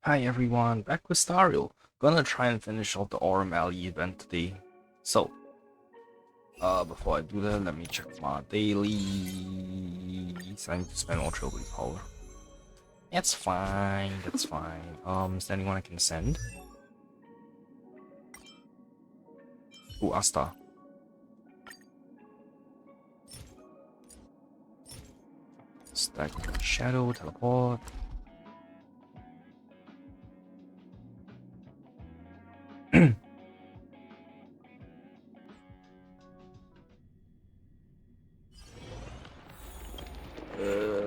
Hi everyone, back with Stario. Gonna try and finish off the Aurum Alley event today. So, before I do that, let me check my dailies. I need to spend more trophy power. That's fine, that's fine. Is there anyone I can send? Ooh, Asta. Stack Shadow, teleport.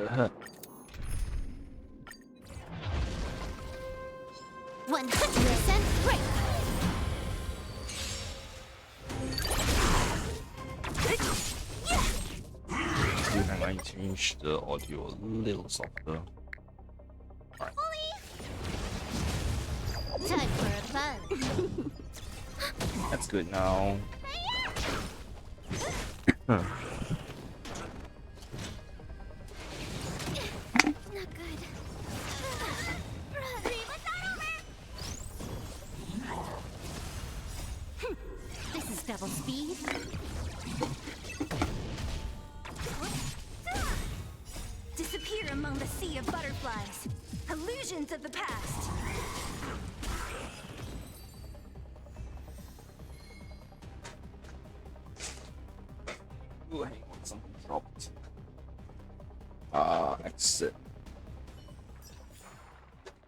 Huh. 100% great! I might change the audio a little softer. Alright. Time for a fun. That's good now. Huh. Not good. This is double speed. Disappear among the sea of butterflies. Illusions of the past. Ooh, hang on, something dropped. Exit.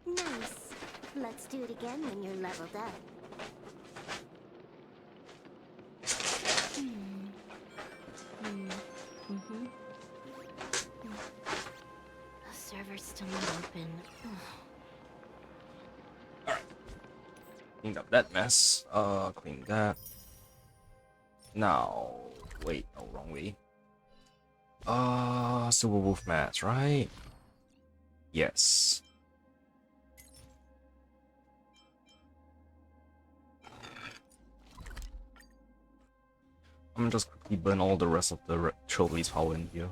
Nice. Let's do it again when you're leveled up. The server's still not open. Alright. Cleaned up that mess. Clean that. Now, wait, no, wrong way. Silver Wolf mats, right? Yes. I'm gonna just quickly burn all the rest of the trophies power in here.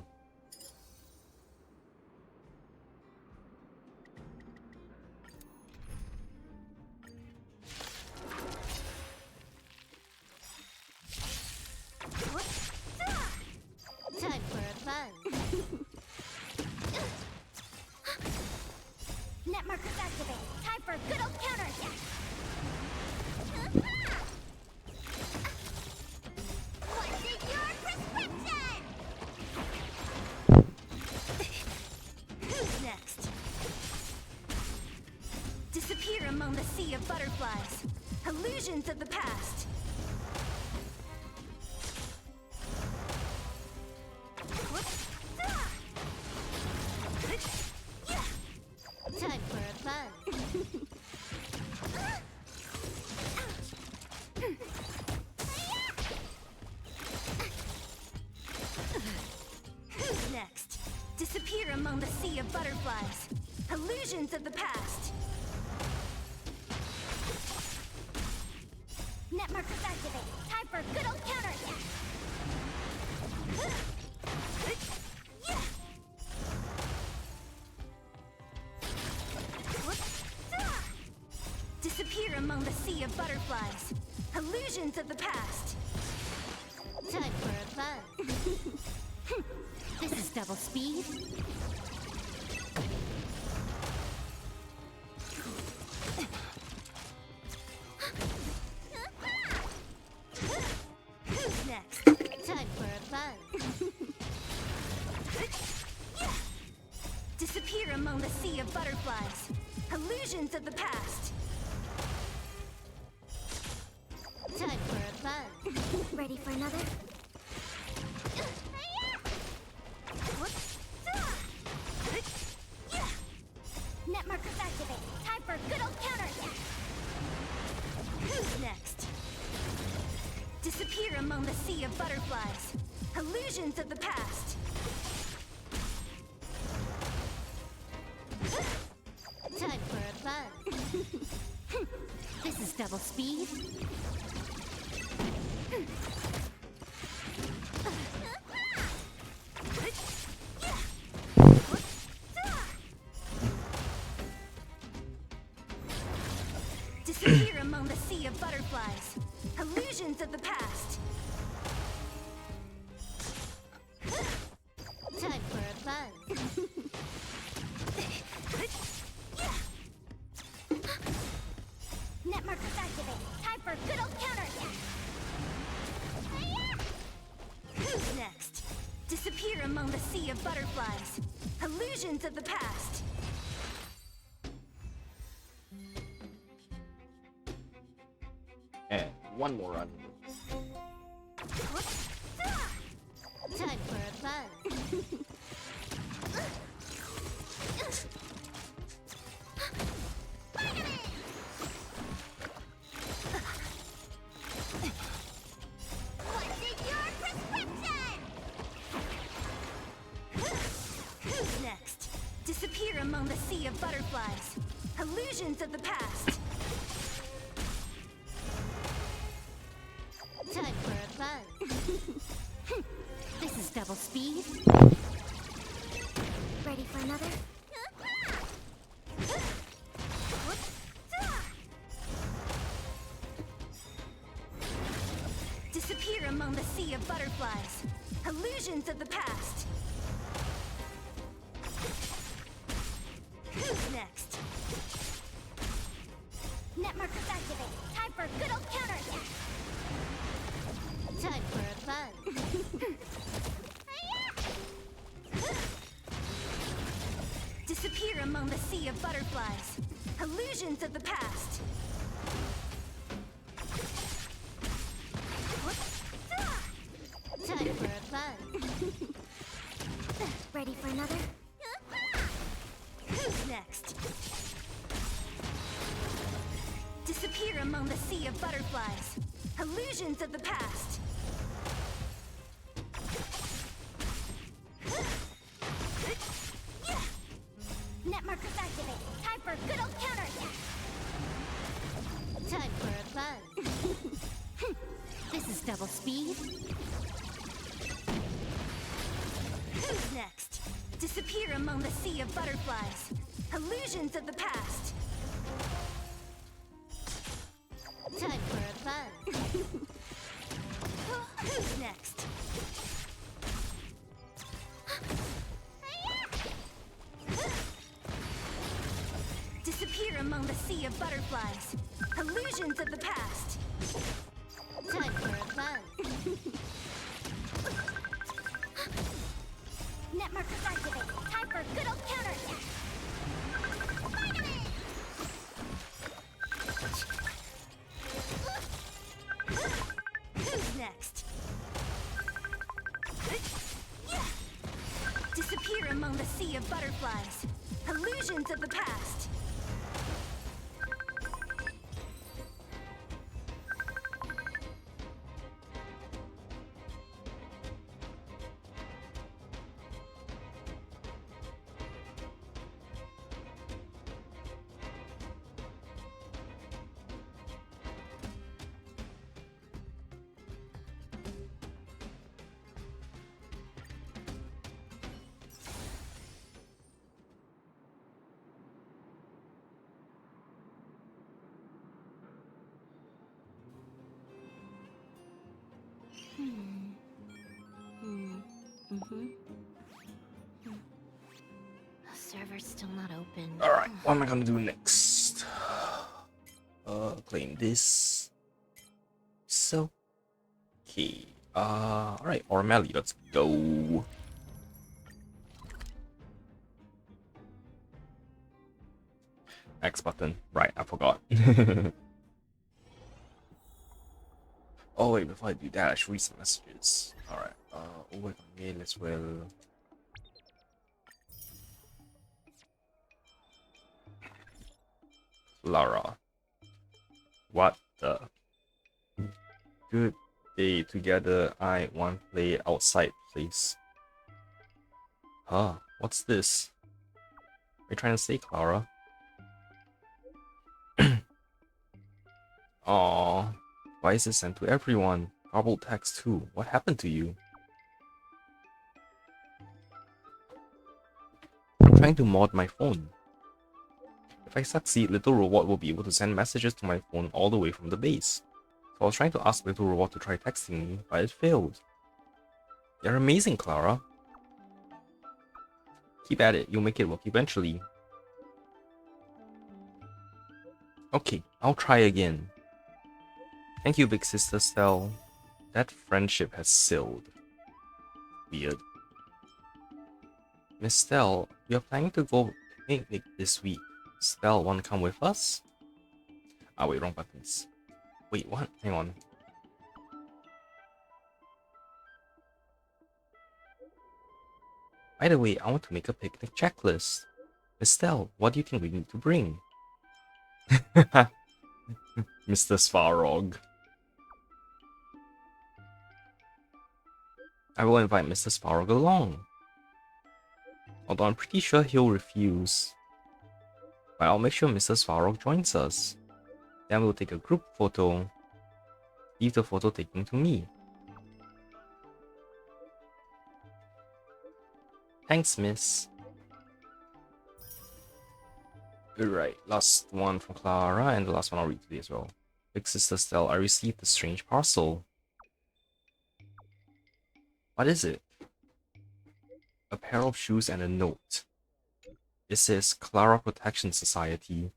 Time for a fun. Net markers activated. Time for a good old counterattack. What's in your prescription? Who's next? Disappear among the sea of butterflies. Illusions of the past. Time for a fun. Who's next? Disappear among the sea of butterflies. Illusions of the past. Net markers activated. Time for a good old counterattack. Disappear among the sea of butterflies. Illusions of the past. Time for a fun. This is double speed. Who's next? Time for a fun. Disappear among the sea of butterflies. Illusions of the past. Time for a fun. Ready for another? Net markers activated. Time for a good old counterattack. Who's next? Disappear among the sea of butterflies. Illusions of the past. Time for a fun. This is double speed. Disappear among the sea of butterflies. Illusions of the past. Time for a buzz. Net markers activated. Time for good old counterattack. Who's next? Disappear among the sea of butterflies. Illusions of the past. And one more run. Time for a buzz. What's in your prescription? Who's next? Disappear among the sea of butterflies. Illusions of the past. Time for a buzz. This is double speed. Ready for another? Disappear among the sea of butterflies. Illusions of the past. Who's next? Net markers activated. Time for good old counterattack. Time for a buzz. Disappear among the sea of butterflies. Illusions of the past. Time for a buzz. Ready for another? Who's next? Disappear among the sea of butterflies. Illusions of the past. Net markers activated. Time for good old counterattack. Time for a buzz. This is double speed. Who's next? Disappear among the sea of butterflies. Illusions of the past. Time for a buzz. Who's next? Disappear among the sea of butterflies. Illusions of the past. Time for a buzz. Net markers activated. Time for good old counterattack. Who's next? Disappear among the sea of butterflies. Illusions of the past. The server's still not open. Alright, what am I gonna do next? Claim this. So, okay. Alright, Aurum, let's go. X button. Right, I forgot. Oh wait, before I do that, I should read some messages. Alright, over mail as well. Lara. What the? Good day together. I want to play outside, please. Huh? What's this? What are you trying to say, Clara? Aww. Why is this sent to everyone? Garbled text too. What happened to you? I'm trying to mod my phone. If I succeed, Little Robot will be able to send messages to my phone all the way from the base. So I was trying to ask Little Robot to try texting me, but it failed. You're amazing, Clara. Keep at it, you'll make it work eventually. Okay, I'll try again. Thank you, Big Sister Stell. That friendship has sealed. Weird. Miss Stell, we are planning to go picnic this week. Stell, wanna come with us? Ah, wait, wrong buttons. Wait, what? Hang on. By the way, I want to make a picnic checklist. Miss Stell, what do you think we need to bring? Mr. Svarog. I will invite Mr. Svarog along. Although I'm pretty sure he'll refuse. But I'll make sure Mr. Svarog joins us. Then we'll take a group photo. Leave the photo taking to me. Thanks, miss. Alright, last one from Clara, and the last one I'll read today as well. Big Sister Stell, I received a strange parcel. What is it? A pair of shoes and a note. It says Clara Protection Society.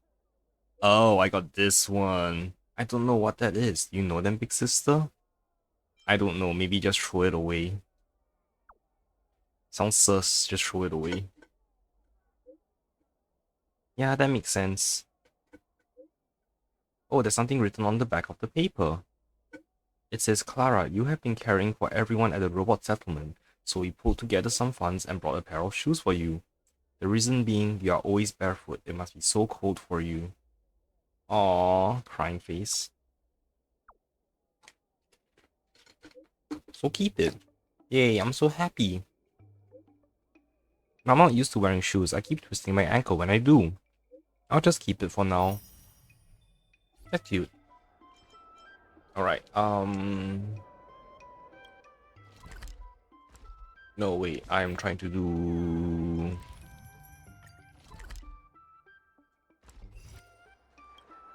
Oh, I got this one. I don't know what that is. Do you know them, Big Sister? I don't know, maybe just throw it away. Sounds sus, just throw it away. Yeah, that makes sense. Oh, there's something written on the back of the paper. It says, Clara, you have been caring for everyone at the robot settlement, so we pulled together some funds and brought a pair of shoes for you. The reason being, you are always barefoot. It must be so cold for you. Aww, crying face. So keep it. Yay, I'm so happy. I'm not used to wearing shoes. I keep twisting my ankle when I do. I'll just keep it for now. That's cute. Alright, no, wait, I'm trying to do...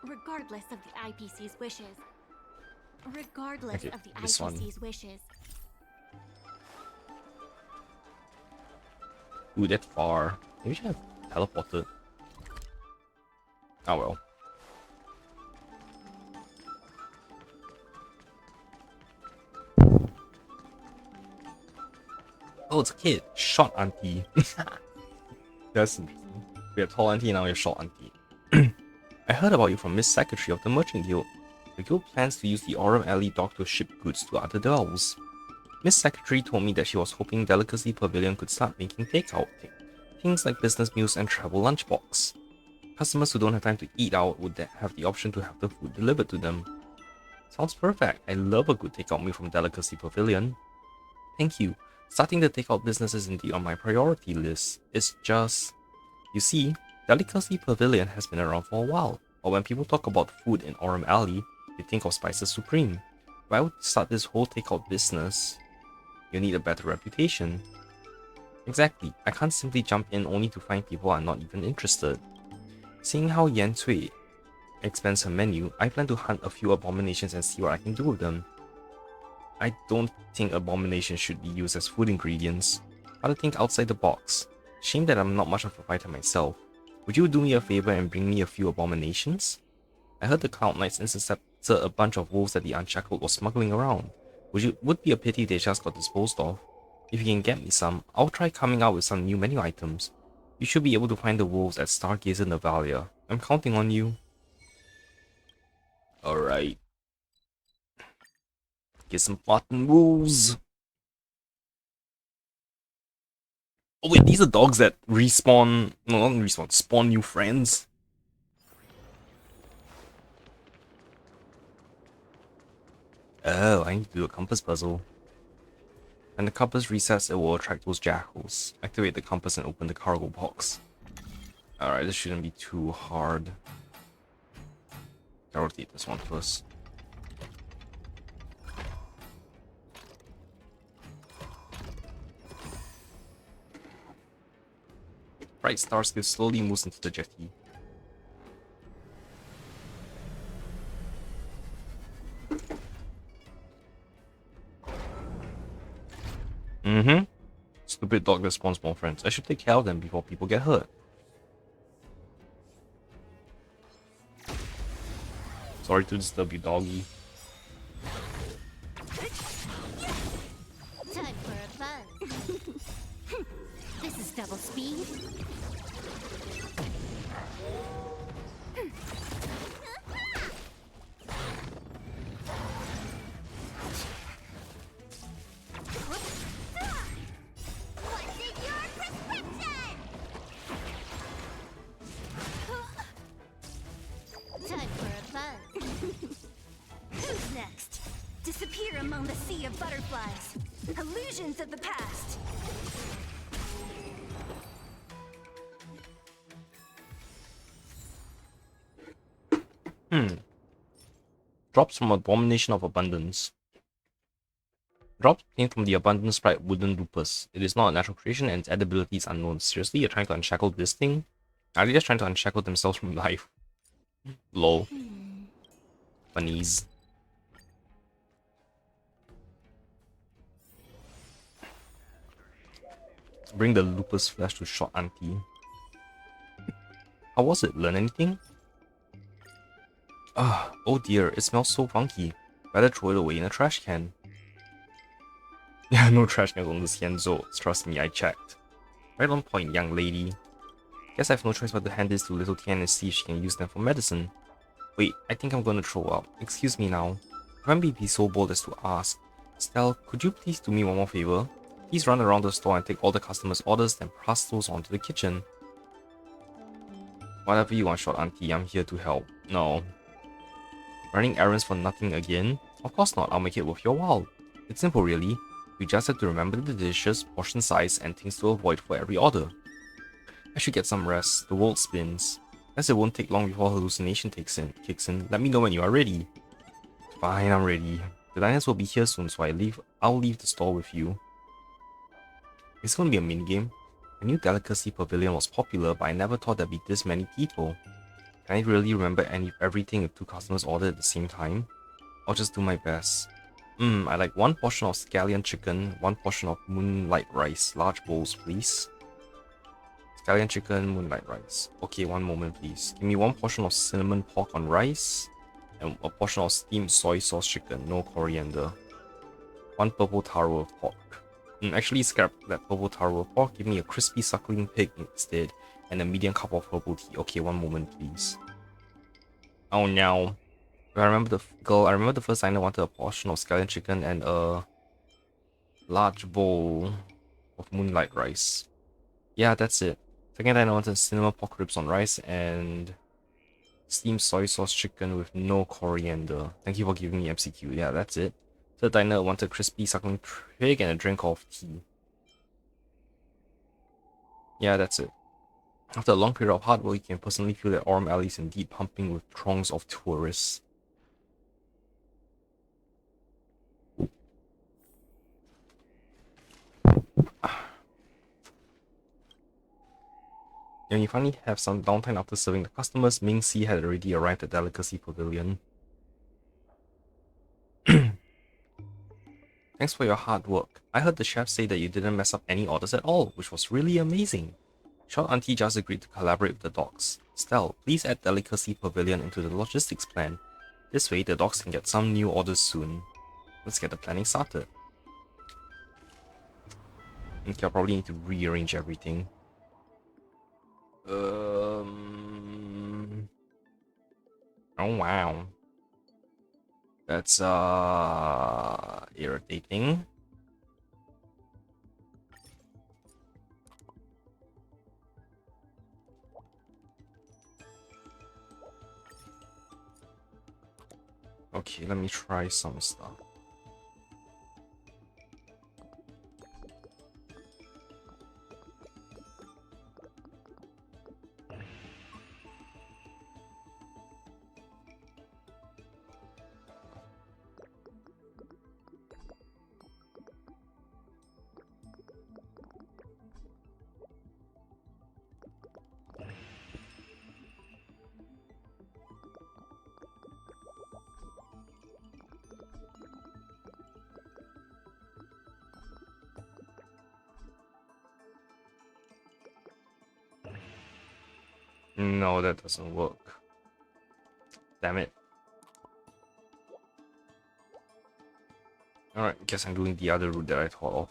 Regardless of the IPC's wishes. Regardless Okay, of the this one. IPC's wishes. Ooh, that far. Maybe we should have teleported. Oh well. Oh, it's a kid. Short auntie. That's interesting. We have tall auntie, now we have short auntie. I heard about you from Miss Secretary of the Merchant Guild. The guild plans to use the Aurum Alley dock to ship goods to other delves. Miss Secretary told me that she was hoping Delicacy Pavilion could start making takeout things like business meals and travel lunchbox. Customers who don't have time to eat out would have the option to have the food delivered to them. Sounds perfect. I love a good takeout meal from Delicacy Pavilion. Thank you. Starting the takeout business is indeed on my priority list. It's just... You see, Delicacy Pavilion has been around for a while, but when people talk about food in Aurum Alley, they think of Spices Supreme. If I would start this whole takeout business, you need a better reputation. Exactly, I can't simply jump in only to find people are not even interested. Seeing how Yan Cui expands her menu, I plan to hunt a few abominations and see what I can do with them. I don't think abominations should be used as food ingredients. Gotta think outside the box. Shame that I'm not much of a fighter myself. Would you do me a favor and bring me a few abominations? I heard the Cloud Knights intercepted a bunch of wolves that the Unshackled was smuggling around. Would be a pity they just got disposed of. If you can get me some, I'll try coming out with some new menu items. You should be able to find the wolves at Stargazer Navalia. I'm counting on you. Alright. Get some button wolves. Oh wait, these are dogs that respawn... No, not respawn, spawn new friends. Oh, I need to do a compass puzzle. When the compass resets, it will attract those jackals. Activate the compass and open the cargo box. Alright, this shouldn't be too hard. I'll rotate this one first. Bright Starscape slowly moves into the jetty. Mm-hmm. Stupid dog that spawns more friends. I should take care of them before people get hurt. Sorry to disturb you, doggy. Time for a fun. This is double speed. What's in your prescription? Time for a fun. Who's next? Disappear among the sea of butterflies. Illusions of the past. Drops from Abomination of Abundance. Drops came from the Abundance Sprite Wooden Lupus. It is not a natural creation and its edibility is unknown. Seriously, you're trying to unshackle this thing? Are they just trying to unshackle themselves from life? Lol. Funnies. Bring the Lupus flesh to short auntie. How was it? Learn anything? Oh dear, it smells so funky. Better throw it away in a trash can. Yeah, no trash cans on this Hienzo. Trust me, I checked. Right on point, young lady. Guess I have no choice but to hand this to little Tian and see if she can use them for medicine. Wait, I think I'm gonna throw up. Excuse me now. If I may be so bold as to ask, Stell, could you please do me one more favor? Please run around the store and take all the customers' orders, then pass those on to the kitchen. Whatever you want, short auntie, I'm here to help. No. Running errands for nothing again? Of course not, I'll make it worth your while. It's simple really. You just have to remember the dishes, portion size, and things to avoid for every order. I should get some rest. The world spins. Guess it won't take long before hallucination kicks in. Let me know when you are ready. Fine, I'm ready. The diners will be here soon, so I'll leave the store with you. It's gonna be a minigame. I knew Delicacy Pavilion was popular, but I never thought there'd be this many people. Can I really remember everything if two customers order at the same time? I'll just do my best. I like one portion of scallion chicken, one portion of moonlight rice. Large bowls, please. Scallion chicken, moonlight rice. Okay, one moment, please. Give me one portion of cinnamon pork on rice, and a portion of steamed soy sauce chicken, no coriander. One purple taro of pork. Actually, scrap that purple taro of pork. Give me a crispy suckling pig instead, and a medium cup of herbal tea. Okay, one moment, please. Oh no. I remember the first time I wanted a portion of scallion chicken and a large bowl of moonlight rice. Yeah, that's it. Second time I wanted cinnamon pork ribs on rice and steamed soy sauce chicken with no coriander. Thank you for giving me MCQ. Yeah, that's it. Third diner I wanted crispy suckling pig and a drink of tea. Yeah, that's it. After a long period of hard work, you can personally feel that Aurum Alley is indeed pumping with throngs of tourists. When you finally have some downtime after serving the customers, Ming Si had already arrived at Delicacy Pavilion. Thanks for your hard work. I heard the chef say that you didn't mess up any orders at all, which was really amazing. Short Auntie just agreed to collaborate with the dogs. Stell, please add Delicacy Pavilion into the logistics plan. This way, the dogs can get some new orders soon. Let's get the planning started. Okay, I'll probably need to rearrange everything. Oh wow. That's irritating. Okay, let me try some stuff. No, that doesn't work. Damn it. Alright, guess I'm doing the other route that I thought of.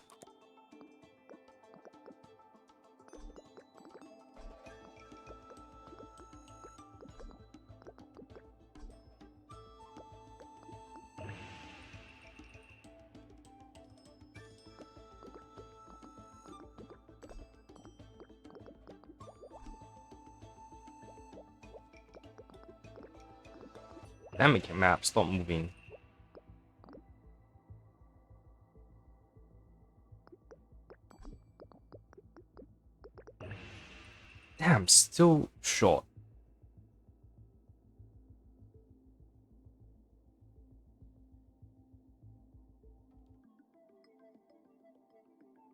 Damn it, map, stop moving. Damn, still short.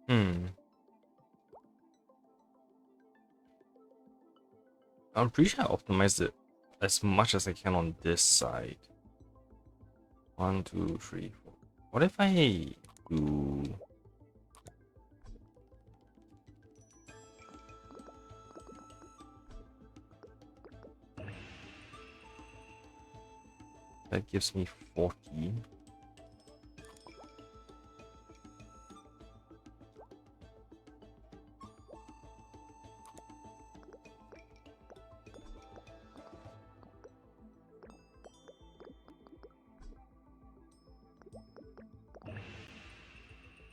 Hmm. I'm pretty sure I optimized it as much as I can on this side. 1, 2, 3, 4. What if I do... That gives me 40.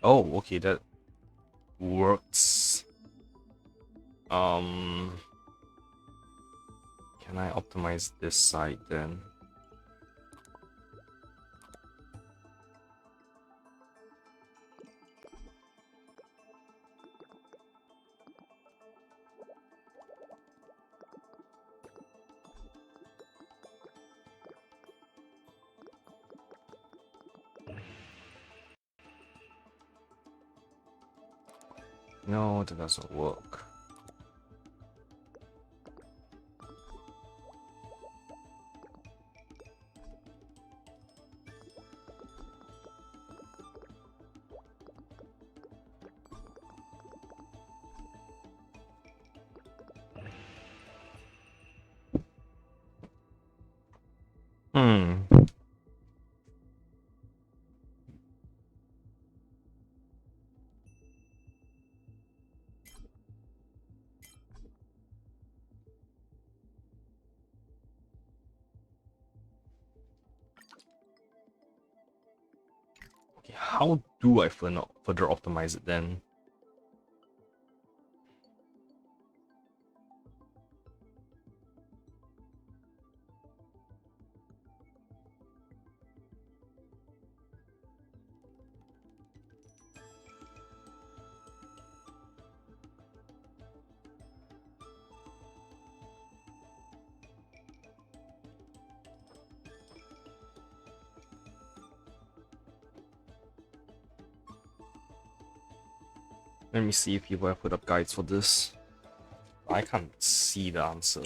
Oh, okay, that works. Can I optimize this side then? No, that doesn't work. Hmm. Okay, how do I further optimize it then? Let me see if people have put up guides for this. I can't see the answer.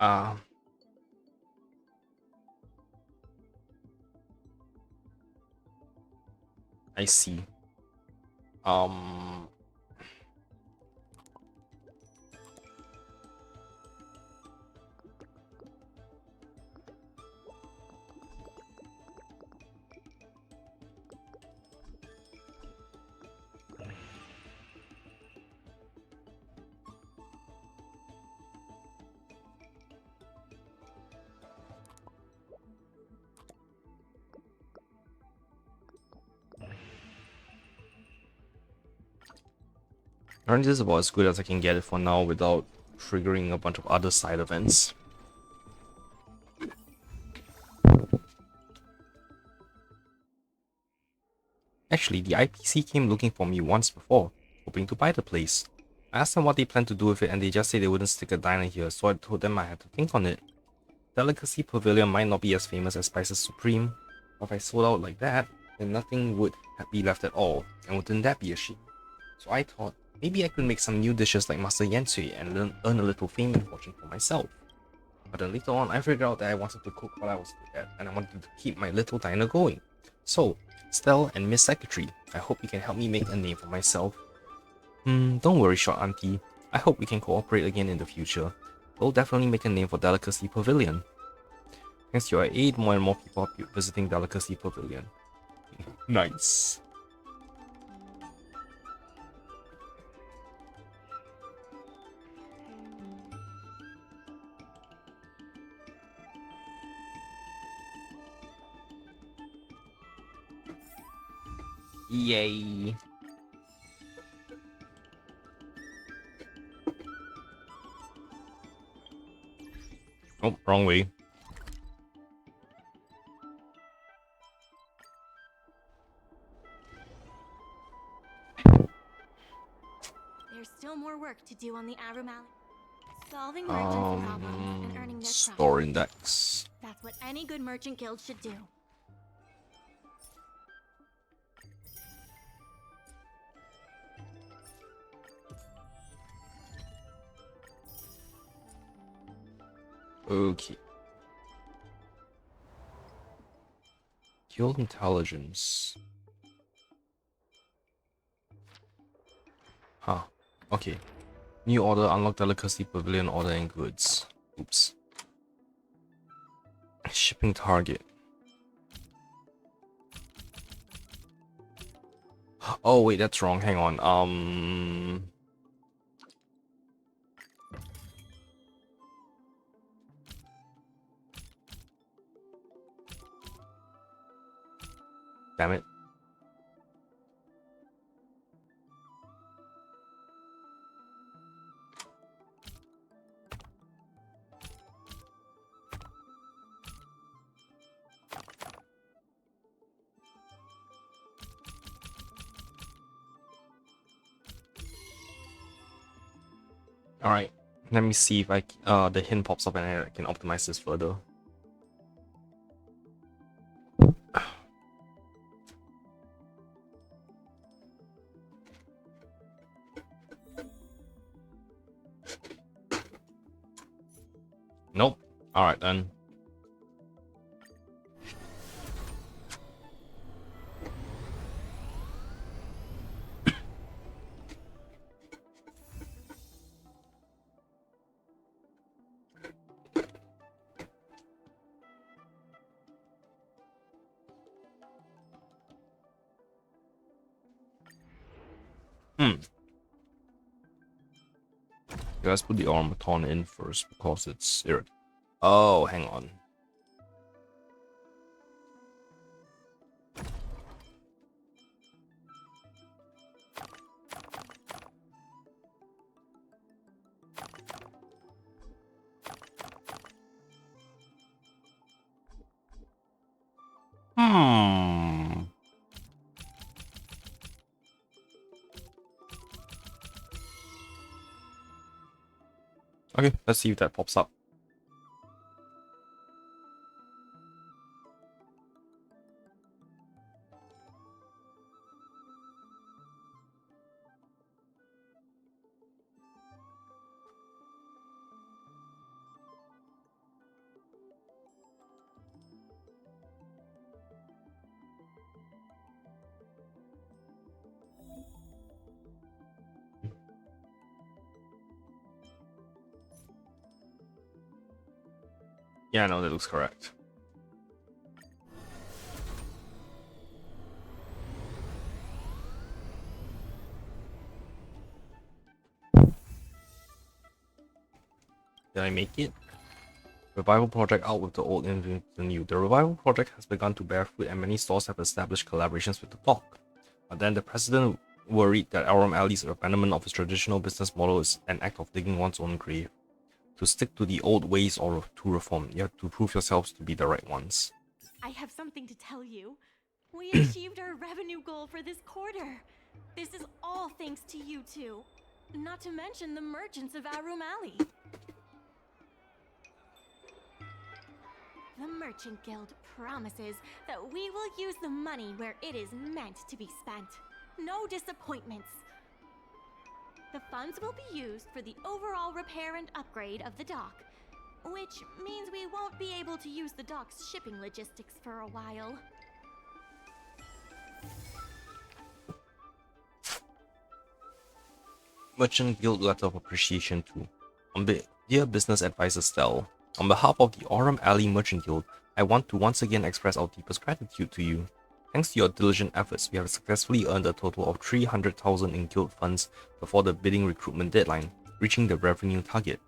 Uh, I see. Um, Apparently this is about as good as I can get it for now without triggering a bunch of other side events. Actually, the IPC came looking for me once before, hoping to buy the place. I asked them what they plan to do with it and they just said they wouldn't stick a diner here, so I told them I had to think on it. Delicacy Pavilion might not be as famous as Spices Supreme, but if I sold out like that, then nothing would be left at all, and wouldn't that be a shame? So I thought, maybe I could make some new dishes like Master Yansui and earn a little fame and fortune for myself. But then later on, I figured out that I wanted to cook what I was good at, and I wanted to keep my little diner going. So, Stell and Miss Secretary, I hope you can help me make a name for myself. Don't worry, Short Auntie. I hope we can cooperate again in the future. We'll definitely make a name for Delicacy Pavilion. Thanks to your aid, more and more people are visiting Delicacy Pavilion. Nice. Yay. Oh, wrong way. There's still more work to do on the Aurum alley. Solving merchants' problems and earning their trust. Store index. That's what any good merchant guild should do. Okay. Guild intelligence. Huh. Okay. New order, unlock Delicacy Pavilion order and goods. Oops. Shipping target. Oh wait, that's wrong. Hang on. Damn it. All right. Let me see if the hint pops up and I can optimize this further. Nope. All right then. Let's put the automaton in first because it's irritating. Oh, hang on. Okay, let's see if that pops up. Yeah, no, that looks correct. Did I make it? Revival project out with the old and with the new. The revival project has begun to bear fruit and many stores have established collaborations with the dock. But then the president worried that Aurum Alley's abandonment of its traditional business model is an act of digging one's own grave. To stick to the old ways or to reform, you have to prove yourselves to be the right ones. I have something to tell you. We achieved our revenue goal for this quarter. This is all thanks to you two. Not to mention the merchants of Aurum Alley. The Merchant Guild promises that we will use the money where it is meant to be spent. No disappointments. The funds will be used for the overall repair and upgrade of the dock, which means we won't be able to use the dock's shipping logistics for a while. Merchant Guild letter of appreciation to Dear Business Advisor Stell, on behalf of the Aurum Alley Merchant Guild, I want to once again express our deepest gratitude to you. Thanks to your diligent efforts, we have successfully earned a total of 300,000 in guild funds before the bidding recruitment deadline, reaching the revenue target.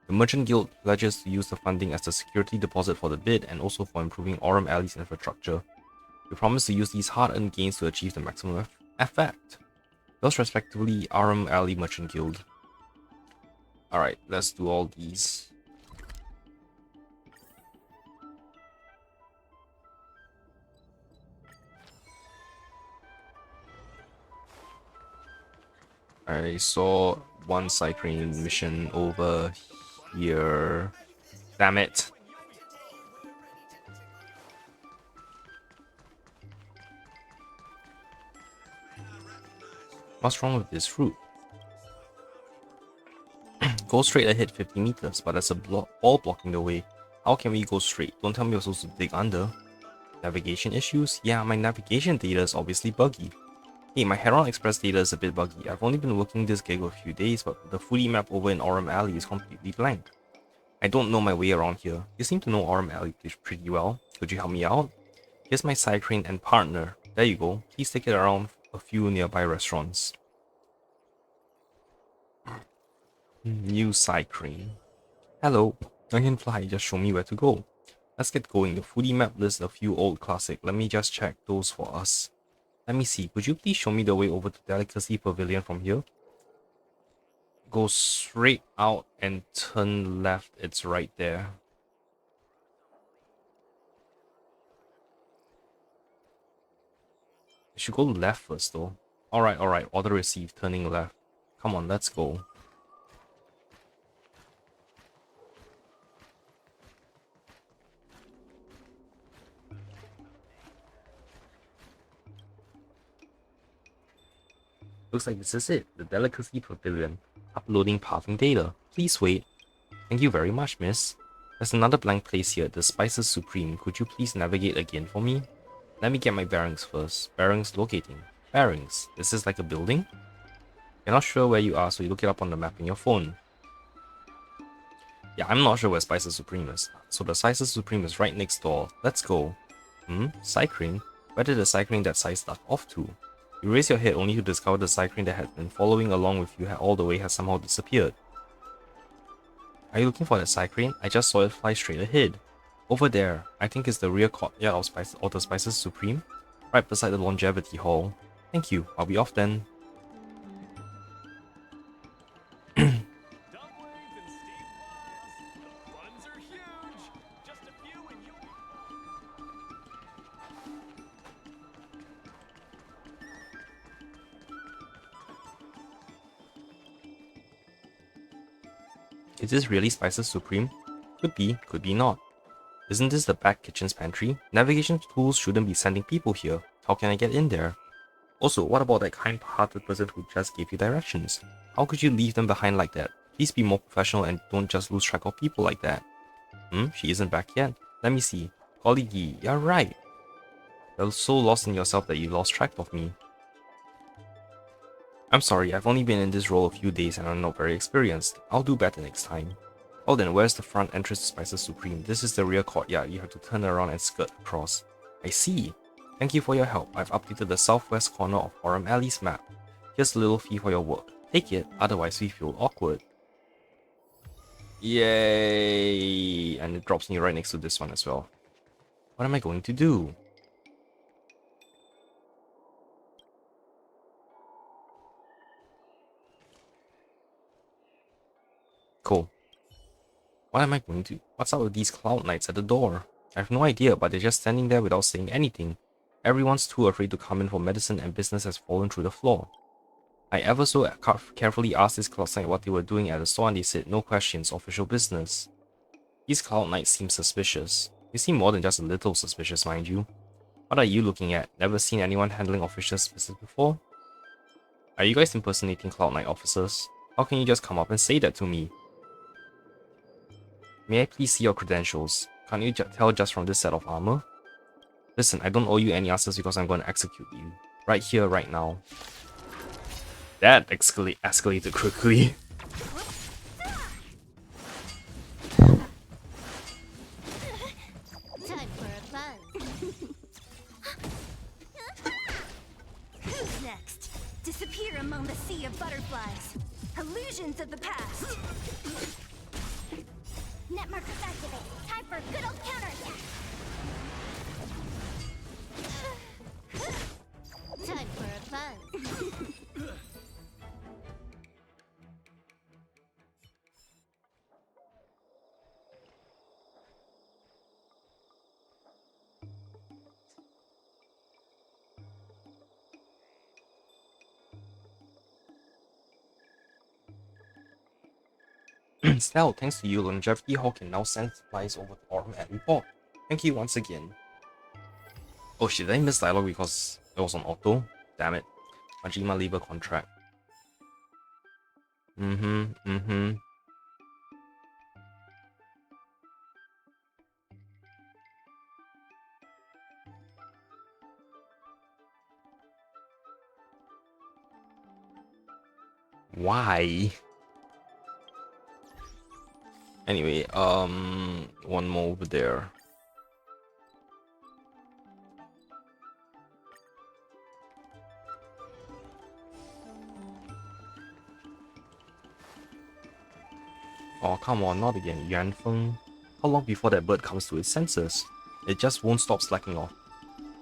The Merchant Guild pledges to use the funding as a security deposit for the bid and also for improving Aurum Alley's infrastructure. We promise to use these hard-earned gains to achieve the maximum effect. Yours respectively, Aurum Alley Merchant Guild. Alright, let's do all these. I saw one cycling mission over here. Damn it. What's wrong with this route? Go straight ahead 50 meters, but there's a wall blocking the way. How can we go straight? Don't tell me you're supposed to dig under. Navigation issues? Yeah, my navigation data is obviously buggy. Hey, my Heron Express data is a bit buggy. I've only been working this gig a few days, but the foodie map over in Aurum Alley is completely blank. I don't know my way around here. You seem to know Aurum Alley pretty well. Could you help me out? Here's my side crane and partner. There you go. Please take it around a few nearby restaurants. New side crane. Hello. I can fly, just show me where to go. Let's get going. The foodie map lists a few old classics. Let me just check those for us. Let me see. Could you please show me the way over to Delicacy Pavilion from here? Go straight out and turn left. It's right there. I should go left first though. Alright, alright. Order received. Turning left. Come on, let's go. Looks like this is it, the Delicacy Pavilion. Uploading pathing data. Please wait. Thank you very much, miss. There's another blank place here, the Spices Supreme. Could you please navigate again for me? Let me get my bearings first. Bearings locating. Bearings. This is like a building? You're not sure where you are, so you look it up on the map in your phone. Yeah, I'm not sure where Spices Supreme is. So the Spices Supreme is right next door. Let's go. Cycling? Where did the cycling that size duck off to? You raise your head only to discover the cycling that had been following along with you all the way has somehow disappeared. Are you looking for that cycling? I just saw it fly straight ahead. Over there, I think it's the rear courtyard of the Spices Supreme, right beside the Longevity Hall. Thank you, I'll be off then. Is this really Spices Supreme? Could be not. Isn't this the back kitchen's pantry? Navigation tools shouldn't be sending people here. How can I get in there? Also, what about that kind-hearted person who just gave you directions? How could you leave them behind like that? Please be more professional and don't just lose track of people like that. She isn't back yet. Let me see. Golly, you're right. You're so lost in yourself that you lost track of me. I'm sorry, I've only been in this role a few days and I'm not very experienced. I'll do better next time. Oh, then where's the front entrance to Spices Supreme? This is the rear courtyard. You have to turn around and skirt across. I see. Thank you for your help. I've updated the southwest corner of Aurum Alley's map. Here's a little fee for your work. Take it, otherwise we feel awkward. Yay! And it drops me right next to this one as well. What am I going to do? Cool. What am I going to... What's up with these cloud knights at the door? I have no idea, but they're just standing there without saying anything. Everyone's too afraid to come in for medicine and business has fallen through the floor. I ever so carefully asked this cloud knight what they were doing at the store and they said no questions, official business. These cloud knights seem suspicious. They seem more than just a little suspicious, mind you. What are you looking at? Never seen anyone handling officials' business before? Are you guys impersonating cloud knight officers? How can you just come up and say that to me? May I please see your credentials? Can't you tell just from this set of armor? Listen, I don't owe you any answers because I'm going to execute you. Right here, right now. That escalated quickly. Time for a plan. Who's next? Disappear among the sea of butterflies. Illusions of the past. Net markers activate. Time for a good old counterattack. Time for a plan. Still, thanks to you, Longevity Hall can now send supplies over to Aurum and report. Thank you once again. Oh shit, did I miss dialogue because it was on auto? Damn it. Majima labor contract. Why? Anyway, one more over there. Oh, come on, not again, Yanfeng. How long before that bird comes to its senses? It just won't stop slacking off.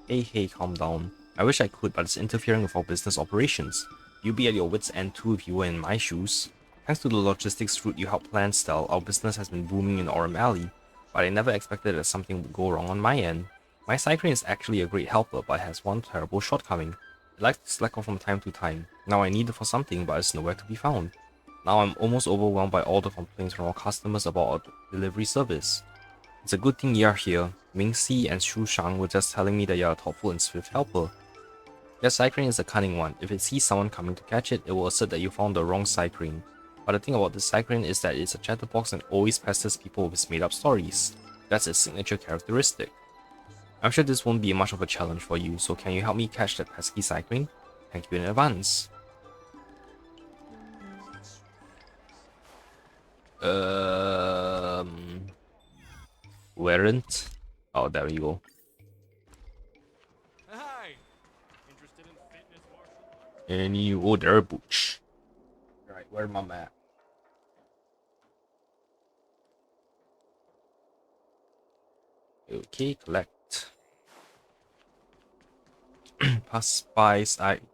Hey, calm down. I wish I could, but it's interfering with our business operations. You'd be at your wits' end too if you were in my shoes. Thanks to the logistics route you helped plan, Stell, our business has been booming in Aurum Alley, but I never expected that something would go wrong on my end. My Cyclone is actually a great helper, but has one terrible shortcoming. It likes to slack off from time to time. Now I need it for something, but it's nowhere to be found. Now I'm almost overwhelmed by all the complaints from our customers about our delivery service. It's a good thing you're here. Mingxi and Shu Shang were just telling me that you're a thoughtful and swift helper. Your Cyclone is a cunning one. If it sees someone coming to catch it, it will assert that you found the wrong Cyclone. But the thing about this Cyclone is that it's a chatterbox and always pesters people with its made-up stories. That's its signature characteristic. I'm sure this won't be much of a challenge for you, so can you help me catch that pesky Cyclone? Thank you in advance. Weren't? Oh, there we go. Hi. Interested in fitness, martial arts? And you order butch. Right, where my map? Okay, collect. Pass by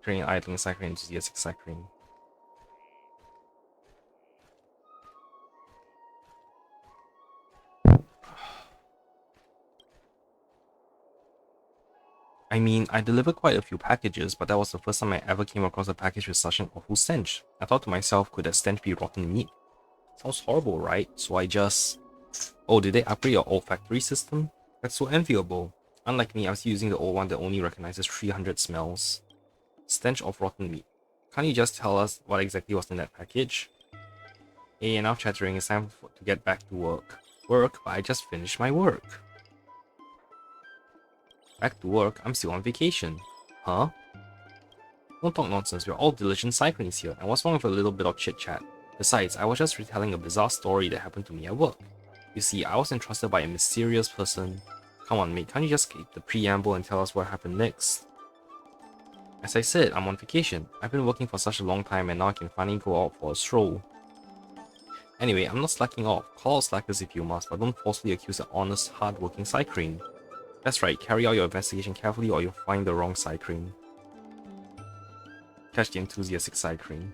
train idling cycling enthusiastic cycling. I mean, I delivered quite a few packages, but that was the first time I ever came across a package with such an awful stench. I thought to myself, could that stench be rotten meat? Sounds horrible, right? So I just... Oh, did they upgrade your olfactory system? That's so enviable. Unlike me, I was using the old one that only recognizes 300 smells. Stench of rotten meat. Can't you just tell us what exactly was in that package? Hey, enough chattering, it's time to get back to work. But I just finished my work. Back to work? I'm still on vacation. Huh? Don't talk nonsense, we're all diligent cyclists here, and what's wrong with a little bit of chit-chat? Besides, I was just retelling a bizarre story that happened to me at work. You see, I was entrusted by a mysterious person. Come on, mate, can't you just skip the preamble and tell us what happened next? As I said, I'm on vacation. I've been working for such a long time and now I can finally go out for a stroll. Anyway, I'm not slacking off. Call out slackers if you must, but don't falsely accuse an honest, hard-working Psycrane. That's right, carry out your investigation carefully or you'll find the wrong Psycrane. Catch the enthusiastic Psycrane.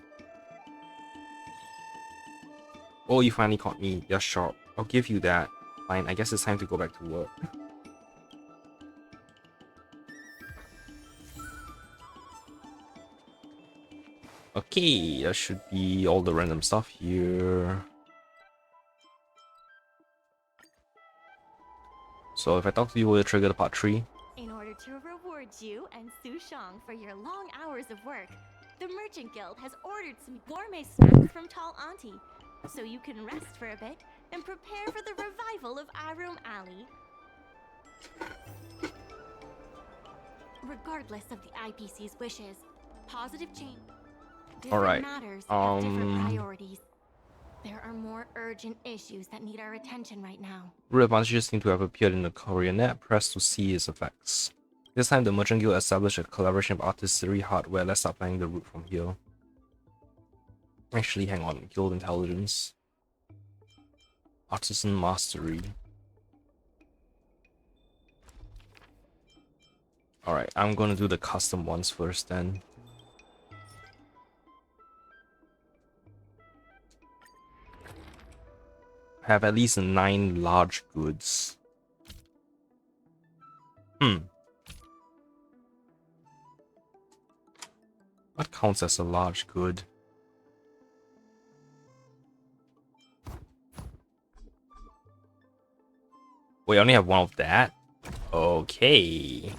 Oh, you finally caught me. You're sharp. I'll give you that. Fine, I guess it's time to go back to work. Okay, that should be all the random stuff here. So if I talk to you, will it trigger the part 3? In order to reward you and Su Shang for your long hours of work, the Merchant Guild has ordered some gourmet snacks from Tall Auntie, so you can rest for a bit and prepare for the revival of Aurum Alley. Regardless of the IPC's wishes, positive change. Alright, Matters have different priorities. There are more urgent issues that need our attention right now. Real advantages seem to have appeared in the courier net. Press to see its effects. This time, the Merchant Guild established a collaboration of artillery hardware. Let's start planning the route from here. Actually, hang on. Guild intelligence. Artisan mastery. Alright, I'm gonna do the custom ones first then. Have at least 9 large goods. What counts as a large good? Wait, I only have one of that? Okay.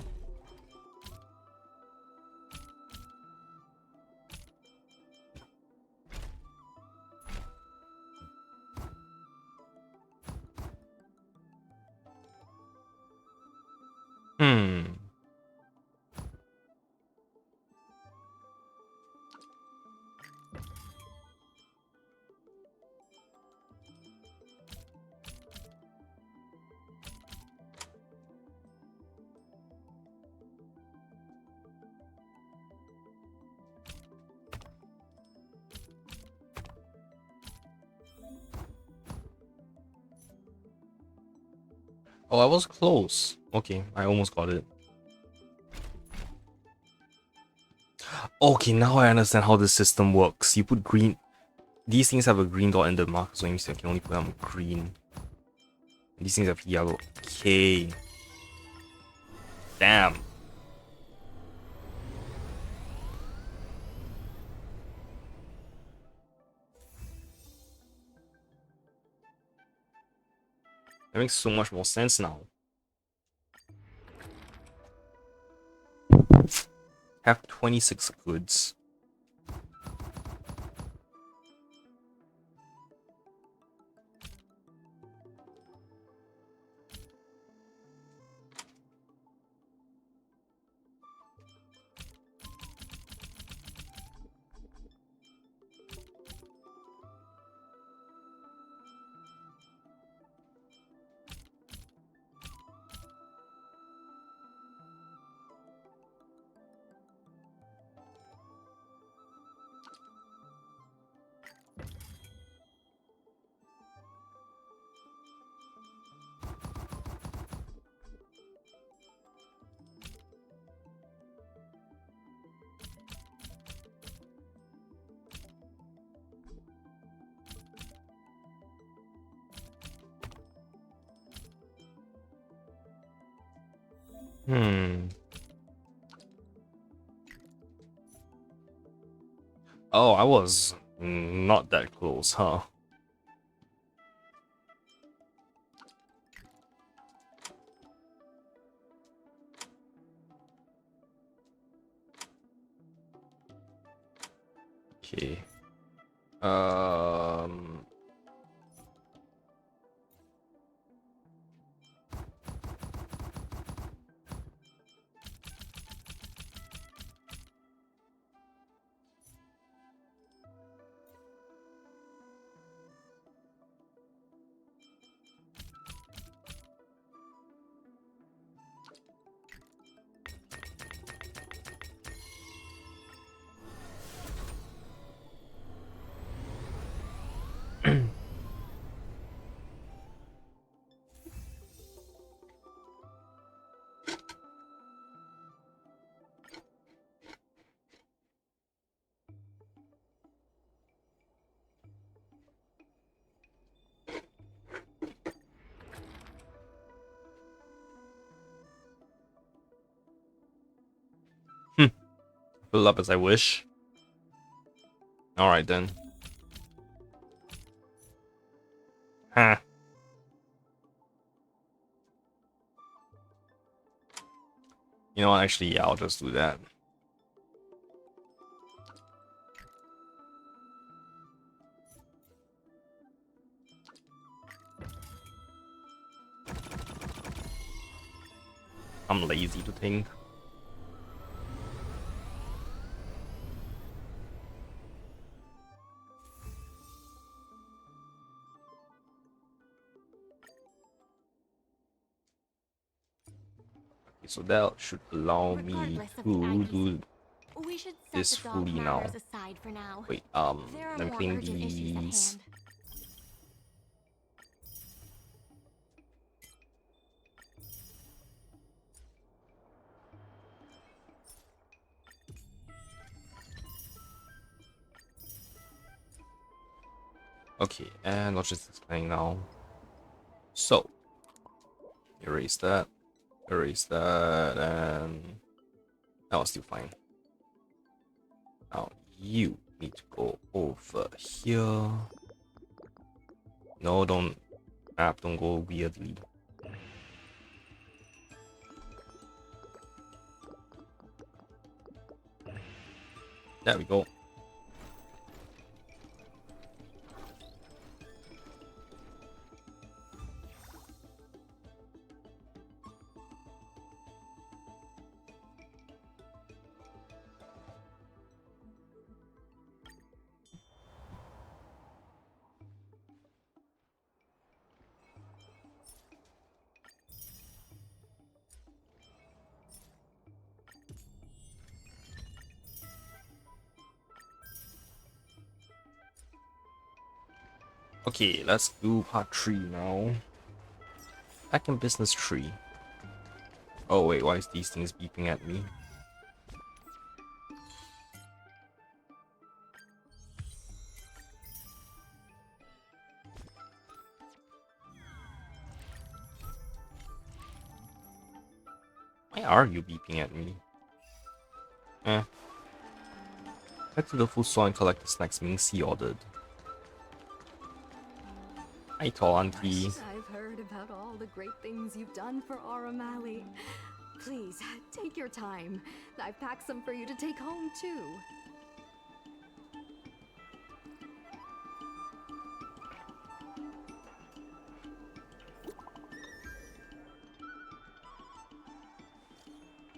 Oh, I was close. Okay, I almost got it. Okay, now I understand how the system works. You put green... These things have a green dot in the marker, so it means I can only put them green. These things have yellow. Okay. Damn. That makes so much more sense now. Have 26 goods. Oh, I was not that close, huh? Okay. Fill up as I wish. Alright then. Huh. You know what, actually, yeah, I'll just do that. I'm lazy to think. Okay, so that should allow me Regardless of the to Aggies, do we should set this the dog fully now. matters aside for now. Wait, There are let me more clean urgent issues at these. hand. Okay, and logistics planning now. So, erase that, and that was still fine. Now, you need to go over here. No, don't go weirdly. There we go. Okay, let's do part 3 now. Back in business tree. Oh wait, why is these things beeping at me? Why are you beeping at me? Head to the food store and collect the snacks Ming Si ordered. Hi, tall auntie. I've heard about all the great things you've done for Aurum Alley. Please, take your time. I've packed some for you to take home, too.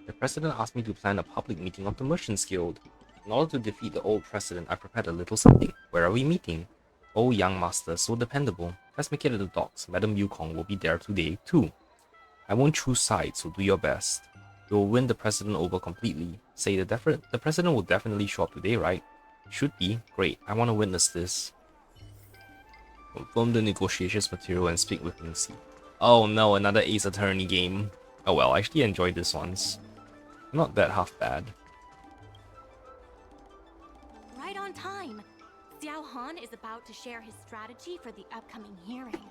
The president asked me to plan a public meeting of the Merchants Guild. In order to defeat the old president, I prepared a little something. Where are we meeting? Oh, young master, so dependable. Let's make it at the docks. Madame Yukong will be there today, too. I won't choose sides, so do your best. You will win the president over completely. Say the president will definitely show up today, right? Should be. Great. I want to witness this. Confirm the negotiations material and speak with Lucy. Oh no, another Ace Attorney game. Oh well, I actually enjoyed this ones. Not that half bad. Right on time. Xiao Han is about to share his strategy for the upcoming hearing.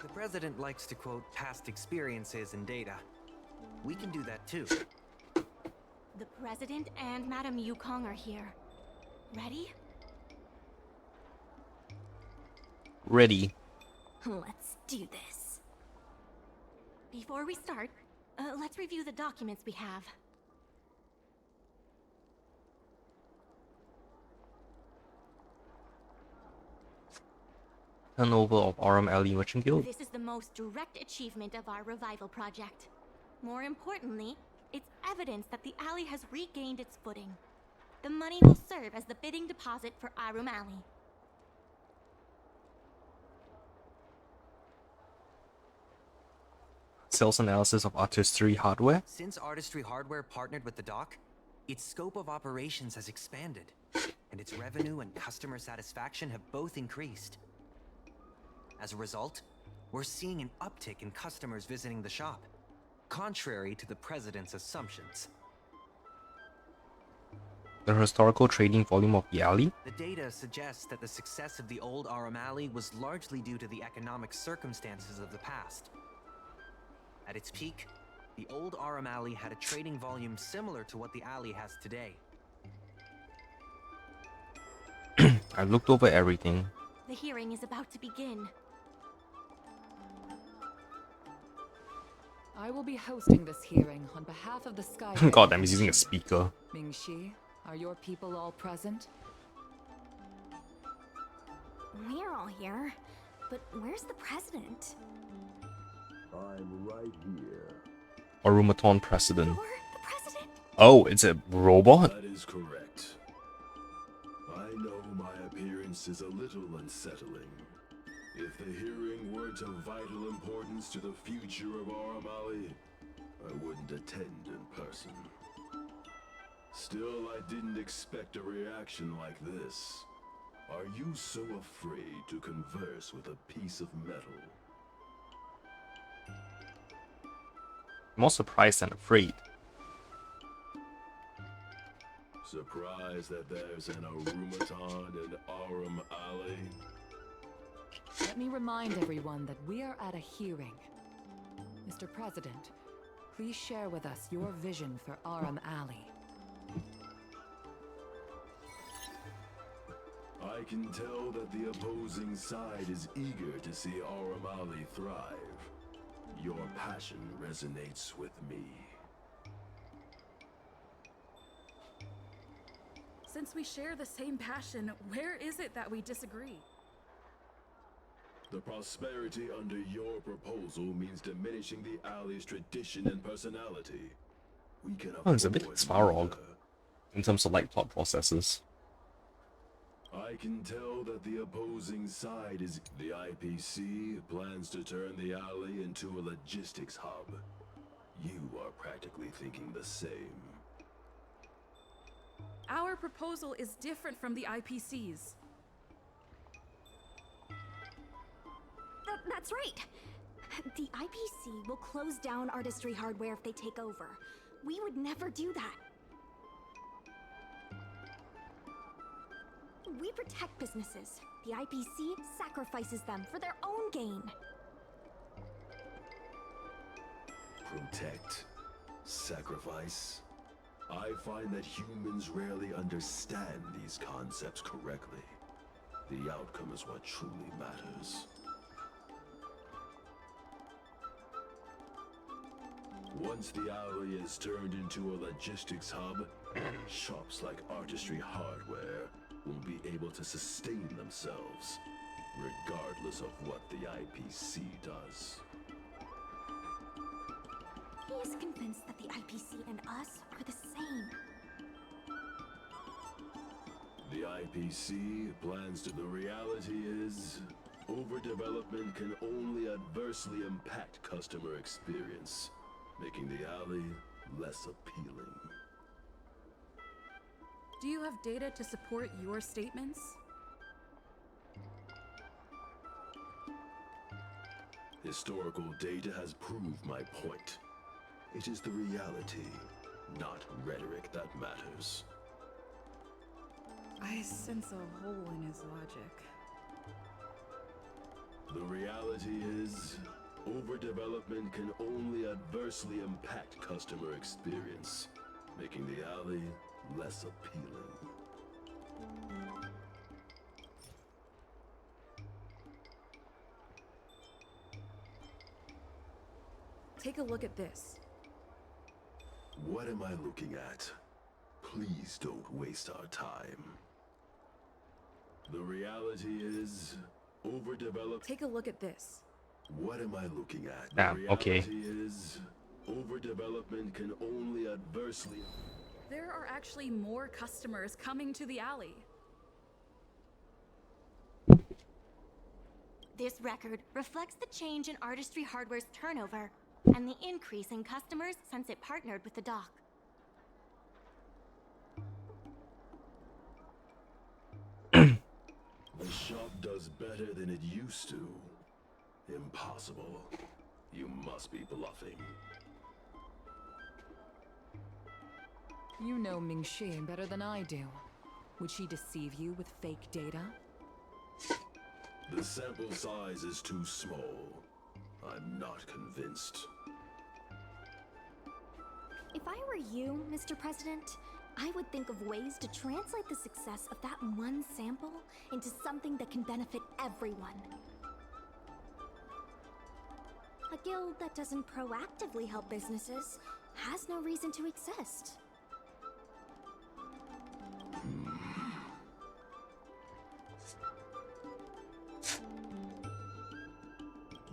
The president likes to quote past experiences and data. We can do that too. The president and Madame Yukong are here. Ready? Ready. Let's do this. Before we start, let's review the documents we have. Turnover of Aurum Alley Merchant Guild. This is the most direct achievement of our revival project. More importantly, it's evidence that the alley has regained its footing. The money will serve as the bidding deposit for Aurum Alley. Sales analysis of artistry hardware. Since Artistry Hardware partnered with the dock, its scope of operations has expanded, and its revenue and customer satisfaction have both increased. As a result, we're seeing an uptick in customers visiting the shop, contrary to the president's assumptions. The historical trading volume of the alley. The data suggests that the success of the old Aurum Alley was largely due to the economic circumstances of the past. At its peak, The old Aurum Alley had a trading volume similar to what the alley has today. I looked over everything. The hearing is about to begin. I will be hosting this hearing on behalf of the Sky. God damn, he's using a speaker. Mingxi, are your people all present? We're all here, but where's the president? I'm right here. Aurumaton President. You're the president? Oh, it's a robot? That is correct. I know my appearance is a little unsettling. If the hearing weren't of vital importance to the future of Aurum Alley, I wouldn't attend in person. Still, I didn't expect a reaction like this. Are you so afraid to converse with a piece of metal? I'm more surprised than afraid. Surprised that there's an Aurumaton in Aurum Alley? Let me remind everyone that we are at a hearing. Mr. President, please share with us your vision for Aurum Alley. I can tell that the opposing side is eager to see Aurum Alley thrive. Your passion resonates with me. Since we share the same passion, where is it that we disagree? The prosperity under your proposal means diminishing the alley's tradition and personality. We can Oh, it's a bit avoid Svarog neither. in terms of like thought processes. I can tell that the opposing side is the IPC plans to turn the alley into a logistics hub. You are practically thinking the same. Our proposal is different from the IPC's. That's right. The IPC will close down artistry hardware if they take over. We would never do that. We protect businesses. The IPC sacrifices them for their own gain. Protect, sacrifice. I find that humans rarely understand these concepts correctly. The outcome is what truly matters. Once the alley is turned into a logistics hub, shops like Artistry Hardware will be able to sustain themselves, regardless of what the IPC does. He is convinced that the IPC and us are the same. The IPC plans to... The reality is, overdevelopment can only adversely impact customer experience, making the alley less appealing. Do you have data to support your statements? Historical data has proved my point. It is the reality, not rhetoric, that matters. I sense a hole in his logic. The reality is, overdevelopment can only adversely impact customer experience, making the alley less appealing. Take a look at this. What am I looking at? Please don't waste our time. The reality is, overdeveloped... Take a look at this. What am I looking at? Damn, The okay. reality is, overdevelopment can only adversely... There are actually more customers coming to the alley. This record reflects the change in Artistry Hardware's turnover and the increase in customers since it partnered with the dock. The shop does better than it used to. Impossible. You must be bluffing. You know Mingxi better than I do. Would she deceive you with fake data? The sample size is too small. I'm not convinced. If I were you, Mr. President, I would think of ways to translate the success of that one sample into something that can benefit everyone. A guild that doesn't proactively help businesses has no reason to exist.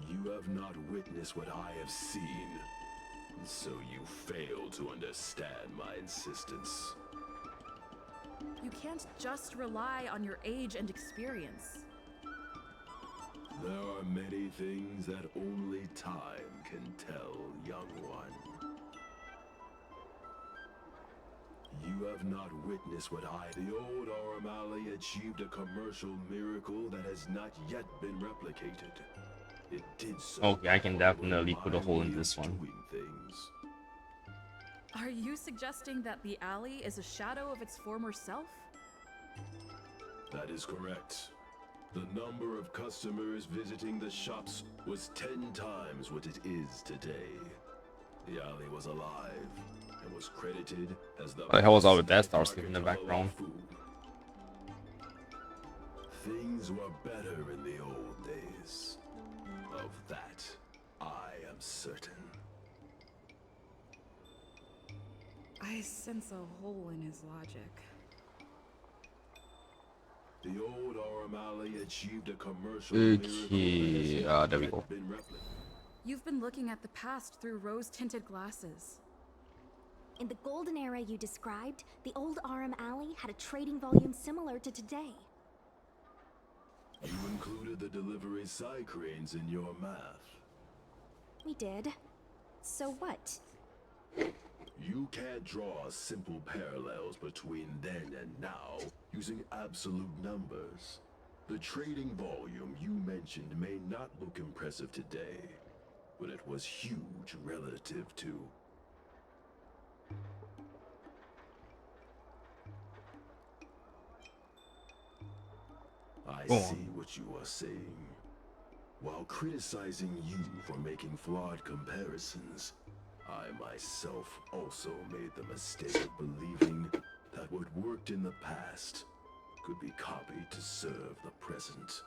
You have not witnessed what I have seen, so you fail to understand my insistence. You can't just rely on your age and experience. There are many things that only time can tell, young one. You have not witnessed what the old Aurum Alley achieved a commercial miracle that has not yet been replicated. It did so. Okay, I can definitely by put a hole in way this of one. doing things. Are you suggesting that the alley is a shadow of its former self? That is correct. The number of customers visiting the shops was 10 times what it is today. The alley was alive and was credited as the What the hell was all with that best Starscape in the market background? food. Things were better in the old days. Of that, I am certain. I sense a hole in his logic. The old Aurum Alley achieved a commercial Okay, miracle that there we has go. yet been replicated. You've been looking at the past through rose-tinted glasses. In the golden era you described, the old Aurum Alley had a trading volume similar to today. You included the delivery side cranes in your math. We did. So what? You can't draw simple parallels between then and now using absolute numbers. The trading volume you mentioned may not look impressive today, but it was huge relative to... I Go on. see what you are saying. While criticizing you for making flawed comparisons, I myself also made the mistake of believing that what worked in the past could be copied to serve the present.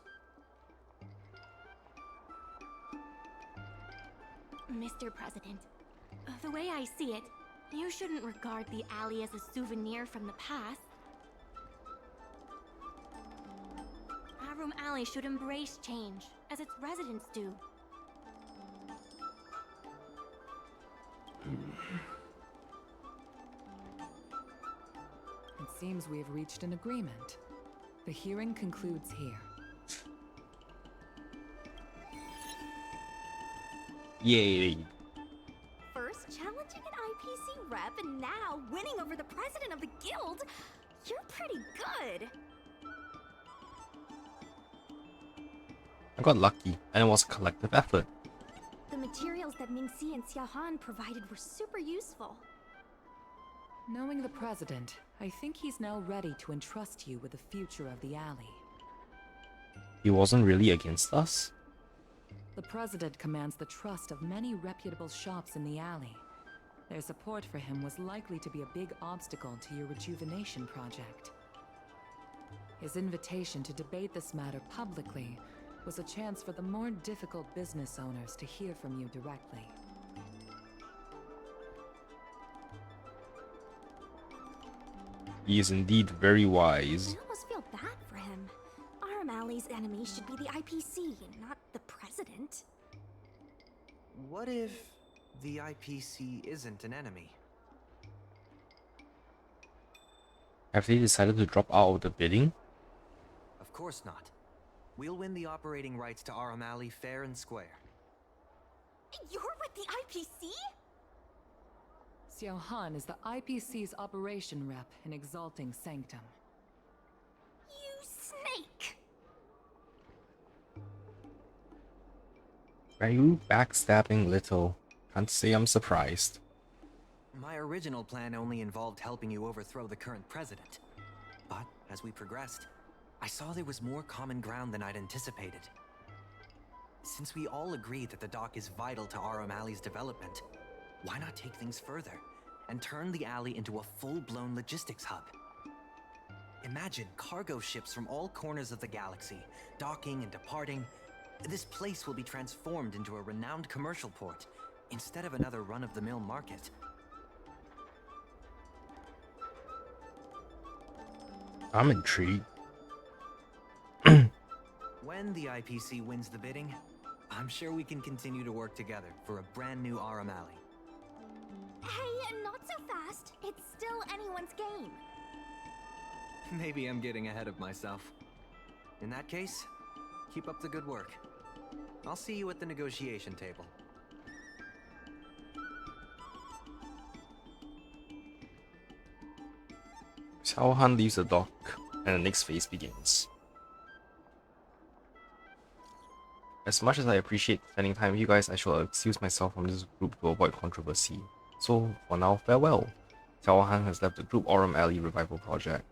Mr. President, the way I see it, you shouldn't regard the alley as a souvenir from the past. Aurum Alley should embrace change, as its residents do. It seems we have reached an agreement. The hearing concludes here. Yay! First challenging an IPC rep and now winning over the president of the guild? You're pretty good. I got lucky, and it was a collective effort. The materials that Mingxi and Xiaohan provided were super useful. Knowing the president, I think he's now ready to entrust you with the future of the alley. He wasn't really against us? The president commands the trust of many reputable shops in the alley. Their support for him was likely to be a big obstacle to your rejuvenation project. His invitation to debate this matter publicly was a chance for the more difficult business owners to hear from you directly. He is indeed very wise. I almost feel bad for him. Aurum Alley's enemy should be the IPC, not the president. What if the IPC isn't an enemy? Have they decided to drop out of the bidding? Of course not. We'll win the operating rights to Aurum Alley fair and square. You're with the IPC? Xiao Han is the IPC's operation rep in Exalting Sanctum. You snake! Are you backstabbing little? Can't say I'm surprised. My original plan only involved helping you overthrow the current president. But as we progressed, I saw there was more common ground than I'd anticipated. Since we all agree that the dock is vital to Aurum Alley's development, why not take things further and turn the alley into a full-blown logistics hub. Imagine cargo ships from all corners of the galaxy, docking and departing. This place will be transformed into a renowned commercial port, instead of another run-of-the-mill market. I'm intrigued. When the IPC wins the bidding, I'm sure we can continue to work together for a brand new Aurum Alley. Hey, not so fast. It's still anyone's game. Maybe I'm getting ahead of myself. In that case, keep up the good work. I'll see you at the negotiation table. Xiao Han leaves the dock, and the next phase begins. As much as I appreciate spending time with you guys, I shall excuse myself from this group to avoid controversy. So, for now, farewell. Xiao Han has left the group Aurum Alley Revival Project.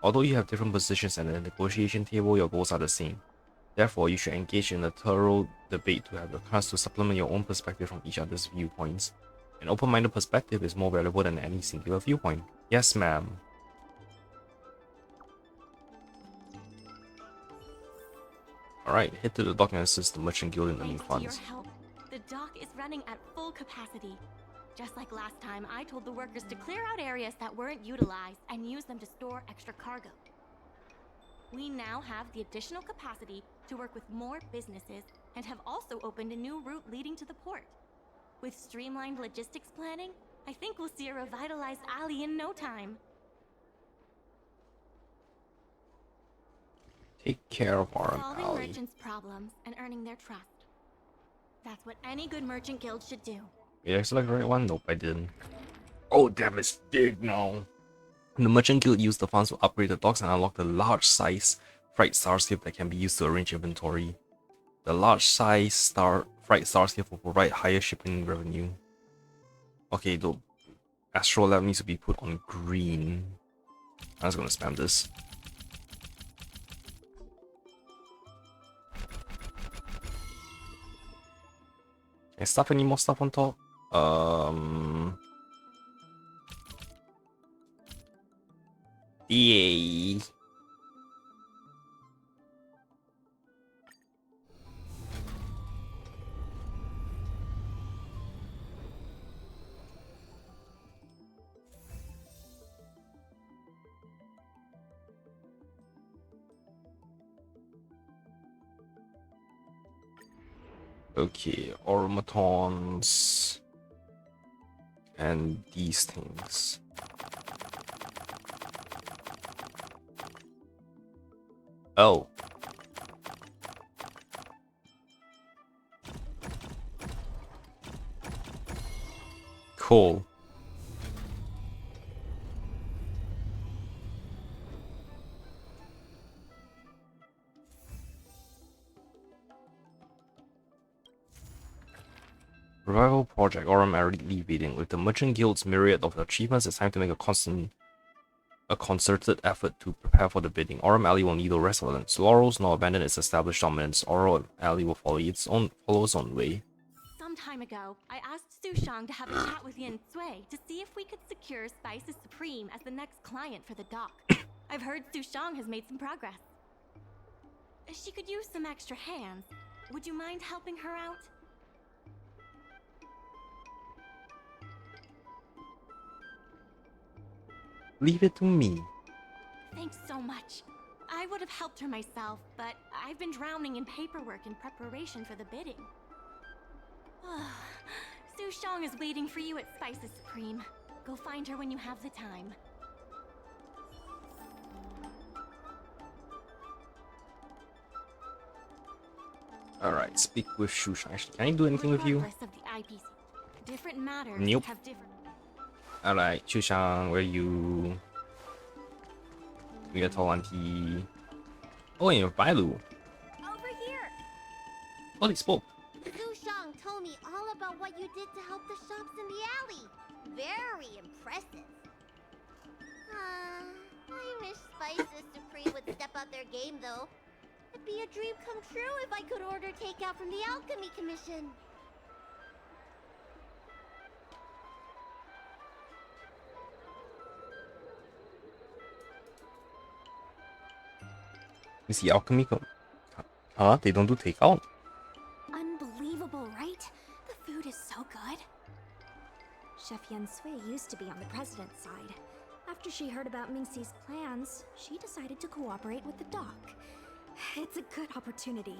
Although you have different positions at the negotiation table, your goals are the same. Therefore, you should engage in a thorough debate to have the chance to supplement your own perspective from each other's viewpoints. An open-minded perspective is more valuable than any singular viewpoint. Yes, ma'am. Alright, head to the dock and assist the Merchant Guild in earning Thanks to your funds. help, the dock is running at full capacity. Just like last time, I told the workers to clear out areas that weren't utilized and use them to store extra cargo. We now have the additional capacity to work with more businesses and have also opened a new route leading to the port. With streamlined logistics planning, I think we'll see a revitalized alley in no time. Take care of Aurum Solving Alley. merchants' problems and earning their trust. That's what any good merchant guild should do. Did I select the right one? Nope, I didn't. Oh, damn, it's big now. The Merchant Guild used the funds to upgrade the docks and unlock the large size freight starship that can be used to arrange inventory. The large size freight starship will provide higher shipping revenue. Okay, the Astro Lab needs to be put on green. I'm just gonna spam this. Can I stuff any more stuff on top? Yay. Okay, automatons and these things. Oh. Cool. Revival Project Aurum Alley Bidding. With the Merchant Guild's myriad of achievements, it's time to make a concerted effort to prepare for the bidding. Aurum Alley will neither rest on its laurels nor abandon its established dominance. Aurum Alley will follow its own way. Some time ago, I asked Su Shang to have a chat with Yin Sui to see if we could secure Spices Supreme as the next client for the dock. I've heard Su Shang has made some progress. She could use some extra hands. Would you mind helping her out? Leave it to me. Thanks so much. I would have helped her myself, but I've been drowning in paperwork in preparation for the bidding. Su Shang is waiting for you at Spices Supreme. Go find her when you have the time. Alright, speak with Shushan. Actually, can I do anything with you? Regardless of the IPC, different matters Nope. have different... Alright, Shushan, where you? We got tall auntie. Oh, and you're Bailu. Over here! Holy spoke. Su Shang told me all about what you did to help the shops in the alley. Very impressive. I wish Spices Supreme would step up their game, though. It'd be a dream come true if I could order takeout from the Alchemy Commission. Is the alchemy Huh? They don't do takeout? Unbelievable, right? The food is so good. Chef Yen Sui used to be on the president's side. After she heard about Mingxi's plans, she decided to cooperate with the doc. It's a good opportunity.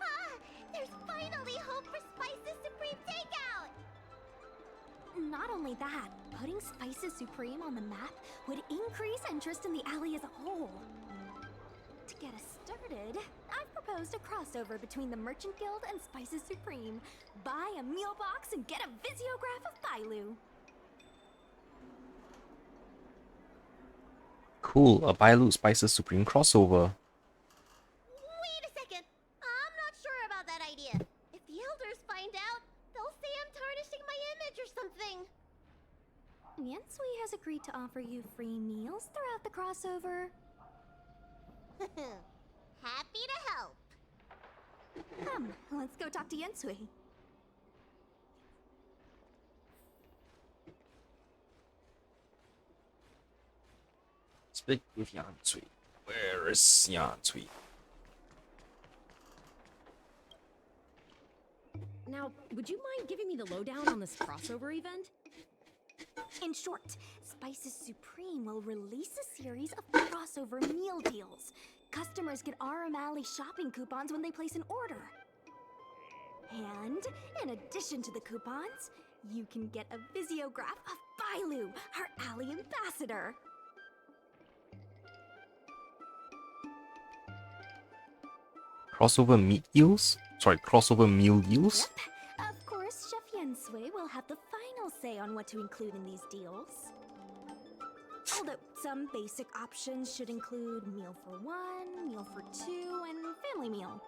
Ah! There's finally hope for Spices Supreme takeout! Not only that, putting Spices Supreme on the map would increase interest in the alley as a whole. To get us started, I've proposed a crossover between the Merchant Guild and Spices Supreme. Buy a meal box and get a visiograph of Bailu. Cool, a Bailu Spices Supreme crossover. Wait a second! I'm not sure about that idea. If the elders find out, they'll say I'm tarnishing my image or something. Yen Sui has agreed to offer you free meals throughout the crossover. Happy to help. Come, let's go talk to Yen Sui. Speak with Yan Cui. Where is Yan Cui? Now, would you mind giving me the lowdown on this crossover event? In short, Spices Supreme will release a series of crossover meal deals. Customers get Aurum Alley shopping coupons when they place an order. And, in addition to the coupons, you can get a visiograph of Bailu, our alley ambassador. Crossover meat deals? Sorry, crossover meal deals? Yep. Of course, Chef Yen Sui will have the final say on what to include in these deals. Although some basic options should include meal for one, meal for two, and family meal.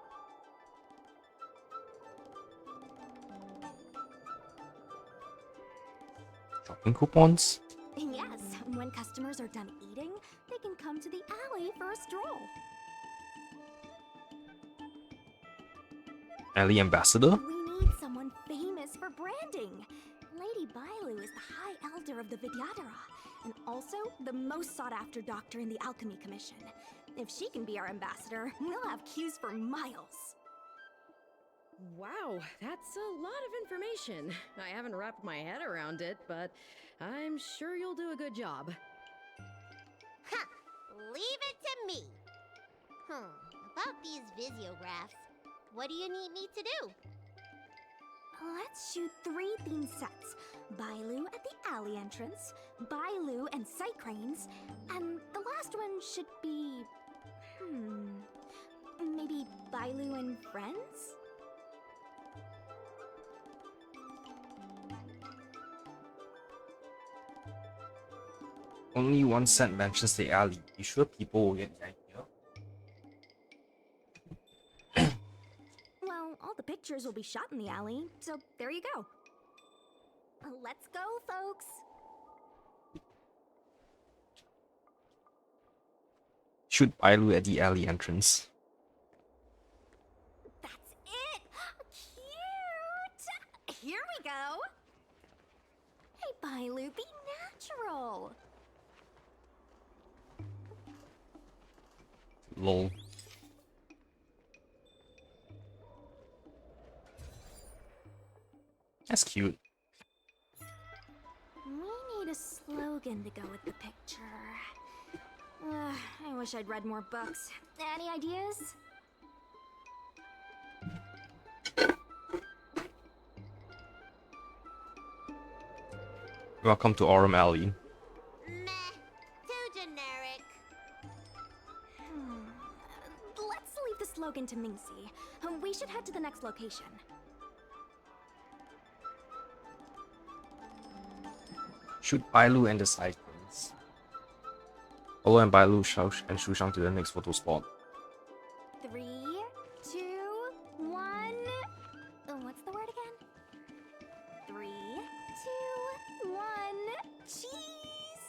Shopping coupons? Yes, when customers are done eating, they can come to the alley for a stroll. Alley ambassador? We need someone famous for branding. Lady Bailu is the High Elder of the Vidyadhara, and also the most sought-after doctor in the Alchemy Commission. If she can be our ambassador, we'll have queues for miles. Wow, that's a lot of information. I haven't wrapped my head around it, but I'm sure you'll do a good job. Ha! Leave it to me. About these visiographs, what do you need me to do? Let's shoot 3 theme sets. Bailu at the alley entrance, Bailu and sight cranes, and the last one should be... maybe Bailu and friends? Only one set mentions the alley. You sure people will get the idea? Well, all the pictures will be shot in the alley, so there you go. Let's go, folks! Shoot Bailu at the alley entrance. That's it! Cute! Here we go! Hey, Bailu, be natural! Lol. That's cute. We need a slogan to go with the picture. I wish I'd read more books. Any ideas? Welcome to Aurum Alley. Meh. Too generic. Let's leave the slogan to Mingxi. We should head to the next location. Shoot Bailu and the cyclones. Follow and Bailu, Xiao, and Shushang to the next photo spot. 3, 2, 1. What's the word again? 3, 2, 1. Cheese!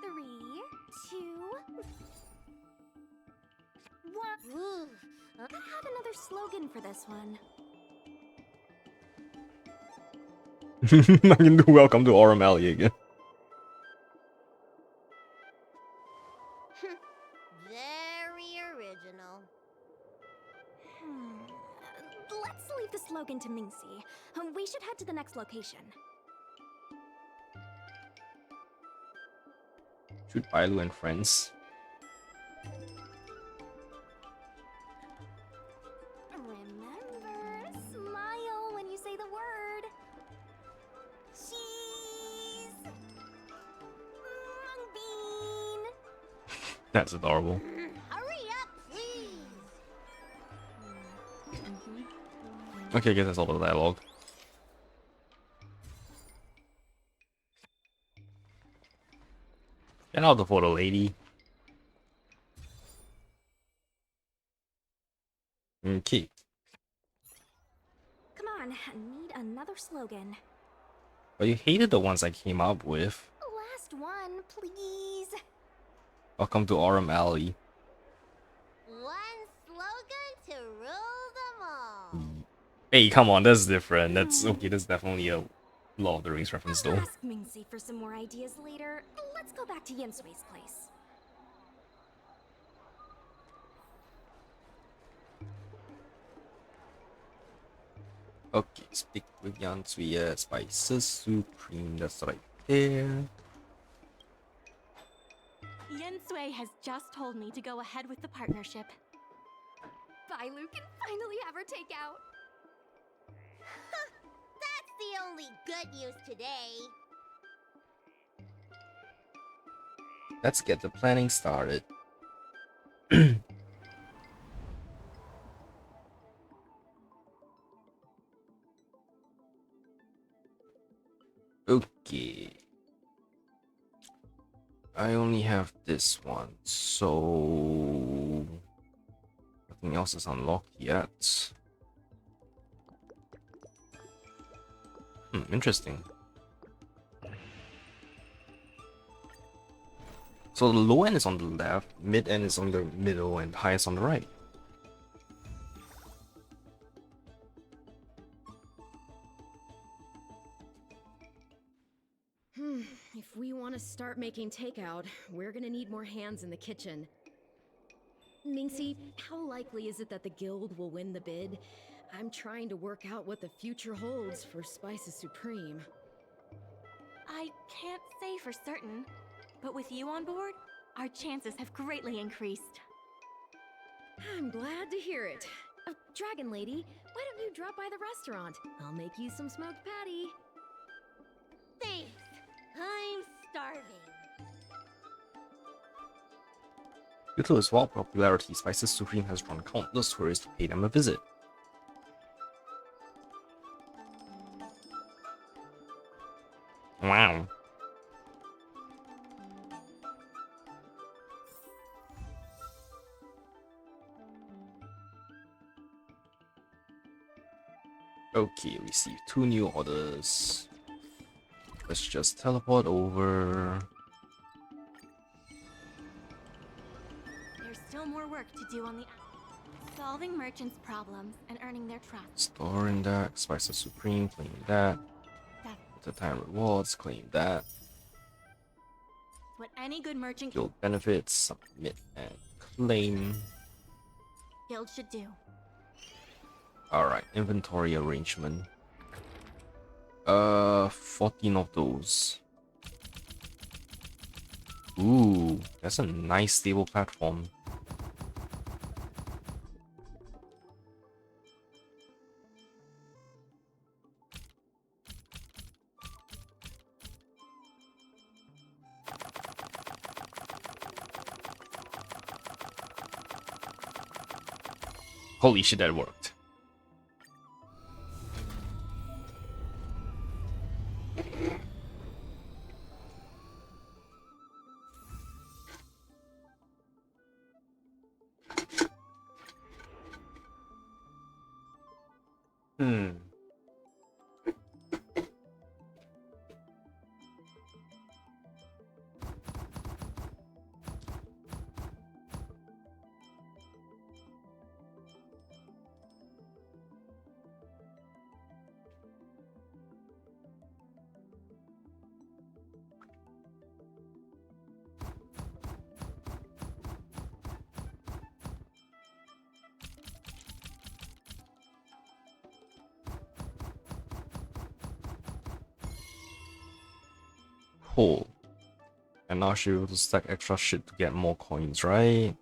3, 2, 1. Ooh. Gotta have another slogan for this one. I can do welcome to Aurum Alley again. There leave the slogan to Mingxi. We should head to the next location. Shoot Bailu and friends. Remember, smile when you say the word. Cheese. Mung bean. That's adorable. Hurry up, please. Okay, I guess that's all the dialogue. Get out the photo, lady. Okay. Come on, need another slogan. But you hated the ones I came up with. Last one, please. Welcome to Aurum Alley. One slogan to rule them all. Hey, come on, that's different. That's okay, that's definitely a Lord of the Rings reference though. Ask Mingxi for some more ideas later. Let's go back to Yansui's place. Okay, stick with Yansui, Spices Supreme, that's right there. Yensui has just told me to go ahead with the partnership. Bailu can finally have her takeout. That's the only good news today. Let's get the planning started. Okay. I only have this one, so nothing else is unlocked yet. Interesting. So the low end is on the left, mid end is on the middle, and highest on the right. If we want to start making takeout, we're gonna need more hands in the kitchen. Mingxi, how likely is it that the guild will win the bid? I'm trying to work out what the future holds for Spices Supreme. I can't say for certain, but with you on board, our chances have greatly increased. I'm glad to hear it. Dragon Lady, why don't you drop by the restaurant? I'll make you some smoked patty. Thanks. I'm starving. Due to its wild popularity, Spices Supreme has drawn countless tourists to pay them a visit. Wow. Okay, received 2 new orders. Let's just teleport over. There's still more work to do on the solving merchants' problems and earning their trust. Storing that. Spices Supreme, claim that. The time rewards, claim that. What any good merchant Guild benefits, submit and claim. guild should do. Alright, inventory arrangement. 14 of those. Ooh, that's a nice stable platform. Holy shit, that worked. Cool. And now she'll be able to stack extra shit to get more coins, right?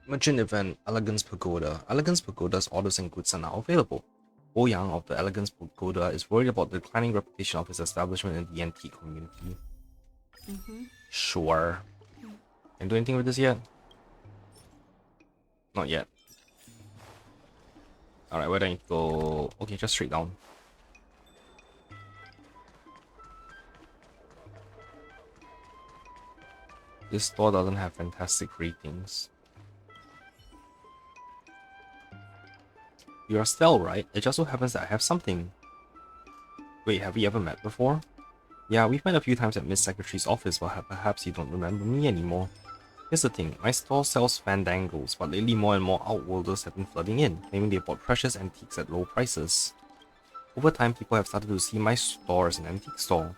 Merchant event, Elegance Pagoda. Elegance Pagoda's orders and goods are now available. Bo Yang of the Elegance Pagoda is worried about the declining reputation of his establishment in the antique community. Sure. Can do anything with this yet? Not yet. Alright, where do I need to go? Okay, just straight down. This store doesn't have fantastic ratings. You're Estelle, right? It just so happens that I have something. Wait, have we ever met before? Yeah, we've met a few times at Miss Secretary's office, but perhaps you don't remember me anymore. Here's the thing, my store sells fandangles, but lately more and more outworlders have been flooding in, claiming they bought precious antiques at low prices. Over time, people have started to see my store as an antique store,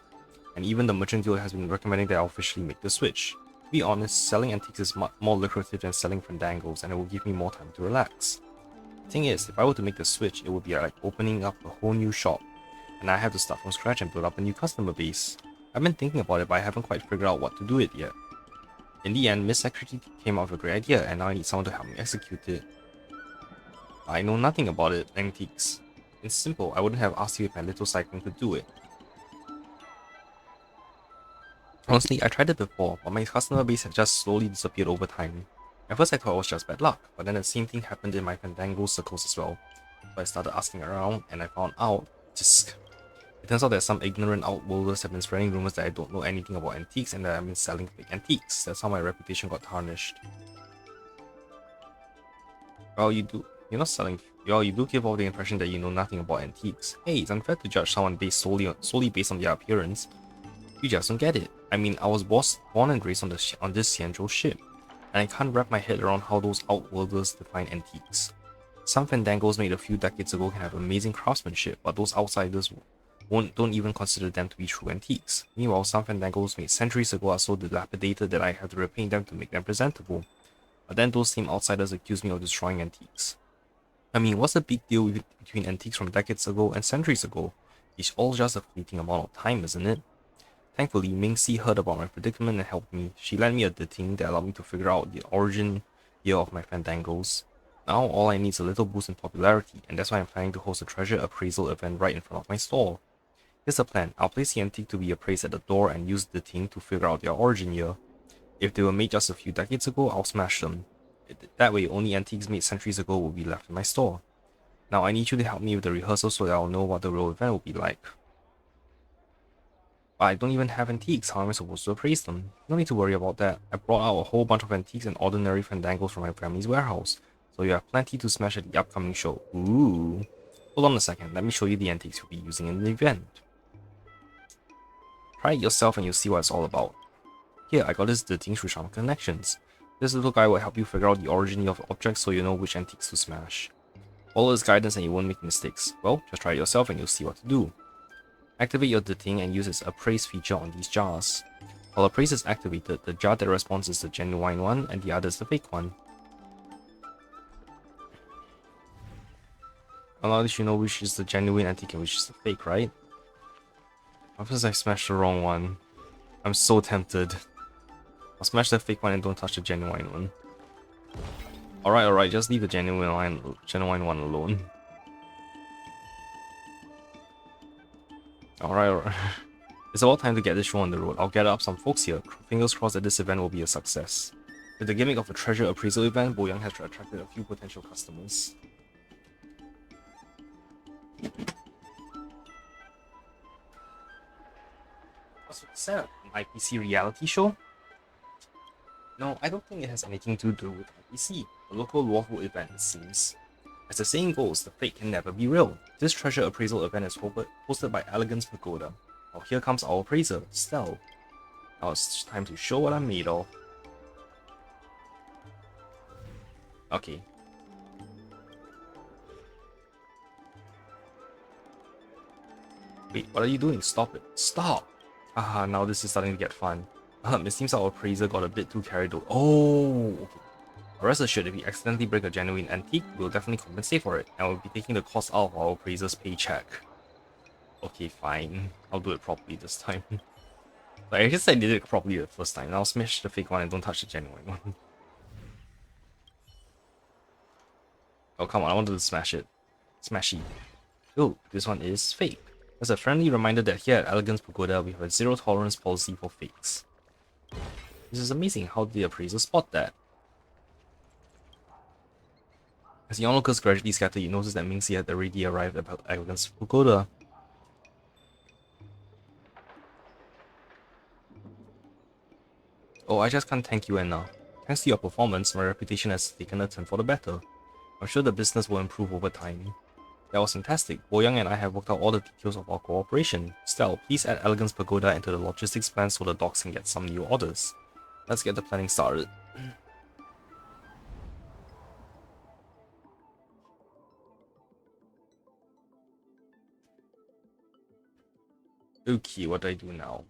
and even the merchant guild has been recommending that I officially make the switch. To be honest, selling antiques is much more lucrative than selling fandangles, and it will give me more time to relax. The thing is, if I were to make the switch, it would be like opening up a whole new shop, and I have to start from scratch and build up a new customer base. I've been thinking about it, but I haven't quite figured out what to do it yet. In the end, Miss Secretary came up with a great idea, and now I need someone to help me execute it. I know nothing about it, antiques. It's simple, I wouldn't have asked you if my little cycling could do it. Honestly, I tried it before, but my customer base had just slowly disappeared over time. At first I thought it was just bad luck, but then the same thing happened in my Fandango circles as well. So I started asking around, and I found out, it turns out that some ignorant outworlders have been spreading rumors that I don't know anything about antiques and that I've been selling fake antiques. That's how my reputation got tarnished. Well, you do give off the impression that you know nothing about antiques. Hey, it's unfair to judge someone based solely based on their appearance. You just don't get it. I mean, I was born and raised on this Xianzhou ship, and I can't wrap my head around how those outworlders define antiques. Some fandangles made a few decades ago can have amazing craftsmanship, but those outsiders don't even consider them to be true antiques. Meanwhile, some fandangles made centuries ago are so dilapidated that I have to repaint them to make them presentable. But then those same outsiders accuse me of destroying antiques. I mean, what's the big deal between antiques from decades ago and centuries ago? It's all just a fleeting amount of time, isn't it? Thankfully, Mingxi heard about my predicament and helped me. She lent me a thing that allowed me to figure out the origin year of my fandangles. Now all I need is a little boost in popularity, and that's why I'm planning to host a treasure appraisal event right in front of my store. Here's the plan. I'll place the antique to be appraised at the door and use the thing to figure out their origin year. If they were made just a few decades ago, I'll smash them. That way, only antiques made centuries ago will be left in my store. Now I need you to help me with the rehearsal so that I'll know what the real event will be like. But I don't even have antiques, how am I supposed to appraise them? No need to worry about that. I brought out a whole bunch of antiques and ordinary fandangles from my family's warehouse, so you have plenty to smash at the upcoming show. Ooh. Hold on a second, let me show you the antiques you'll be using in the event. Try it yourself and you'll see what it's all about. Here, I got this thing through Charm Connections. This little guy will help you figure out the origin of objects so you know which antiques to smash. Follow his guidance and you won't make mistakes. Well, just try it yourself and you'll see what to do. Activate your thing and use its appraise feature on these jars. While appraise is activated, the jar that responds is the genuine one and the other is the fake one. Well, now that you know which is the genuine antique and which is the fake, right? What if I smashed the wrong one? I'm so tempted. I'll smash the fake one and don't touch the genuine one. Alright, just leave the genuine one alone. Alright. It's about time to get this show on the road. I'll gather up some folks here. Fingers crossed that this event will be a success. With the gimmick of a treasure appraisal event, Bo Yang has attracted a few potential customers. What's with the setup? An IPC reality show? No, I don't think it has anything to do with IPC, a local lawful event it seems. As the saying goes, the fake can never be real. This treasure appraisal event is hosted by Elegance Pagoda. Now here comes our appraiser, Stell. Now it's time to show what I'm made of. Okay. Wait, what are you doing? Stop it. Stop! Haha, now this is starting to get fun. It seems our appraiser got a bit too carried away. Oh, okay. Rest assured, if we accidentally break a genuine antique, we'll definitely compensate for it, and we'll be taking the cost out of our appraiser's paycheck. Okay, fine. I'll do it properly this time. Like, I guess I did it properly the first time. Now smash the fake one and don't touch the genuine one. Oh, come on, I wanted to smash it. Smashy. Oh, this one is fake. As a friendly reminder that here at Elegance Pagoda, we have a zero tolerance policy for fakes. This is amazing. How did the appraiser spot that? As the onlookers gradually scatter, you notice that Mingxi had already arrived at Elegance Pagoda. Oh, I just can't thank you enough. Thanks to your performance, my reputation has taken a turn for the better. I'm sure the business will improve over time. That was fantastic. Boyang and I have worked out all the details of our cooperation. Stell, please add Elegance Pagoda into the logistics plan so the docks can get some new orders. Let's get the planning started. Okay, what do I do now?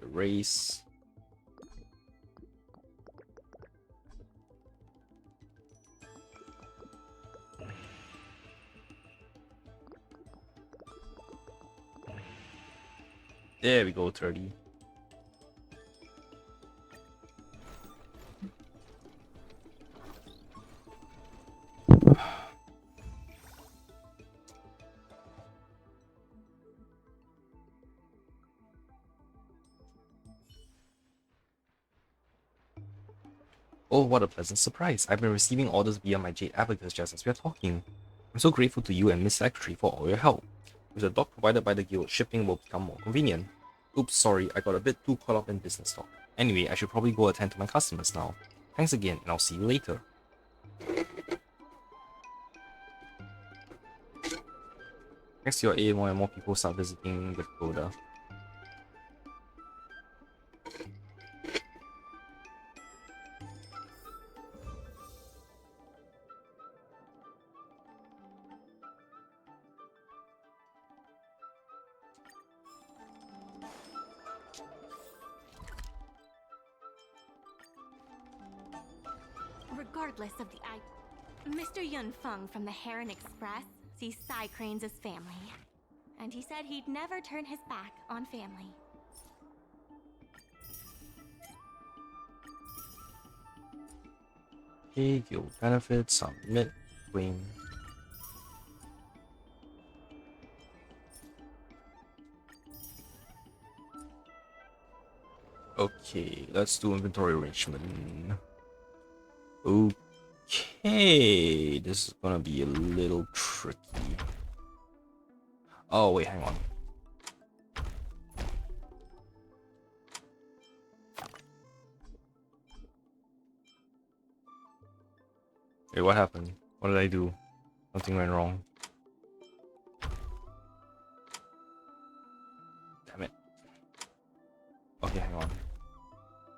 Erase. There we go, 30. Oh, what a pleasant surprise. I've been receiving orders via my Jade Abacus just as we are talking. I'm so grateful to you and Miss Secretary for all your help. With the dock provided by the guild, shipping will become more convenient. Oops, sorry, I got a bit too caught up in business talk. Anyway, I should probably go attend to my customers now. Thanks again, and I'll see you later. Next to your aid, more and more people start visiting the pagoda. Regardless of the Mr. Yun Feng from the Heron Express sees Psy Cranes as family. And he said he'd never turn his back on family. Okay, guild benefits, submit, wing. Okay, let's do inventory arrangement. Okay, this is gonna be a little tricky. Oh, wait, hang on. Wait, what happened? What did I do? Something went wrong. Damn it. Okay, hang on.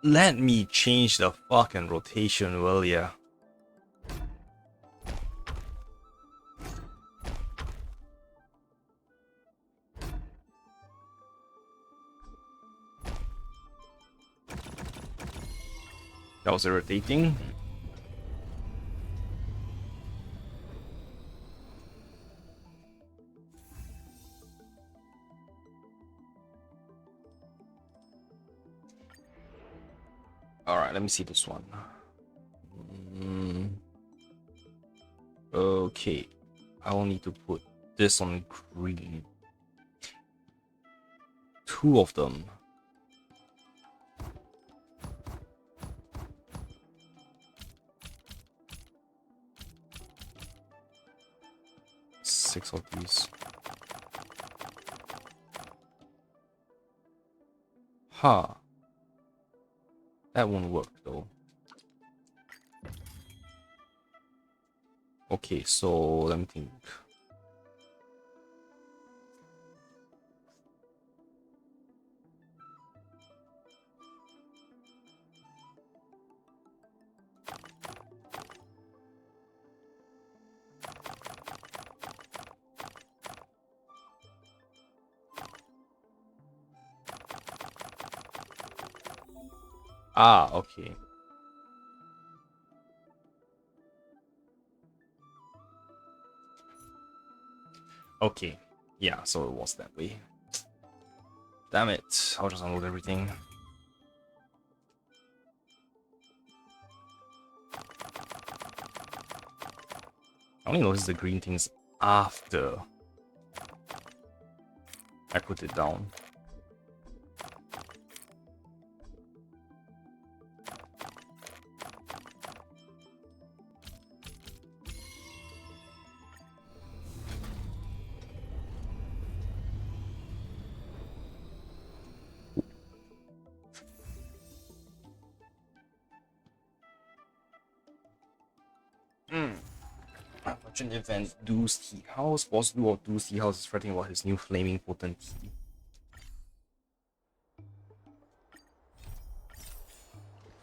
Let me change the fucking rotation, will ya? That was irritating. Alright, let me see this one. Okay. I will need to put this on green. Two of them. Six of these. Huh. That won't work though. Okay, so let me think. Ah, okay. Okay. Yeah, so it was that way. Damn it. I'll just unload everything. I only noticed the green things after I put it down. Merchant event, Doo's Tea House. Boss Doo of Doo's Tea House is fretting about his new flaming potent tea.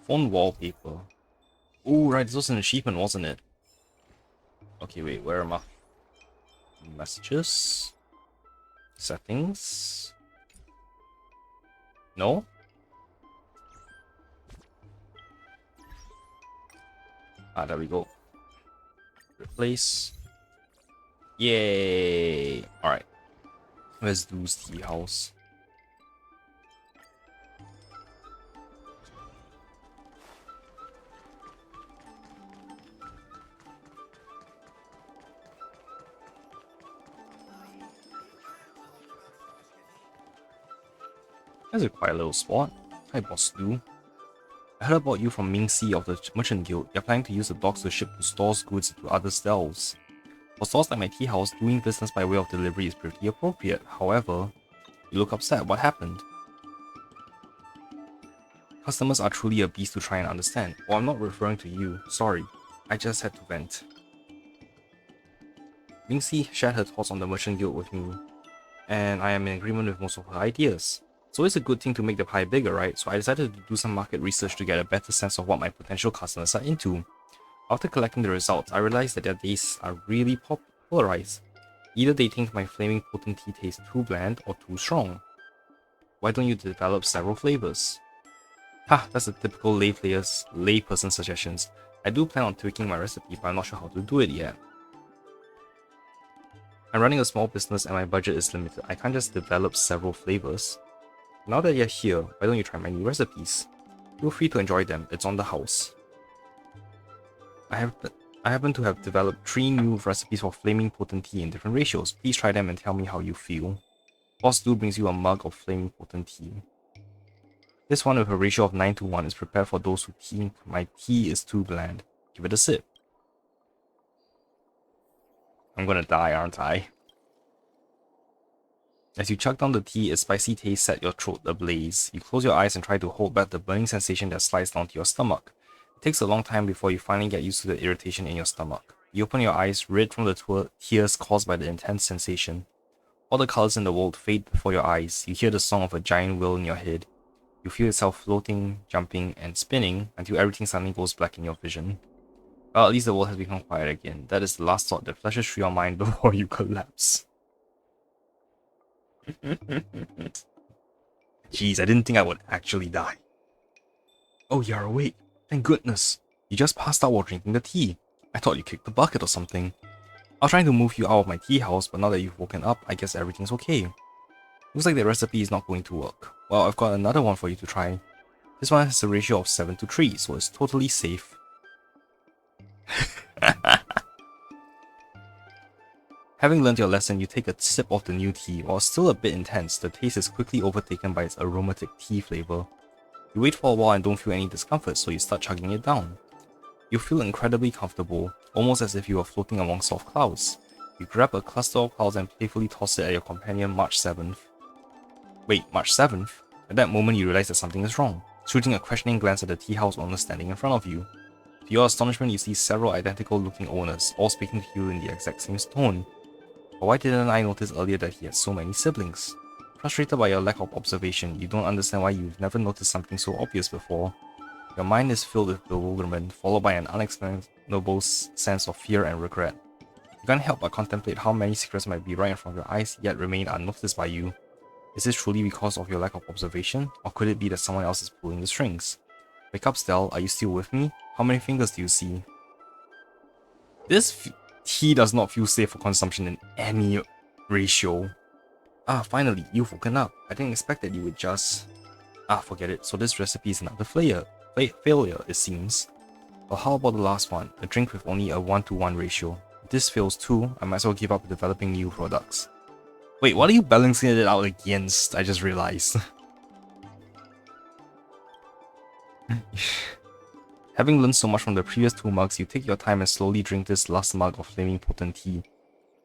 Phone wallpaper. Oh, right, this was an achievement, wasn't it? Okay, wait, where am I? Messages? Settings? No? Ah, there we go. Replace. Yay! Alright. Where's Doo's Tea House? That's a quiet little spot. Hi, Boss Doo. I heard about you from Mingxi of the Merchant Guild. You're planning to use the docks to ship to stores goods to other stalls. For stores like my tea house, doing business by way of delivery is pretty appropriate. However, you look upset. What happened? Customers are truly a beast to try and understand. Oh, I'm not referring to you. Sorry. I just had to vent. Mingxi shared her thoughts on the Merchant Guild with me, and I am in agreement with most of her ideas. It's always a good thing to make the pie bigger, right? So I decided to do some market research to get a better sense of what my potential customers are into. After collecting the results, I realized that their tastes are really polarized. Either they think my flaming potent tea tastes too bland or too strong. Why don't you develop several flavors? Ha, that's the typical layperson suggestions. I do plan on tweaking my recipe, but I'm not sure how to do it yet. I'm running a small business and my budget is limited. I can't just develop several flavors. Now that you're here, why don't you try my new recipes? Feel free to enjoy them, it's on the house. I happen to have developed 3 new recipes for flaming potent tea in different ratios. Please try them and tell me how you feel. Boss Doo brings you a mug of flaming potent tea. This one with a ratio of 9:1 is prepared for those who think my tea is too bland. Give it a sip. I'm gonna die, aren't I? As you chug down the tea, its spicy taste set your throat ablaze. You close your eyes and try to hold back the burning sensation that slides down to your stomach. It takes a long time before you finally get used to the irritation in your stomach. You open your eyes, red from the tears caused by the intense sensation. All the colors in the world fade before your eyes. You hear the song of a giant wheel in your head. You feel yourself floating, jumping, and spinning until everything suddenly goes black in your vision. Well, at least the world has become quiet again. That is the last thought that flashes through your mind before you collapse. Jeez, I didn't think I would actually die. Oh, you're awake. Thank goodness. You just passed out while drinking the tea. I thought you kicked the bucket or something. I was trying to move you out of my tea house, but now that you've woken up, I guess everything's okay. Looks like the recipe is not going to work. Well, I've got another one for you to try. This one has a ratio of 7:3, so it's totally safe. Having learned your lesson, you take a sip of the new tea. While still a bit intense, the taste is quickly overtaken by its aromatic tea flavor. You wait for a while and don't feel any discomfort, so you start chugging it down. You feel incredibly comfortable, almost as if you were floating among soft clouds. You grab a cluster of clouds and playfully toss it at your companion March 7th. Wait, March 7th? At that moment you realize that something is wrong, shooting a questioning glance at the tea house owner standing in front of you. To your astonishment, you see several identical looking owners, all speaking to you in the exact same tone. But why didn't I notice earlier that he had so many siblings? Frustrated by your lack of observation, you don't understand why you've never noticed something so obvious before. Your mind is filled with bewilderment, followed by an unexplainable sense of fear and regret. You can't help but contemplate how many secrets might be right in front of your eyes, yet remain unnoticed by you. Is this truly because of your lack of observation, or could it be that someone else is pulling the strings? Wake up, Stell. Are you still with me? How many fingers do you see? This tea does not feel safe for consumption in any ratio. Ah, finally, you've woken up. I didn't expect that you would just... Ah, forget it. So this recipe is another failure, it seems. Well, how about the last one? A drink with only a 1-to-1 ratio. If this fails too, I might as well give up developing new products. Wait, what are you balancing it out against? I just realized. Having learned so much from the previous 2 mugs, you take your time and slowly drink this last mug of flaming potent tea.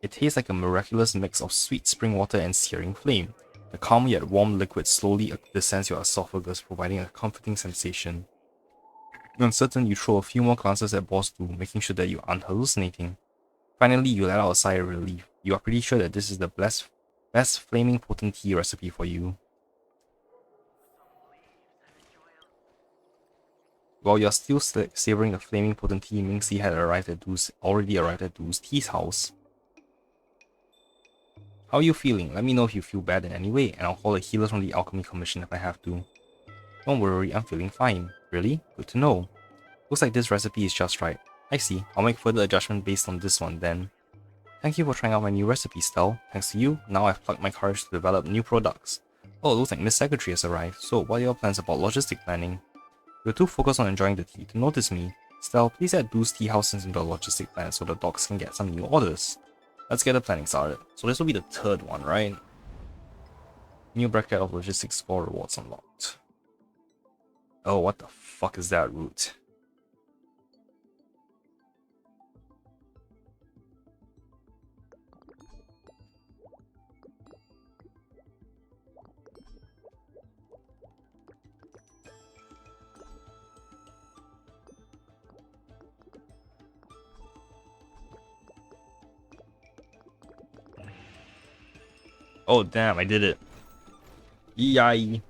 It tastes like a miraculous mix of sweet spring water and searing flame. The calm yet warm liquid slowly descends your esophagus, providing a comforting sensation. Uncertain, you throw a few more glances at Bustle, making sure that you aren't hallucinating. Finally, you let out a sigh of relief. You are pretty sure that this is the best flaming potent tea recipe for you. While you're still savoring the flaming potent tea, Mingxi had already arrived at Du's tea's house. How are you feeling? Let me know if you feel bad in any way, and I'll call the healers from the Alchemy Commission if I have to. Don't worry, I'm feeling fine. Really? Good to know. Looks like this recipe is just right. I see. I'll make further adjustment based on this one then. Thank you for trying out my new recipe, Stell. Thanks to you, now I've plucked my courage to develop new products. Oh, it looks like Miss Secretary has arrived. So, what are your plans about logistic planning? You're too focused on enjoying the tea to notice me. Stell, please add Du's tea house into the logistic plan so the dogs can get some new orders. Let's get the planning started. So this will be the third one, right? New bracket of logistics score rewards unlocked. Oh, what the fuck is that route? Oh damn, I did it. Yay.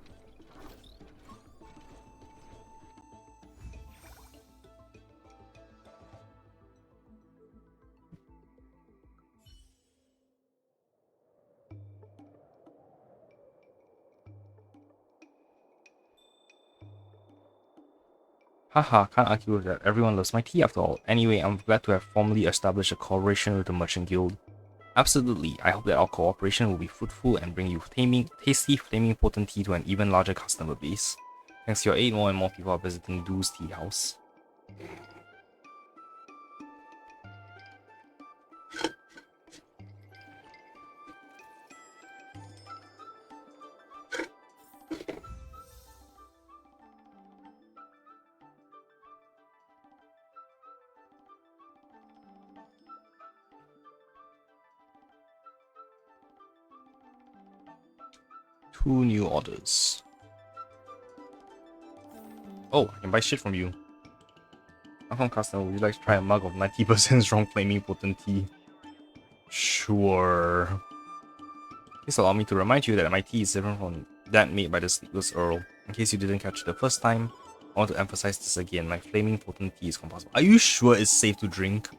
Haha, can't argue with that. Everyone loves my tea after all. Anyway, I'm glad to have formally established a collaboration with the Merchant Guild. Absolutely, I hope that our cooperation will be fruitful and bring you tasty, flaming potent tea to an even larger customer base. Thanks to your aid, more and more people are visiting Du's tea house. Two new orders. Oh, I can buy shit from you. I'm from customer. Would you like to try a mug of 90% strong flaming potent tea? Sure. Please allow me to remind you that my tea is different from that made by the Sleepless Earl. In case you didn't catch it the first time, I want to emphasize this again. My flaming potent tea is compostable. Are you sure it's safe to drink?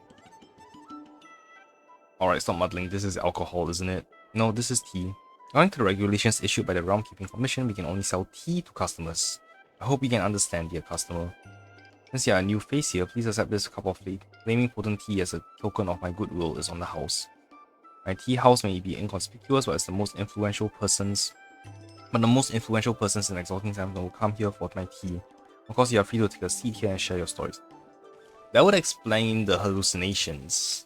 Alright, stop muddling. This is alcohol, isn't it? No, this is tea. According to the regulations issued by the Realm Keeping Commission, we can only sell tea to customers. I hope you can understand, dear customer. Since you are a new face here, please accept this cup of flaming potent tea as a token of my goodwill is on the house. My tea house may be inconspicuous, but the most influential persons in Exalting Time will come here for my tea. Of course, you are free to take a seat here and share your stories. That would explain the hallucinations.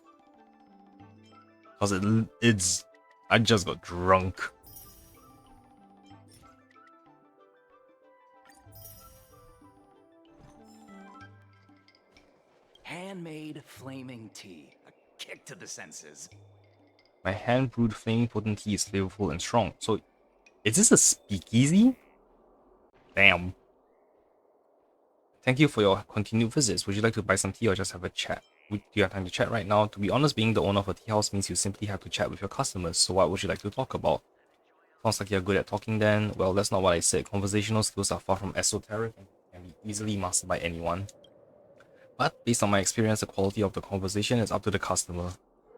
Because I just got drunk. Handmade flaming tea. A kick to the senses. My hand-brewed flaming potent tea is flavorful and strong. So, is this a speakeasy? Damn. Thank you for your continued visits. Would you like to buy some tea or just have a chat? Do you have time to chat right now? To be honest, being the owner of a tea house means you simply have to chat with your customers. So what would you like to talk about? Sounds like you're good at talking then. Well, that's not what I said. Conversational skills are far from esoteric and can be easily mastered by anyone. But based on my experience, the quality of the conversation is up to the customer.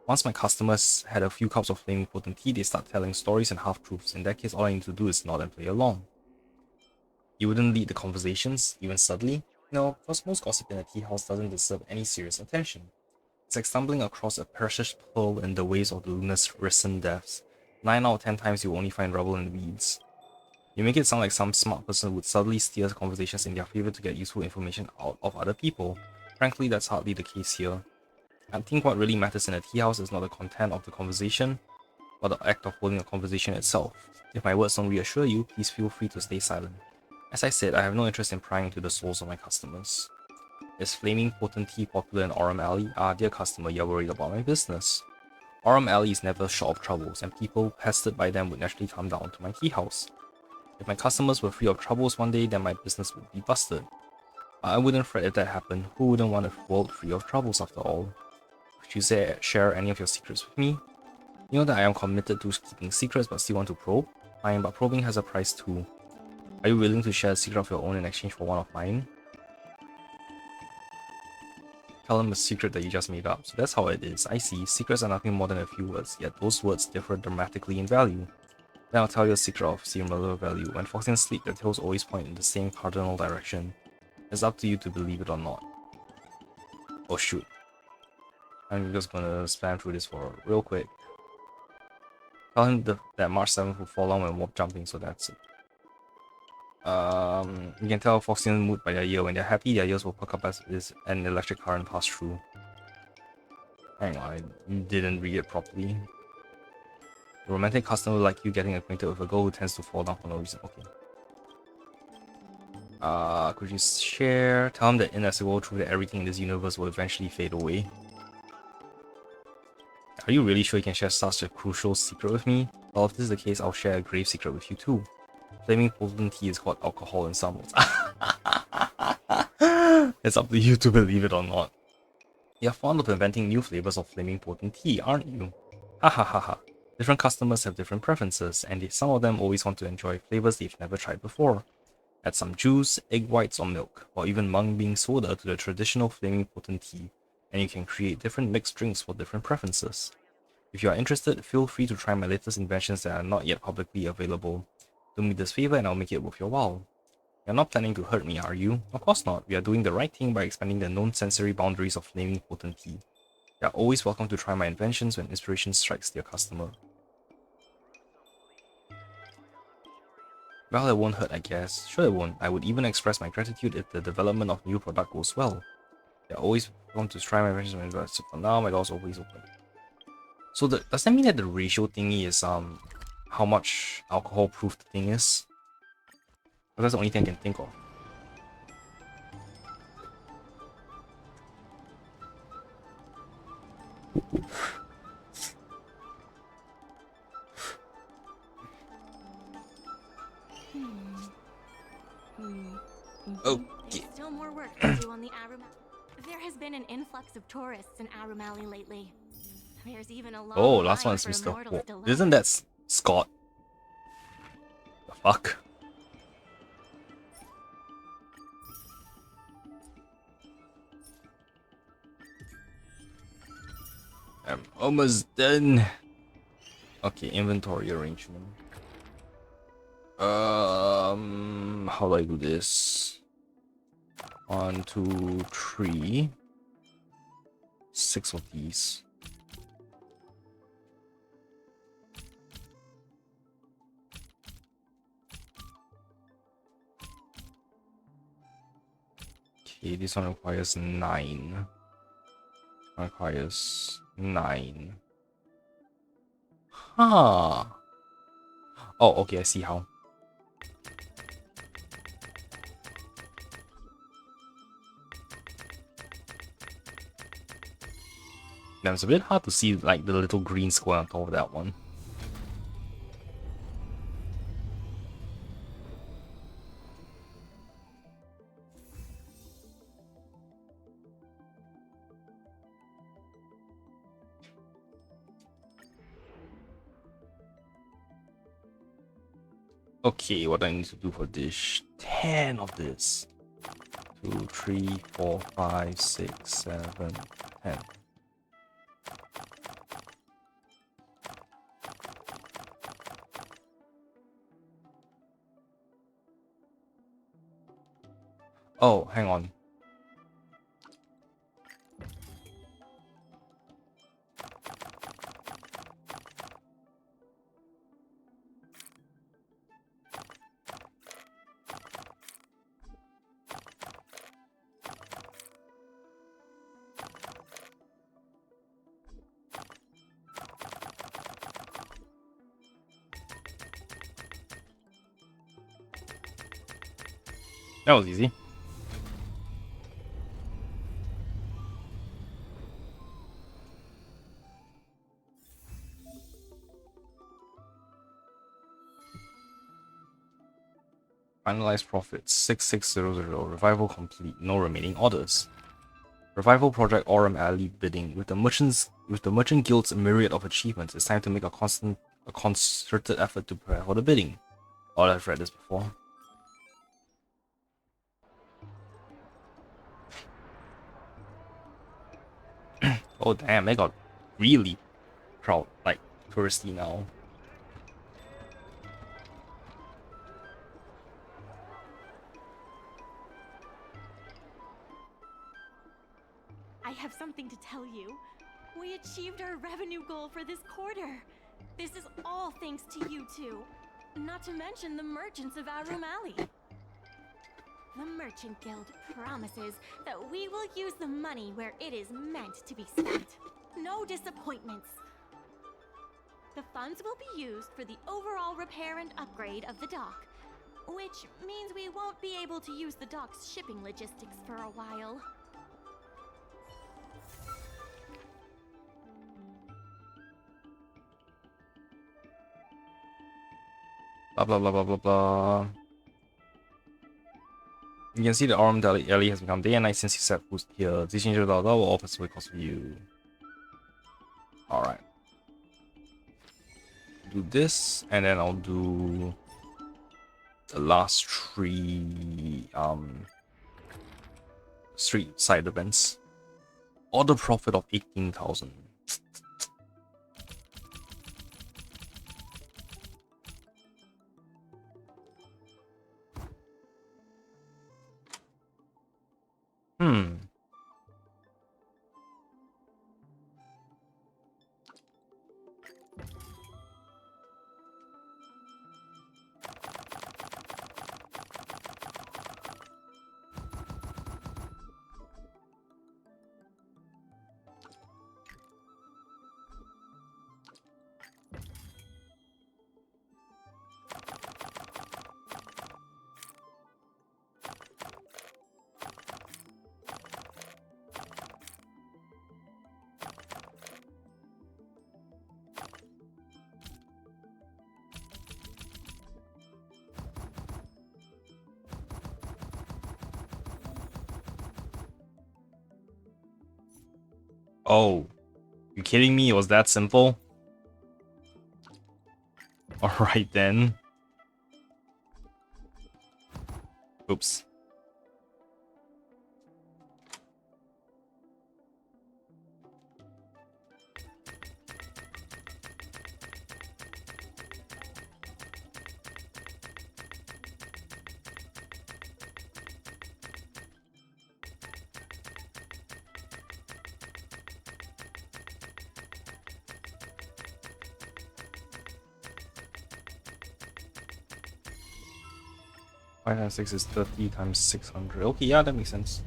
Once my customers had a few cups of flaming potent tea, they start telling stories and half-truths. In that case, all I need to do is nod and play along. You wouldn't lead the conversations, even subtly? No, because most gossip in a tea house doesn't deserve any serious attention. It's like stumbling across a precious pearl in the waves of the luna's recent deaths. 9 out of 10 times you only find rubble in the weeds. You make it sound like some smart person would subtly steer conversations in their favor to get useful information out of other people. Frankly, that's hardly the case here. I think what really matters in a tea house is not the content of the conversation, but the act of holding a conversation itself. If my words don't reassure you, please feel free to stay silent. As I said, I have no interest in prying into the souls of my customers. Is Flaming Potent Tea popular in Aurum Alley? Ah, dear customer, you're worried about my business. Aurum Alley is never short of troubles, and people pestered by them would naturally come down to my tea house. If my customers were free of troubles one day, then my business would be busted. I wouldn't fret if that happened. Who wouldn't want a world free of troubles after all? Could you share any of your secrets with me? You know that I am committed to keeping secrets but still want to probe? Fine, but probing has a price too. Are you willing to share a secret of your own in exchange for one of mine? Tell them a secret that you just made up. So that's how it is. I see. Secrets are nothing more than a few words, yet those words differ dramatically in value. Then I'll tell you a secret of similar value. When foxes sleep, their tails always point in the same cardinal direction. It's up to you to believe it or not. Oh shoot. I'm just gonna spam through this for real quick. Tell him that March 7th will fall on when warp jumping, so that's it. You can tell Foxian mood by their ear. When they're happy, their ears will perk up as an electric current pass through. Hang on, I didn't read it properly. A romantic customer like you getting acquainted with a girl who tends to fall down for no reason. Okay. Could you share? Tell him that inescapable truth that everything in this universe will eventually fade away. Are you really sure you can share such a crucial secret with me? Well, if this is the case, I'll share a grave secret with you too. Flaming Potent Tea is called alcohol in some words. It's up to you to believe it or not. You're fond of inventing new flavors of Flaming Potent Tea, aren't you? Ha ha ha ha. Different customers have different preferences, and some of them always want to enjoy flavors they've never tried before. Add some juice, egg whites, or milk, or even mung bean soda to the traditional Flaming Potent Tea, and you can create different mixed drinks for different preferences. If you are interested, feel free to try my latest inventions that are not yet publicly available. Do me this favor and I'll make it worth your while. You're not planning to hurt me, are you? Of course not. We are doing the right thing by expanding the known sensory boundaries of Flaming Potent Tea. You are always welcome to try my inventions when inspiration strikes their customer. Well, it won't hurt, I guess. Sure it won't. I would even express my gratitude if the development of new product goes well. You're always welcome to try my inventions when invited. For now, my door's always open. So does that mean that the ratio thingy is how much alcohol proof the thing is? Because that's the only thing I can think of. Okay. There's still more work to do on the Aurum. There has been an influx of tourists in Aurum Alley lately. There's even a long Oh, last line one is for Mr. immortals Ho. delight. Isn't that Scott? The fuck? I'm almost done. Okay, inventory arrangement. How do I do this? 1, 2, 3. 6 of these. Okay, this one requires 9. Requires 9. Huh. Oh, okay, I see how. Now it's a bit hard to see like the little green square on top of that one. Okay, what do I need to do for this? 10 of this. 2, 3, 4, 5, 6, 7, 10. Oh, hang on. That was easy. Finalized profit 6600. Revival complete. No remaining orders. Revival project Aurum Alley bidding. With the merchant guild's myriad of achievements, it's time to make a concerted effort to prepare for the bidding. Oh, I've read this before. Oh damn, they got really crowd like touristy now. I have something to tell you. We achieved our revenue goal for this quarter. This is all thanks to you two. Not to mention the merchants of Aurum Alley. The Merchant Guild promises that we will use the money where it is meant to be spent. No disappointments. The funds will be used for the overall repair and upgrade of the dock, which means we won't be able to use the dock's shipping logistics for a while. Blah blah blah blah blah blah. You can see the Aurum Alley has become day and night since you set foot here. These changes will all possibly cost for you. Alright. Do this, and then I'll do the last three street side events. Order profit of 18,000. Oh, you kidding me? It was that simple? Alright then. Oops. Five times 6 is 30 times 600. Okay, yeah, that makes sense.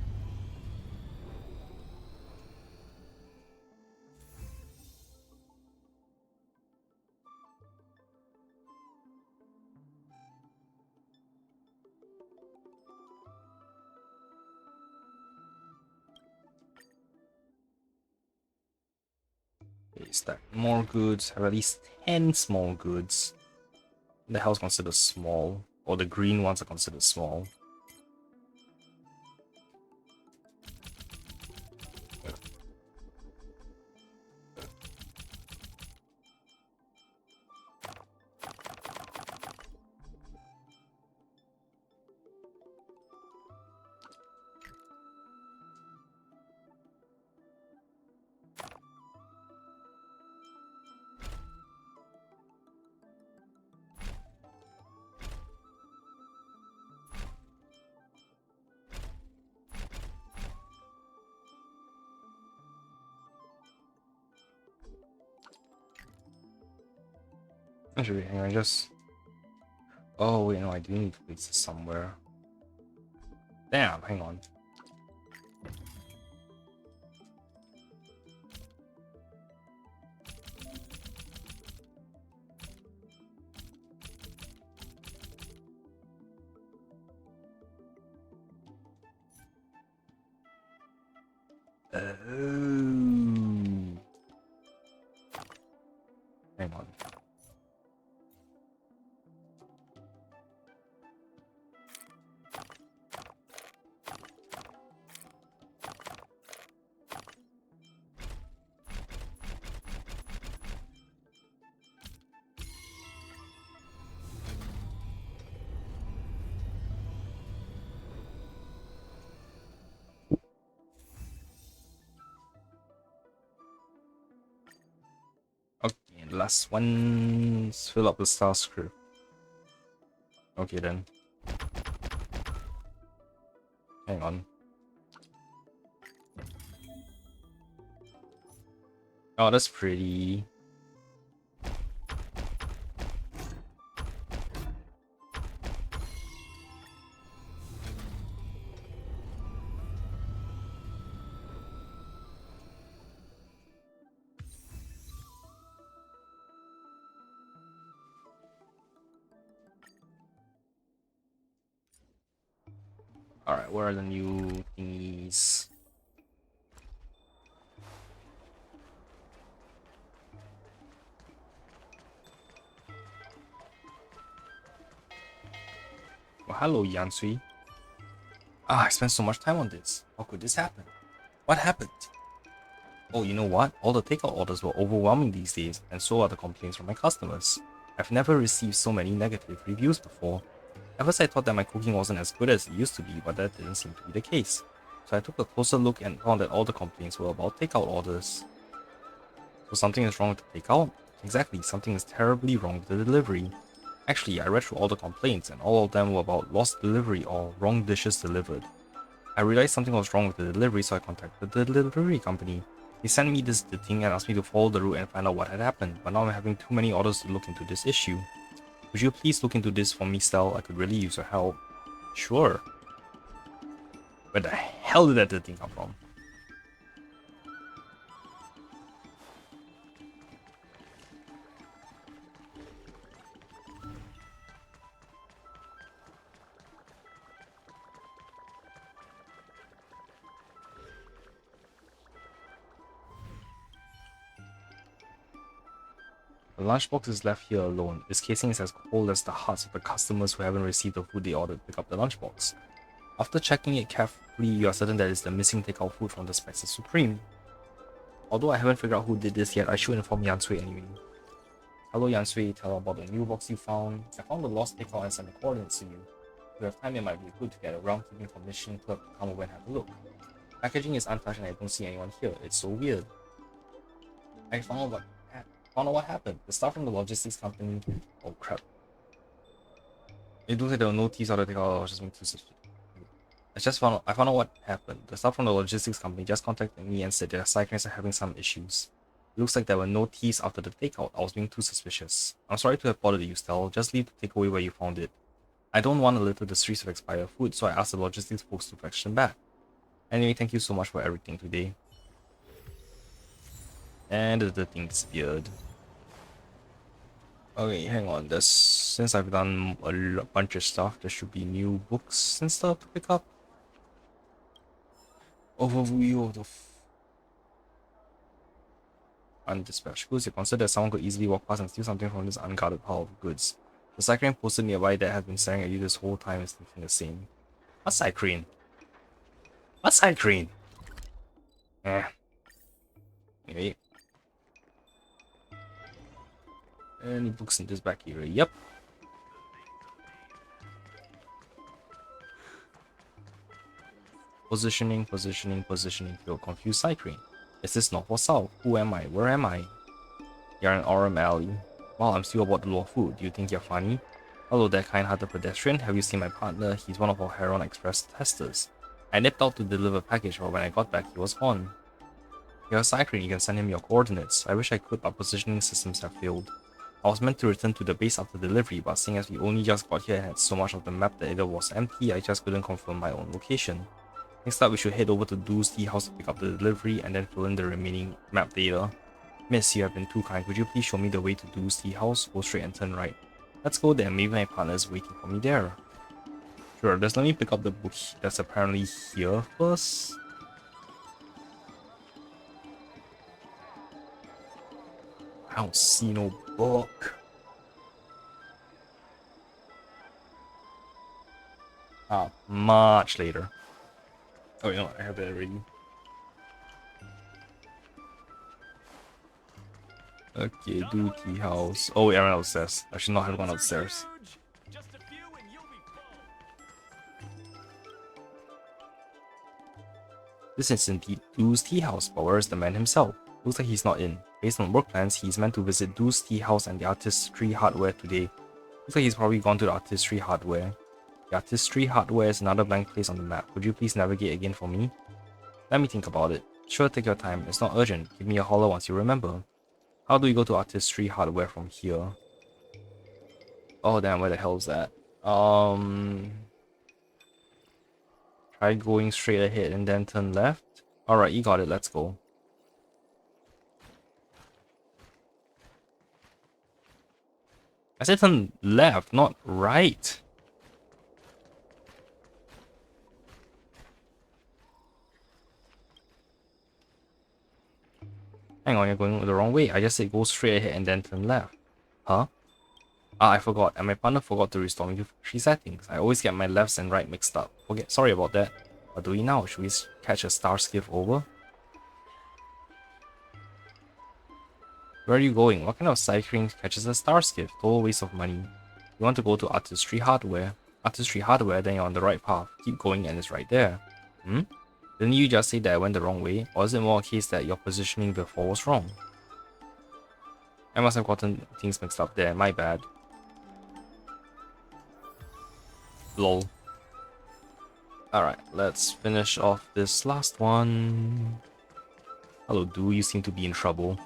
Okay, stack more goods. Have at least 10 small goods. The hell's considered small? Or the green ones are considered small. Actually, hang on, just... Oh, wait, no, I do need to place this somewhere. Damn, hang on. Oh. Hang on. Okay, and last one. Fill up the star script. Okay then. Hang on. Oh, that's pretty. Alright, where are the new thingies? Oh, hello, Yansui. Ah, I spent so much time on this. How could this happen? What happened? Oh, you know what? All the takeout orders were overwhelming these days, and so are the complaints from my customers. I've never received so many negative reviews before. At first I thought that my cooking wasn't as good as it used to be, but that didn't seem to be the case. So I took a closer look and found that all the complaints were about takeout orders. So something is wrong with the takeout? Exactly, something is terribly wrong with the delivery. Actually, I read through all the complaints and all of them were about lost delivery or wrong dishes delivered. I realized something was wrong with the delivery, so I contacted the delivery company. They sent me the thing and asked me to follow the route and find out what had happened, but now I'm having too many orders to look into this issue. Would you please look into this for me, Stel? I could really use your help. Sure. Where the hell did that thing come from? The lunchbox is left here alone. Its casing is as cold as the hearts of the customers who haven't received the food they ordered to pick up the lunchbox. After checking it carefully, you are certain that it's the missing takeout food from the Spices Supreme. Although I haven't figured out who did this yet, I should inform Yansui anyway. Hello Yansui, tell about the new box you found. I found the lost takeout and sent the coordinates to you. If you have time, it might be good to get a round-keeping commission clerk to come over and have a look. Packaging is untouched and I don't see anyone here. It's so weird. I found out what happened. The staff from the logistics company... Oh crap. It looks like there were no thieves out of the takeout. I was just being too suspicious. I found out what happened. The staff from the logistics company just contacted me and said their cyclists are having some issues. It looks like there were no thieves after the takeout. I was being too suspicious. I'm sorry to have bothered you, Stel. Just leave the takeaway where you found it. I don't want to litter the streets of expired food, so I asked the logistics folks to fetch them back. Anyway, thank you so much for everything today. And the thing disappeared. Okay, hang on. Since I've done a bunch of stuff, there should be new books and stuff to pick up. Overview of the undispatched goods. You consider that someone could easily walk past and steal something from this unguarded pile of goods. The cyclone posted nearby that has been staring at you this whole time is thinking the same. What cyclone? What cyclone? Anyway. Any books in this back area? Yep. Positioning, positioning, positioning. Feel confused cycling. Is this north or south? Who am I? Where am I? You're in Aurum Alley. Wow, I'm still about the law food. Do you think you're funny? Hello there, kind-hearted pedestrian. Have you seen my partner? He's one of our Heron Express testers. I nipped out to deliver a package, but when I got back, he was gone. You're a cycling. You can send him your coordinates. I wish I could, but positioning systems have failed. I was meant to return to the base after delivery, but seeing as we only just got here and had so much of the map that it was empty, I just couldn't confirm my own location. Next up, we should head over to Doo's tea house to pick up the delivery and then fill in the remaining map data. Miss, you have been too kind. Could you please show me the way to Doo's tea house? Go straight and turn right. Let's go there. Maybe my partner is waiting for me there. Sure, just let me pick up the book that's apparently here first. I don't see no book. Ah, much later. Oh, you know what? I have it already. Okay, do tea house. Oh, wait, I ran upstairs. I should not have gone upstairs. Just a few and you'll be full. This is indeed Doo's tea house, but where is the man himself? Looks like he's not in. Based on work plans, he's meant to visit Doo's tea house and the artistry hardware today. Looks like he's probably gone to the artistry hardware. The artistry hardware is another blank place on the map. Could you please navigate again for me? Let me think about it. Sure, take your time. It's not urgent. Give me a holler once you remember. How do we go to artistry hardware from here? Oh damn, where the hell is that? Try going straight ahead and then turn left. Alright, you got it, let's go. I said turn left, not right. Hang on, you're going the wrong way. I just said go straight ahead and then turn left. Huh? Ah, I forgot, and my partner forgot to restore me to factory settings. I always get my lefts and right mixed up. Okay, sorry about that. What do we now? Should we catch a star skiff over? Where are you going? What kind of cycling catches a star skiff? Total waste of money. You want to go to artistry hardware. Artistry hardware, then you're on the right path. Keep going and it's right there. Hmm? Didn't you just say that I went the wrong way? Or is it more a case that your positioning before was wrong? I must have gotten things mixed up there, my bad. Lol. Alright, let's finish off this last one. Hello, Doo, you seem to be in trouble.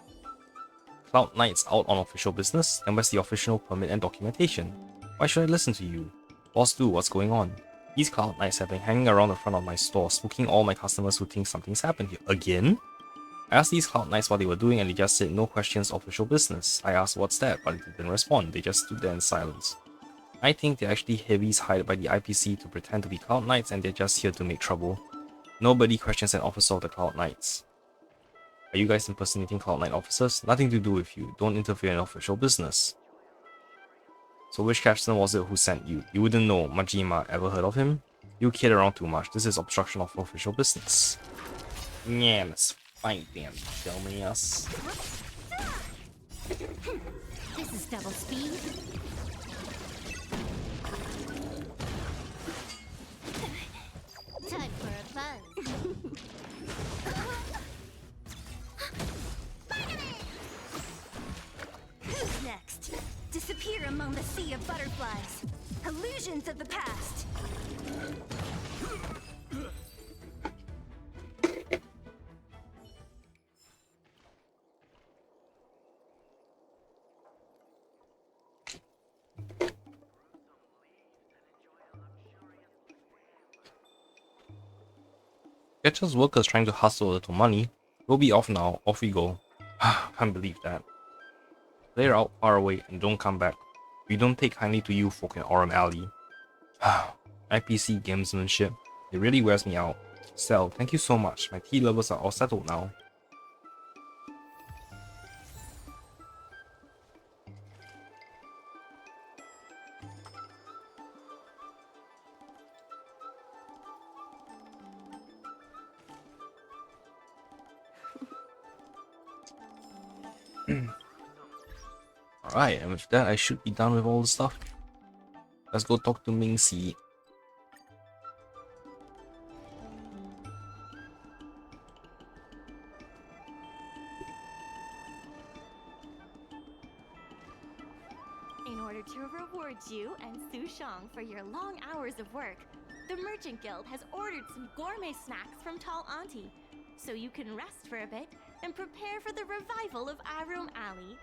Cloud Knight's out on official business, and where's the official permit and documentation? Why should I listen to you? Boss Doo, what's going on? These Cloud Knights have been hanging around the front of my store, spooking all my customers who think something's happened here. Again? I asked these Cloud Knights what they were doing and they just said no questions, official business. I asked what's that, but they didn't respond, they just stood there in silence. I think they're actually heavies hired by the IPC to pretend to be Cloud Knights and they're just here to make trouble. Nobody questions an officer of the Cloud Knights. Are you guys impersonating Cloud Knight officers? Nothing to do with you, don't interfere in official business. So which captain was it who sent you? You wouldn't know, Majima, ever heard of him? You kid around too much, this is obstruction of official business. Yeah, let's fight them, dumbass. This is double speed. Time for a buzz. Who's next? Disappear among the sea of butterflies. Illusions of the past. Getcha's workers trying to hustle a little money. We'll be off now, off we go. Can't believe that. Clear out far away and don't come back. We don't take kindly to you folk in Aurum Alley. IPC gamesmanship. It really wears me out. Sel, thank you so much. My tea levels are all settled now. Alright, and with that I should be done with all the stuff. Let's go talk to Mingxi. In order to reward you and Su Shang for your long hours of work, the Merchant Guild has ordered some gourmet snacks from Tall Auntie, so you can rest for a bit and prepare for the revival of Aurum Alley.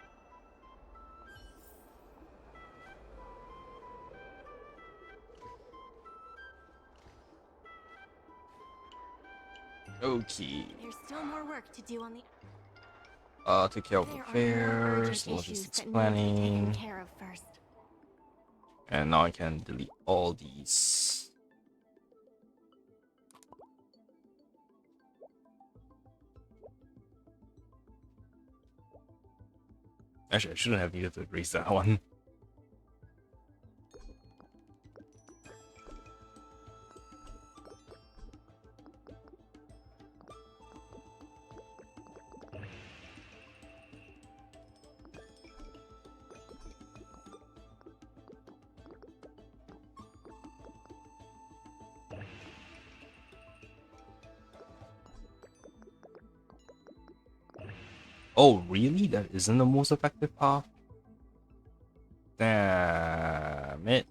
Okay. There's still more work to do on the. Take care of There are more affairs, urgent issues logistics that need to be taken planning, care of first. and now I can delete all these. Actually, I shouldn't have needed to erase that one. Oh, really? That isn't the most effective path? Damn it.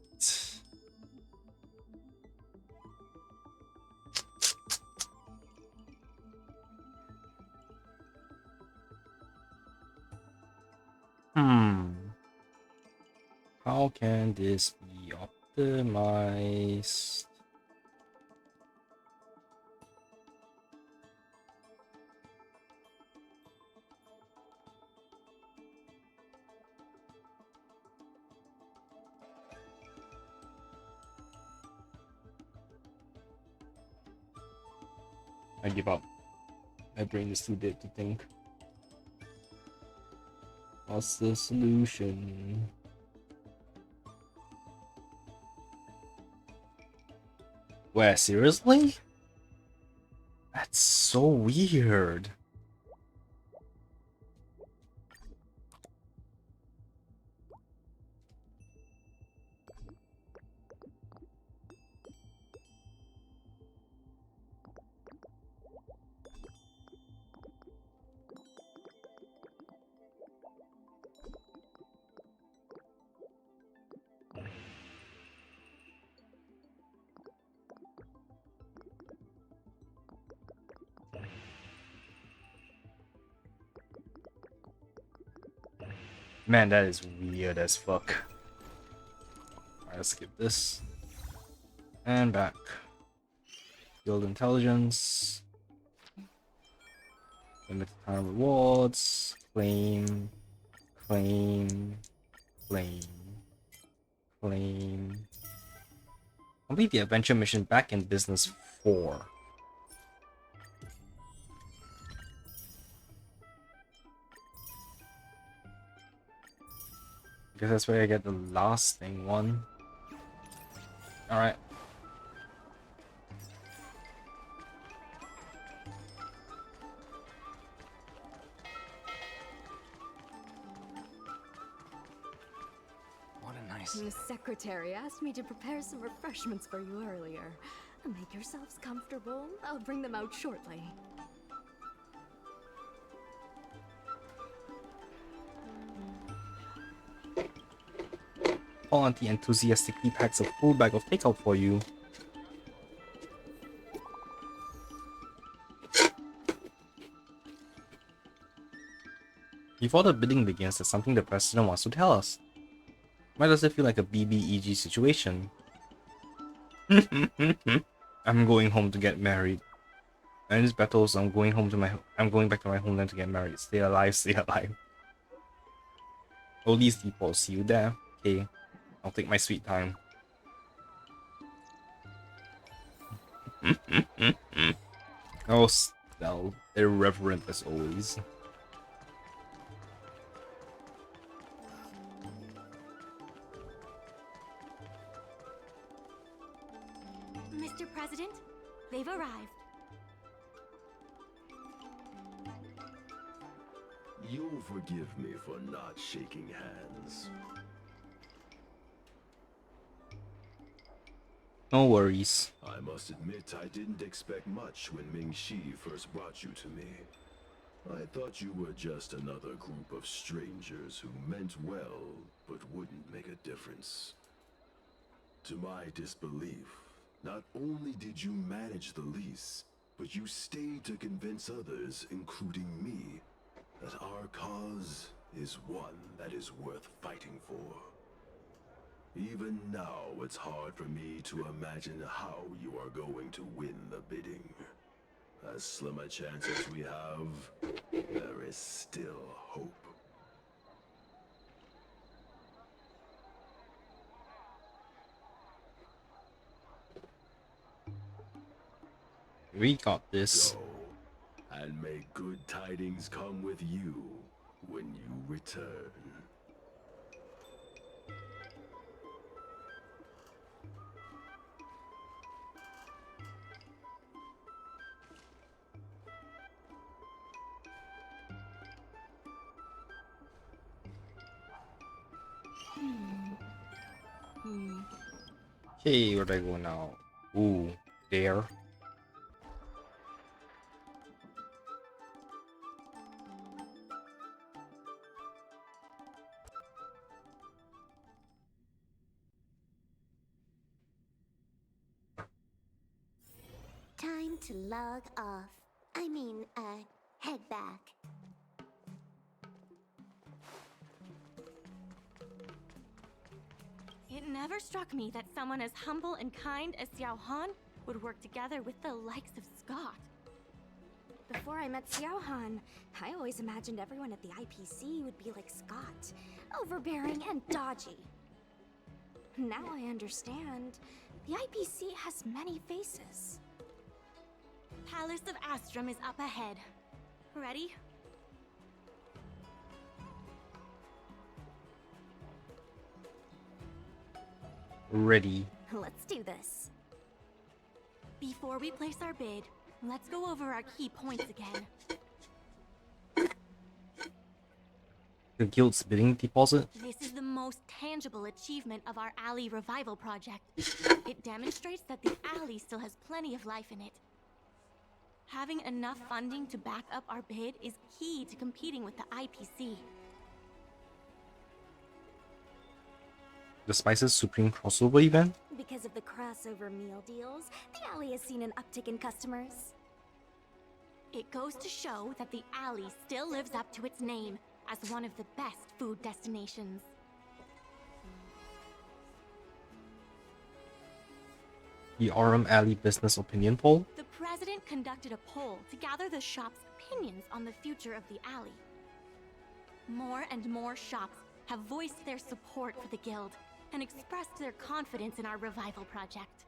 Hmm. How can this be optimized? I give up. My brain is too dead to think. What's the solution? Where, seriously? That's so weird. Man, that is weird as fuck. Alright, let's skip this. And back. Build intelligence. Limited time rewards. Claim. Claim. Claim. Claim. Complete the adventure mission back in business 4. Guess that's where I get the last thing one. Alright. What a nice. The secretary asked me to prepare some refreshments for you earlier. Make yourselves comfortable. I'll bring them out shortly. All auntie enthusiastically packs a full bag of takeout for you. Before the bidding begins, there's something the president wants to tell us. Why does it feel like a BBEG situation? I'm going home to get married. And this battles, I'm going back to my homeland to get married. Stay alive, stay alive. Oh, these people, see you there. Okay, I'll take my sweet time. Oh, still irreverent as always. Mr. President, they've arrived. You'll forgive me for not shaking hands. No worries. I must admit I didn't expect much when Ming-Shi first brought you to me. I thought you were just another group of strangers who meant well, but wouldn't make a difference. To my disbelief, not only did you manage the lease, but you stayed to convince others, including me, that our cause is one that is worth fighting for. Even now, it's hard for me to imagine how you are going to win the bidding. As slim a chance as we have, there is still hope. We got this. Go, and may good tidings come with you when you return. Okay, where do I go now? Ooh, there. Time to log off. I mean, head back. It never struck me that someone as humble and kind as Xiao Han would work together with the likes of Scott. Before I met Xiao Han, I always imagined everyone at the IPC would be like Scott, overbearing and dodgy. Now I understand. The IPC has many faces. Palace of Astrum is up ahead. Ready? Ready. Let's do this. Before we place our bid, let's go over our key points again. The guild's bidding deposit? This is the most tangible achievement of our alley revival project. It demonstrates that the alley still has plenty of life in it. Having enough funding to back up our bid is key to competing with the IPC. The Spices Supreme crossover event? Because of the crossover meal deals, the alley has seen an uptick in customers. It goes to show that the alley still lives up to its name as one of the best food destinations. The Aurum Alley Business Opinion Poll? The president conducted a poll to gather the shop's opinions on the future of the alley. More and more shops have voiced their support for the guild and expressed their confidence in our revival project.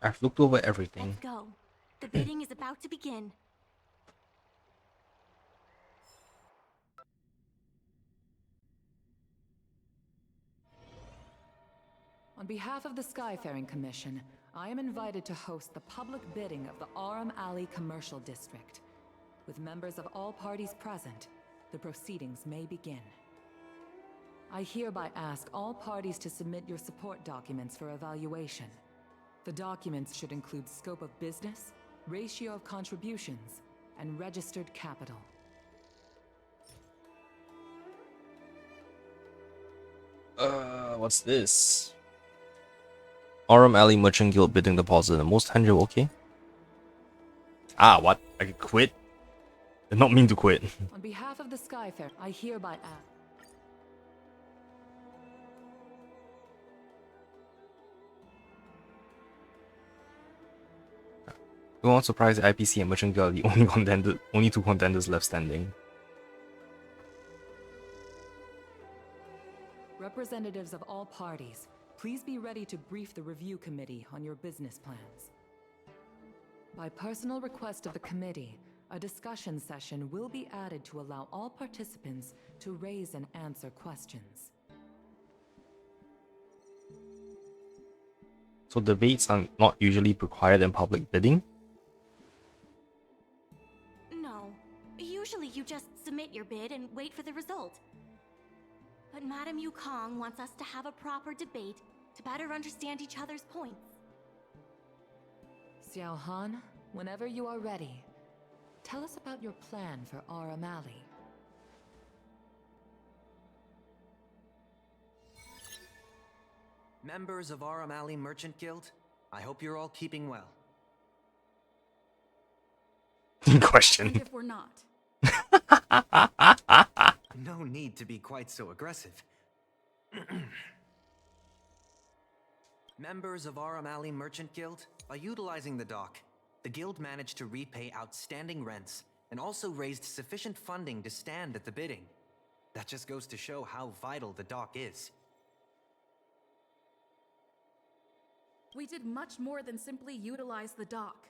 I've looked over everything. Let's go. The bidding is about to begin. On behalf of the Skyfaring Commission, I am invited to host the public bidding of the Aurum Alley Commercial District. With members of all parties present, the proceedings may begin. I hereby ask all parties to submit your support documents for evaluation. The documents should include scope of business, ratio of contributions, and registered capital. What's this? Aurum Alley Merchant Guild bidding deposit. The most tangible, okay. Ah, what? I could quit? Did not mean to quit. On behalf of the Skyfair, I hereby ask. We won't surprise the IPC and Merchant Guild are the only two contenders left standing. Representatives of all parties, please be ready to brief the review committee on your business plans. By personal request of the committee, a discussion session will be added to allow all participants to raise and answer questions. So debates are not usually required in public bidding? No. Usually you just submit your bid and wait for the result. But Madame Yukong wants us to have a proper debate to better understand each other's points. Xiao Han, whenever you are ready, tell us about your plan for Aurum Alley. Members of Aurum Alley Merchant Guild, I hope you're all keeping well. Question. And if we're not? No need to be quite so aggressive. Members of Aurum Alley Merchant Guild, by utilizing the dock, the guild managed to repay outstanding rents and also raised sufficient funding to stand at the bidding. That just goes to show how vital the dock is. We did much more than simply utilize the dock.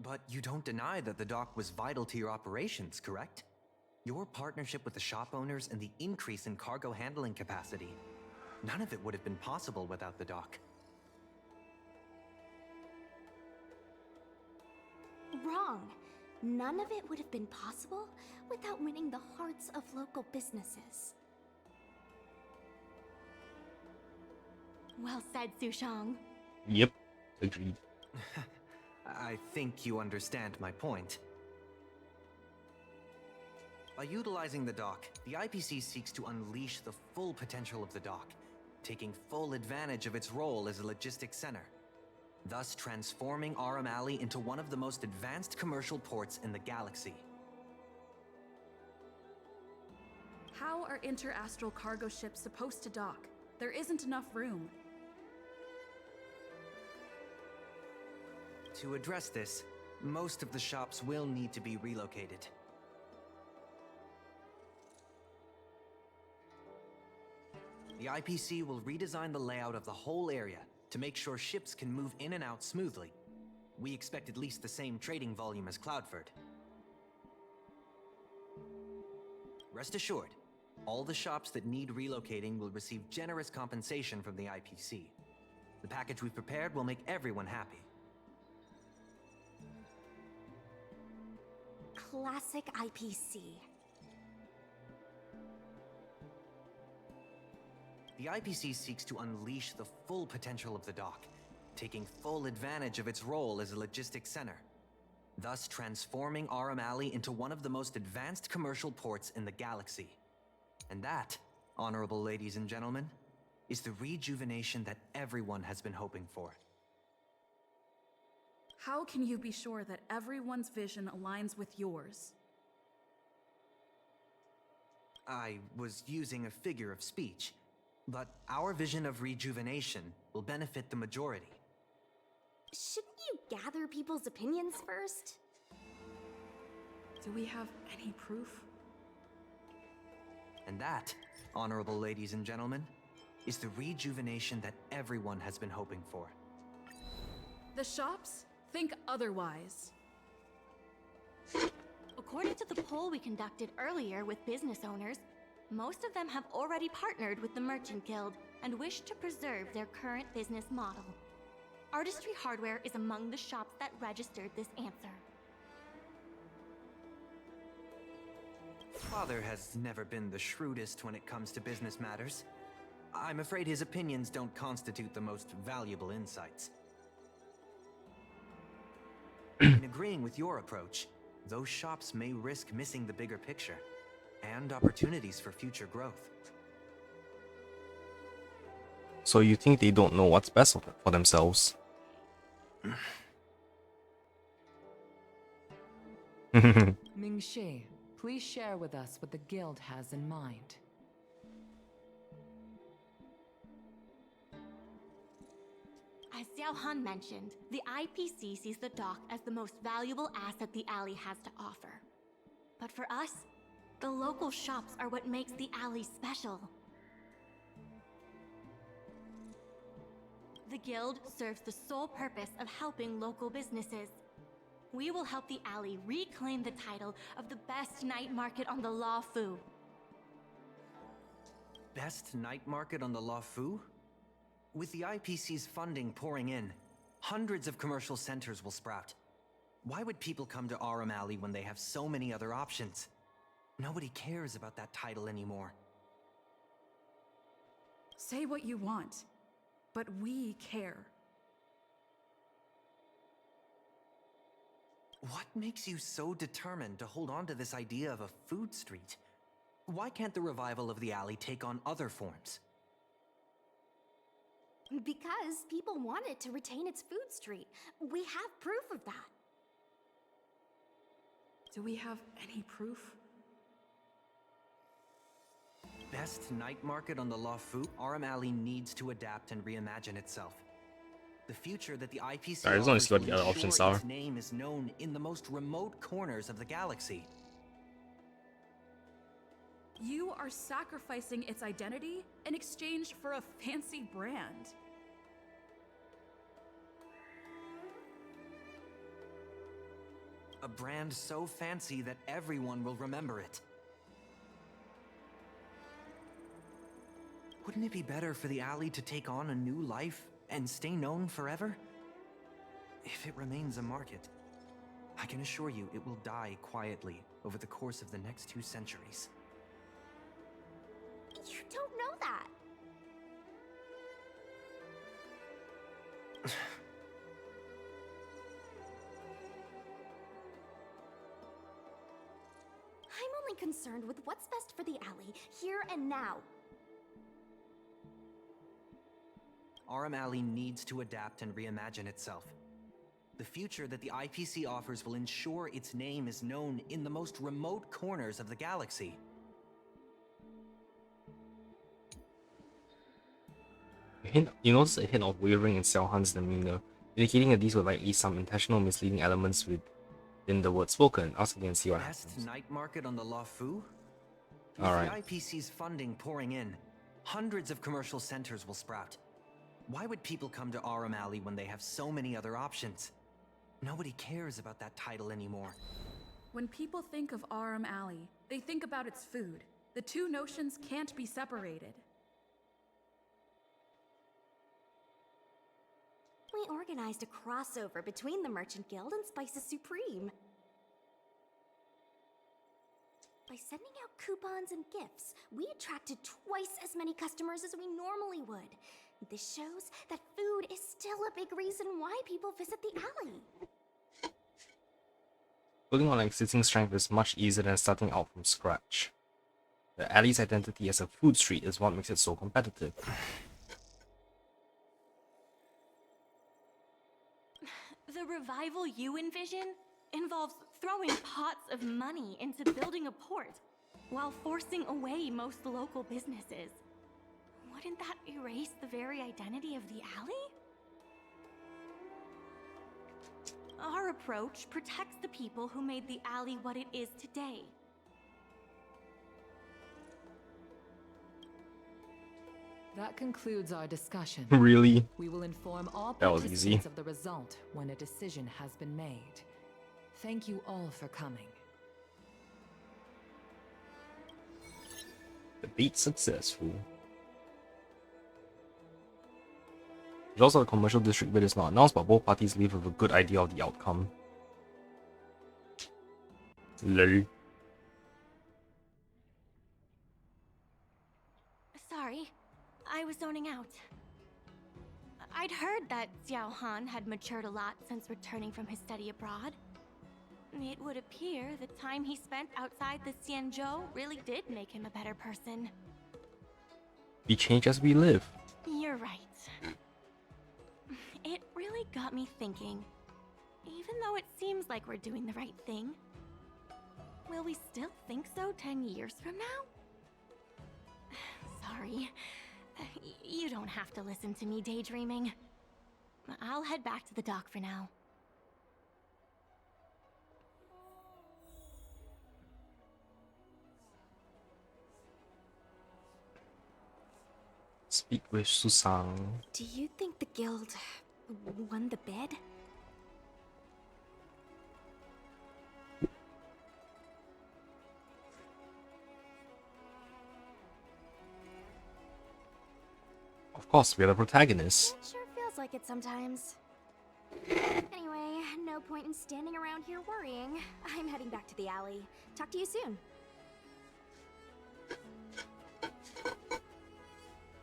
But you don't deny that the dock was vital to your operations, correct? Your partnership with the shop owners and the increase in cargo handling capacity. None of it would have been possible without the dock. Wrong. None of it would have been possible without winning the hearts of local businesses. Well said, Sushang. Yep, agreed. I think you understand my point. By utilizing the dock, the IPC seeks to unleash the full potential of the dock, taking full advantage of its role as a logistics center, thus transforming Aurum Alley into one of the most advanced commercial ports in the galaxy. How are interastral cargo ships supposed to dock? There isn't enough room. To address this, most of the shops will need to be relocated. The IPC will redesign the layout of the whole area to make sure ships can move in and out smoothly. We expect at least the same trading volume as Cloudford. Rest assured, all the shops that need relocating will receive generous compensation from the IPC. The package we've prepared will make everyone happy. Classic IPC. The IPC seeks to unleash the full potential of the dock, taking full advantage of its role as a logistics center, thus transforming Aurum Alley into one of the most advanced commercial ports in the galaxy. And that, honorable ladies and gentlemen, is the rejuvenation that everyone has been hoping for. How can you be sure that everyone's vision aligns with yours? I was using a figure of speech, but our vision of rejuvenation will benefit the majority. Shouldn't you gather people's opinions first? Do we have any proof? And that, honorable ladies and gentlemen, is the rejuvenation that everyone has been hoping for. The shops think otherwise. According to the poll we conducted earlier with business owners, most of them have already partnered with the Merchant Guild and wish to preserve their current business model. Artistry Hardware is among the shops that registered this answer. Father has never been the shrewdest when it comes to business matters. I'm afraid his opinions don't constitute the most valuable insights. In agreeing with your approach, those shops may risk missing the bigger picture and opportunities for future growth. So you think they don't know what's best for themselves? Ming-Shi, please share with us what the guild has in mind. As Xiao Han mentioned, the IPC sees the dock as the most valuable asset the alley has to offer. But for us, the local shops are what makes the alley special. The guild serves the sole purpose of helping local businesses. We will help the alley reclaim the title of the best night market on the La Fu. Best night market on the La Fu? With the IPC's funding pouring in, hundreds of commercial centers will sprout. Why would people come to Aurum Alley when they have so many other options? Nobody cares about that title anymore. Say what you want, but we care. What makes you so determined to hold on to this idea of a food street? Why can't the revival of the alley take on other forms? Because people want it to retain its food street. We have proof of that. Do we have any proof? Best night market on the Lawfu, Aurum Alley needs to adapt and reimagine itself. The future that the IPC Alright, let's only offers see what will the other ensure options are. its name is known in the most remote corners of the galaxy. You are sacrificing its identity in exchange for a fancy brand. A brand so fancy that everyone will remember it. Wouldn't it be better for the alley to take on a new life and stay known forever? If it remains a market, I can assure you it will die quietly over the course of the next 2 centuries. You don't know that. I'm only concerned with what's best for the alley, here and now. Aurum Alley needs to adapt and reimagine itself. The future that the IPC offers will ensure its name is known in the most remote corners of the galaxy. You notice a hint of wavering in Xiaohan's demeanor, indicating that these were likely some intentional misleading elements within the words spoken. Ask again and see what Best happens. night market on the Lawfu? With Alright. the IPC's funding pouring in, hundreds of commercial centers will sprout. Why would people come to Aurum Alley when they have so many other options? Nobody cares about that title anymore. When people think of Aurum Alley, they think about its food. The two notions can't be separated. We organized a crossover between the Merchant Guild and Spices Supreme. By sending out coupons and gifts, we attracted twice as many customers as we normally would. This shows that food is still a big reason why people visit the alley. Building on existing strength is much easier than starting out from scratch. The alley's identity as a food street is what makes it so competitive. The revival you envision involves throwing pots of money into building a port while forcing away most local businesses. Wouldn't that erase the very identity of the alley? Our approach protects the people who made the alley what it is today. That concludes our discussion. Really? We will inform all That was easy. participants of the result when a decision has been made. Thank you all for coming. Debate successful. There's also a commercial district bid is not announced, but both parties leave with a good idea of the outcome. Lol. Sorry, I was zoning out. I'd heard that Xiao Han had matured a lot since returning from his study abroad. It would appear the time he spent outside the Xianzhou really did make him a better person. We change as we live. You're right. It really got me thinking. Even though it seems like we're doing the right thing, will we still think so 10 years from now? Sorry. You don't have to listen to me daydreaming. I'll head back to the dock for now. Speak with Susang. Do you think the guild won the bid? Of course, we are the protagonists. It sure feels like it sometimes. Anyway, no point in standing around here worrying. I'm heading back to the alley. Talk to you soon.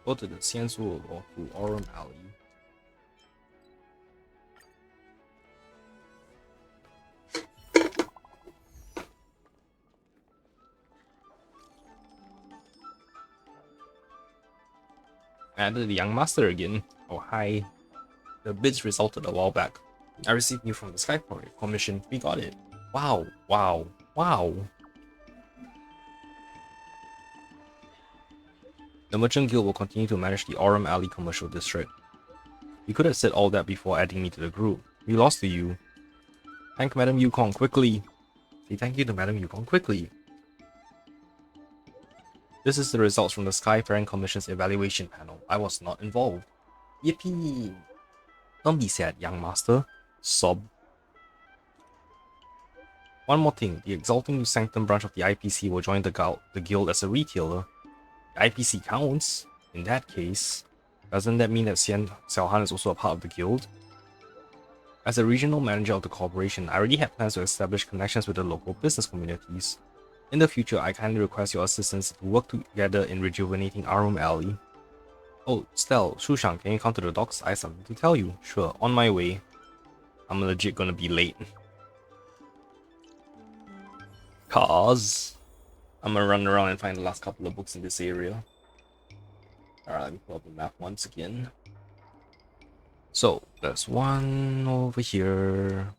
Go to the Xianzhou or to Aurum Alley. Added the young master again. Oh hi. The bids resulted a while back. I received news from the Sky Commission. We got it. Wow, wow, wow. The Merchant Guild will continue to manage the Aurum Alley commercial district. You could have said all that before adding me to the group. We lost to you. Thank Madam Yukong quickly. Say thank you to Madam Yukong quickly. This is the results from the Skyfaring Commission's evaluation panel. I was not involved. Yippee! Don't be sad, young master. Sob. One more thing, the Exalting Sanctum branch of the IPC will join the guild as a retailer. The IPC counts. In that case, doesn't that mean that Xiaohan is also a part of the guild? As a regional manager of the corporation, I already had plans to establish connections with the local business communities. In the future, I kindly request your assistance to work together in rejuvenating Aurum Alley. Oh, Stel, Shushang, can you come to the docks? I have something to tell you. Sure, on my way. I'm legit gonna be late. Cause I'm gonna run around and find the last couple of books in this area. Alright, let me pull up the map once again. So, there's one over here.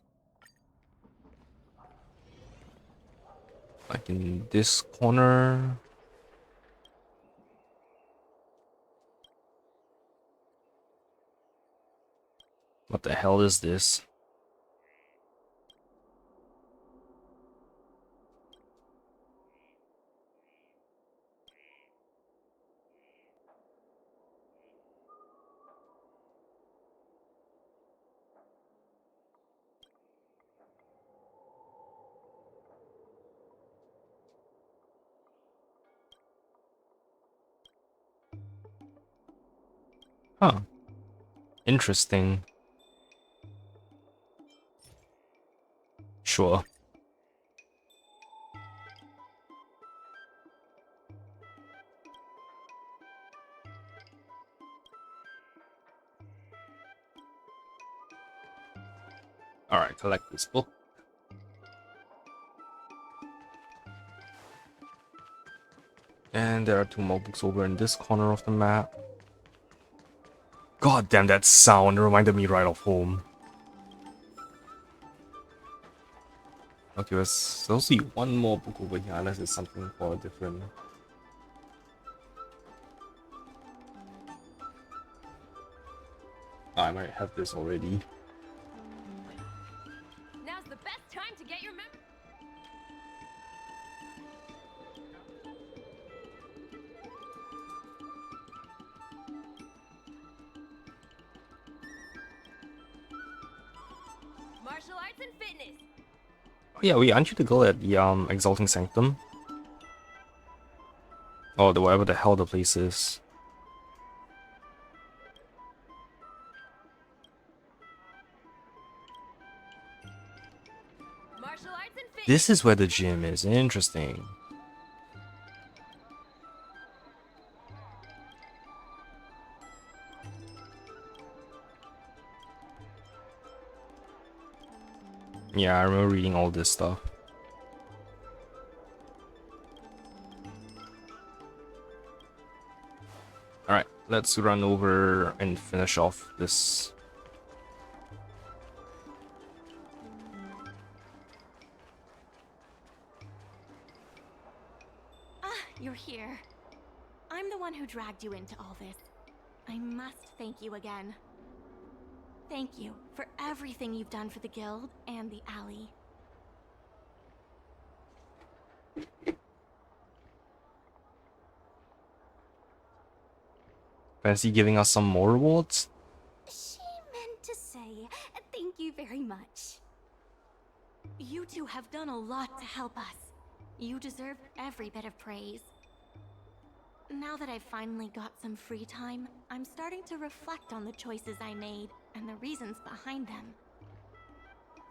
Like in this corner. What the hell is this? Huh. Interesting. Sure. Alright, collect this book. And there are 2 more books over in this corner of the map. God damn, that sound reminded me right of home. Okay, there's also one more book over here, unless it's something for a different... I might have this already. Now's the best time to get your martial arts and fitness. Oh yeah, wait, aren't you the girl at the Exalting Sanctum? Oh, the whatever the hell the place is. Martial arts and fitness. This is where the gym is. Interesting. Yeah, I remember reading all this stuff. Alright, let's run over and finish off this. You're here. I'm the one who dragged you into all this. I must thank you again. Thank you for everything you've done for the guild and the alley. Fancy giving us some more rewards? She meant to say, thank you very much. You two have done a lot to help us. You deserve every bit of praise. Now that I've finally got some free time, I'm starting to reflect on the choices I made and the reasons behind them.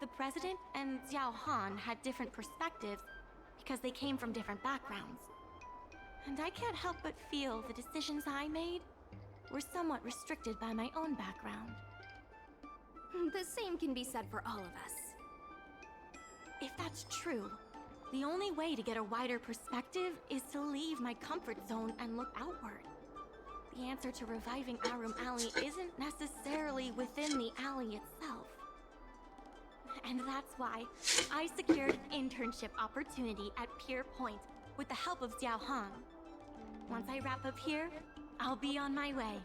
The President and Xiao Han had different perspectives because they came from different backgrounds. And I can't help but feel the decisions I made were somewhat restricted by my own background. The same can be said for all of us. If that's true, the only way to get a wider perspective is to leave my comfort zone and look outward. The answer to reviving Aurum Alley isn't necessarily within the alley itself. And that's why I secured an internship opportunity at Pier Point with the help of Xiao Han. Once I wrap up here, I'll be on my way.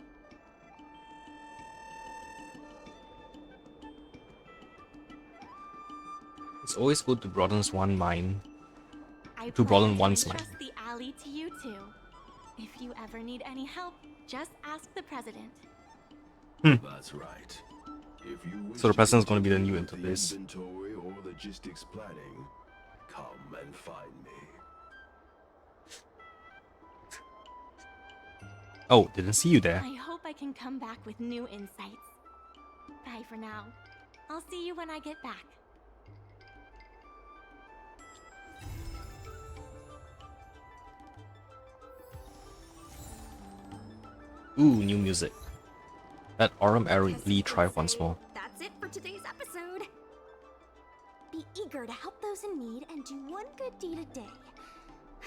It's always good to broaden one's mind. I To broaden plan one's entrust mind. the alley to you two. If you ever need any help, just ask the president. That's right. If you wish So the president's to gonna be the new continue with interface. the inventory or logistics planning, come and find me. Oh, didn't see you there. I hope I can come back with new insights. Bye for now. I'll see you when I get back. Ooh, new music. Let Aurum Guess Lee you try could once say more. That's it for today's episode. Be eager to help those in need and do one good deed a day.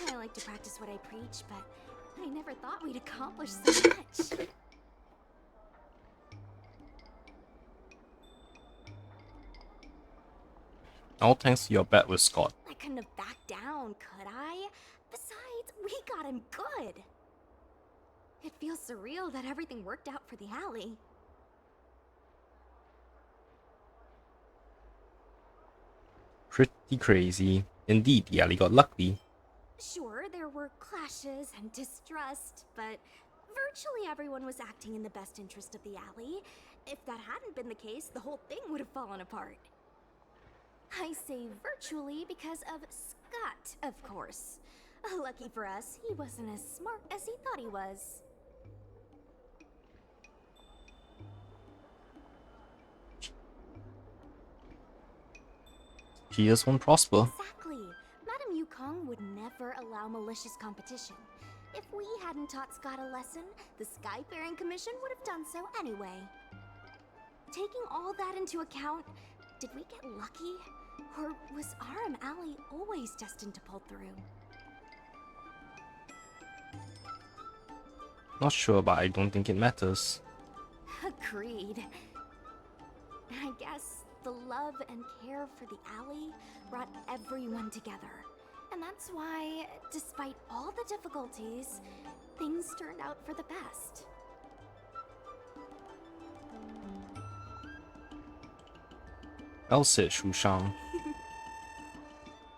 I like to practice what I preach, but I never thought we'd accomplish so much. All thanks to your bet with Scott. I couldn't have backed down, could I? Besides, we got him good. It feels surreal that everything worked out for the alley. Pretty crazy. Indeed, the alley got lucky. Sure, there were clashes and distrust, but virtually everyone was acting in the best interest of the alley. If that hadn't been the case, the whole thing would have fallen apart. I say virtually because of Scott, of course. Lucky for us, he wasn't as smart as he thought he was. He just won't prosper. Exactly. Madame Yukong would never allow malicious competition. If we hadn't taught Scott a lesson, the Skyfaring Commission would have done so anyway. Taking all that into account, did we get lucky? Or was Aurum Alley always destined to pull through? Not sure, but I don't think it matters. Agreed. I guess the love and care for the alley brought everyone together. And that's why, despite all the difficulties, things turned out for the best. Well said, Shu Shang.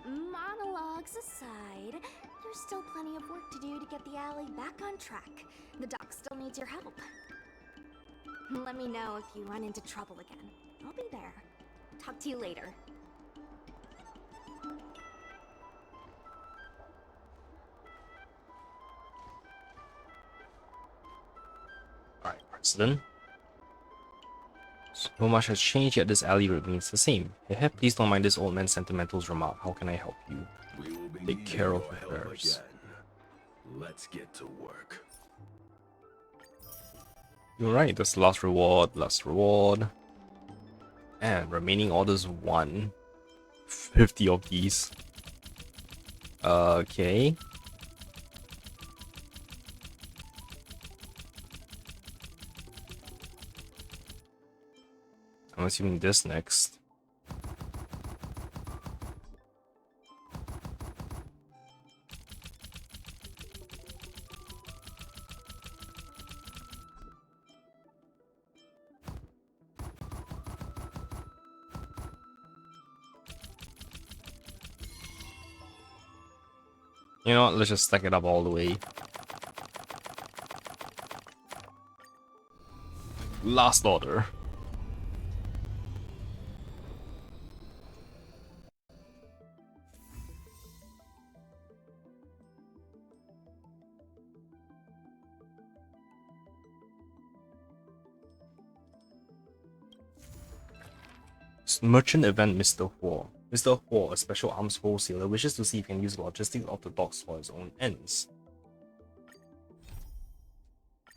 Monologues aside, there's still plenty of work to do to get the alley back on track. The doc still needs your help. Let me know if you run into trouble again. I'll be there. Talk to you later. Alright, President. So much has changed, yet this alley remains the same. Hehe, please don't mind this old man's sentimental remark. How can I help you? We will be Take needing care of your help affairs. again. Let's get to work. You're right, that's the last reward, And remaining orders 1. 50 of these. Okay. I'm assuming this next. You know what, let's just stack it up all the way. Last order. Merchant event Mr. Huo. Mr. Huo, a special arms wholesaler, wishes to see if he can use logistics of the docks for his own ends.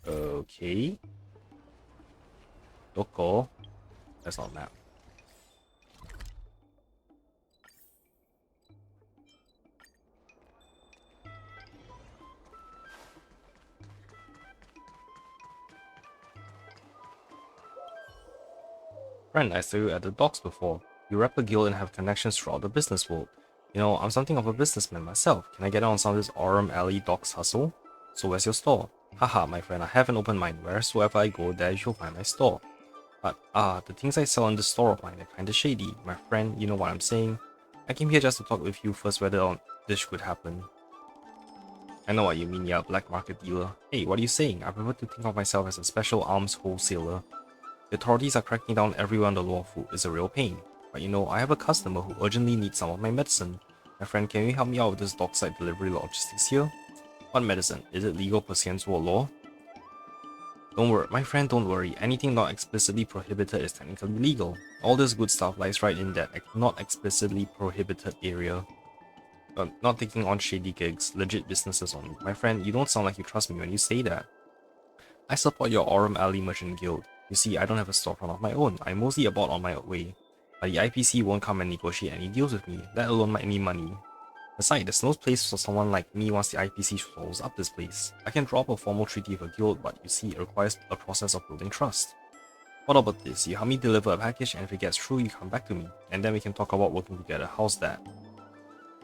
Okay. Doko. That's not a map. Friend, I saw you at the docks before. You rep a guild and have connections throughout the business world. You know, I'm something of a businessman myself. Can I get on some of this Aurum Alley docks hustle? So where's your store? Haha, my friend, I haven't opened mine. Wheresoever I go, there you'll find my store. But the things I sell in the store of mine are kinda shady. My friend, you know what I'm saying? I came here just to talk with you first whether this could happen. I know what you mean, you're a black market dealer. Hey, what are you saying? I prefer to think of myself as a special arms wholesaler. The authorities are cracking down everyone on the lawful. It's a real pain. But you know, I have a customer who urgently needs some of my medicine. My friend, can you help me out with this dockside delivery logistics here? What medicine? Is it legal pursuant to a law? Don't worry, my friend, don't worry. Anything not explicitly prohibited is technically legal. All this good stuff lies right in that not explicitly prohibited area. Not taking on shady gigs, legit businesses only. My friend, you don't sound like you trust me when you say that. I support your Aurum Alley Merchant Guild. You see, I don't have a storefront of my own. I'm mostly about on my way. But the IPC won't come and negotiate any deals with me, let alone any money. Besides, there's no place for someone like me once the IPC swallows up this place. I can drop a formal treaty with a guild, but you see, it requires a process of building trust. What about this? You help me deliver a package, and if it gets through, you come back to me. And then we can talk about working together. How's that?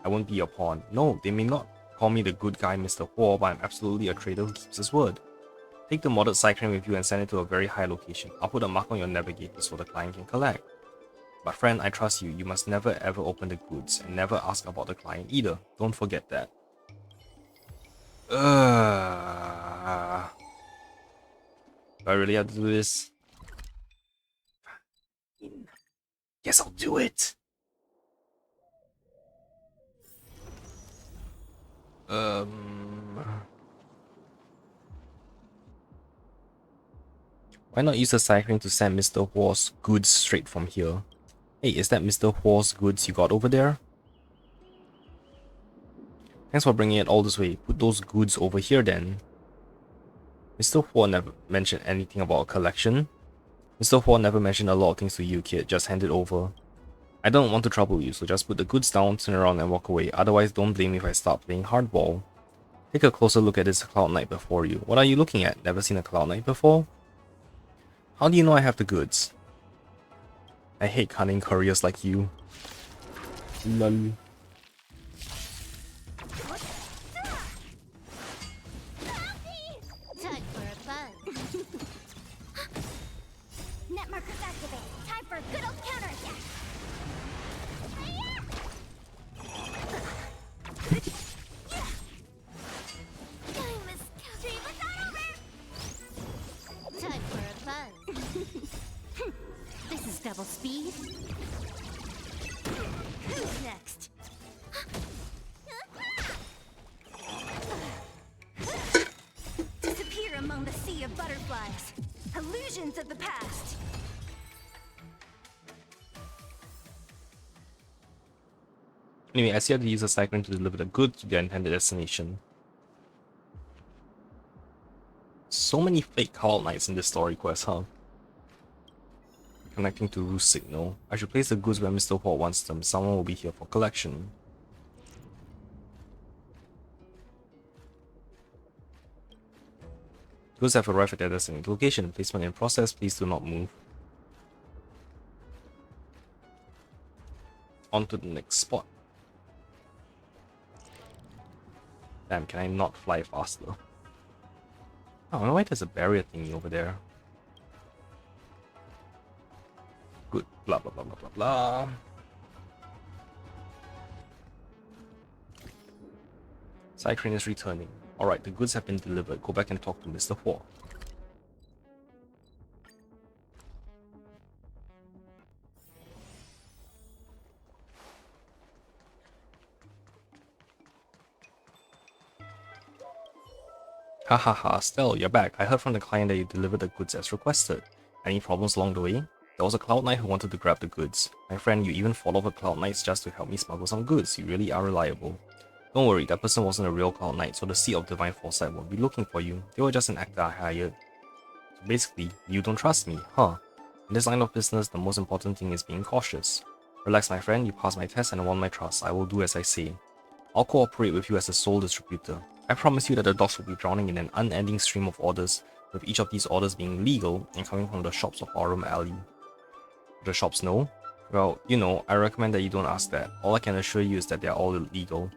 I won't be your pawn. No, they may not call me the good guy Mr. Huo, but I'm absolutely a trader who keeps his word. Take the modded cyclone with you and send it to a very high location. I'll put a mark on your navigator so the client can collect. But friend, I trust you. You must never ever open the goods and never ask about the client either. Don't forget that. Do I really have to do this? Yes, I'll do it. Why not use the cycling to send Mr. Huo's goods straight from here? Hey, is that Mr. Huo's goods you got over there? Thanks for bringing it all this way. Put those goods over here then. Mr. Huo never mentioned anything about a collection. Mr. Huo never mentioned a lot of things to you, kid. Just hand it over. I don't want to trouble you, so just put the goods down, turn around and walk away. Otherwise, don't blame me if I start playing hardball. Take a closer look at this Cloud Knight before you. What are you looking at? Never seen a Cloud Knight before? How do you know I have the goods? I hate cunning couriers like you. Lol. Time for a buzz. Net markers activate. Time for a good old counterattack. Time for a buzz. This is double speed. Who's next? Disappear among the sea of butterflies. Illusions of the past. Anyway, I still have to use a cyclone to deliver the goods to their intended destination. So many fake Cloud Knights in this story quest, huh? Connecting to Roost Signal. I should place the goods where Mr. Huo wants them. Someone will be here for collection. Goods have arrived at their designated location. Placement in process. Please do not move. On to the next spot. Damn, can I not fly faster? I don't know why there's a barrier thingy over there. Good. Blah blah blah blah blah blah. Cyclone is returning. Alright, the goods have been delivered. Go back and talk to Mr. Huo. Hahaha, Stell, you're back. I heard from the client that you delivered the goods as requested. Any problems along the way? There was a Cloud Knight who wanted to grab the goods. My friend, you even followed the Cloud Knights just to help me smuggle some goods. You really are reliable. Don't worry, that person wasn't a real Cloud Knight, so the Seat of Divine Foresight won't be looking for you. They were just an actor I hired. So basically, you don't trust me, huh? In this line of business, the most important thing is being cautious. Relax, my friend, you passed my test and won my trust. I will do as I say. I'll cooperate with you as a sole distributor. I promise you that the docks will be drowning in an unending stream of orders, with each of these orders being legal and coming from the shops of Aurum Alley. The shops know? Well, you know, I recommend that you don't ask that. All I can assure you is that they are all illegal.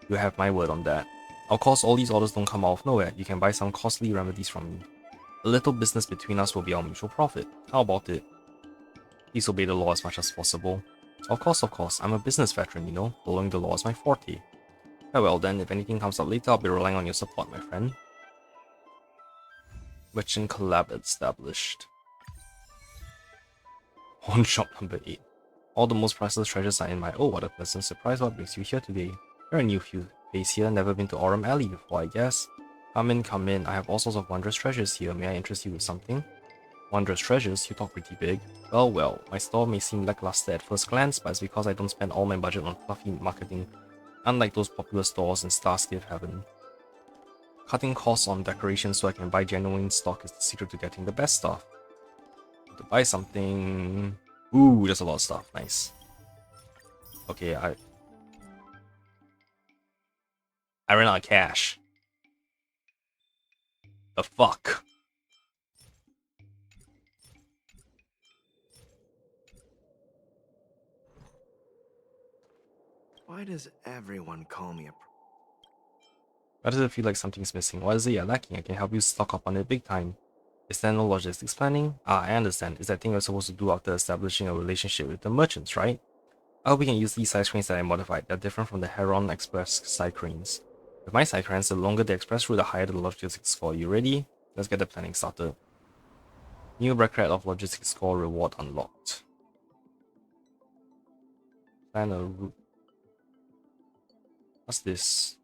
You have my word on that. Of course, all these orders don't come out of nowhere. You can buy some costly remedies from me. A little business between us will be our mutual profit. How about it? Please obey the law as much as possible. Of course. I'm a business veteran, you know. Following the law is my forte. Very well then, if anything comes up later, I'll be relying on your support, my friend. Merchant collab established. Pawn shop number 8. All the most priceless treasures are in my... Oh, what a pleasant surprise. What brings you here today? You're a new face here, never been to Aurum Alley before, I guess. Come in. I have all sorts of wondrous treasures here. May I interest you with something? Wondrous treasures? You talk pretty big. Well, my store may seem lackluster at first glance, but it's because I don't spend all my budget on fluffy marketing, unlike those popular stores in Starscape Heaven. Cutting costs on decorations so I can buy genuine stock is the secret to getting the best stuff. To buy something... Ooh, there's a lot of stuff. Nice. Okay, I ran out of cash. The fuck? Why does everyone call me a... Why does it feel like something's missing? What is it you're lacking? I can help you stock up on it big time. Is there no logistics planning? Ah, I understand. It's that thing you're supposed to do after establishing a relationship with the merchants, right? I hope we can use these side cranes that I modified. They're different from the Heron Express side cranes. With my side cranes, the longer the express route, the higher the logistics score. You ready? Let's get the planning started. New record of logistics score reward unlocked. Plan a route. What's this?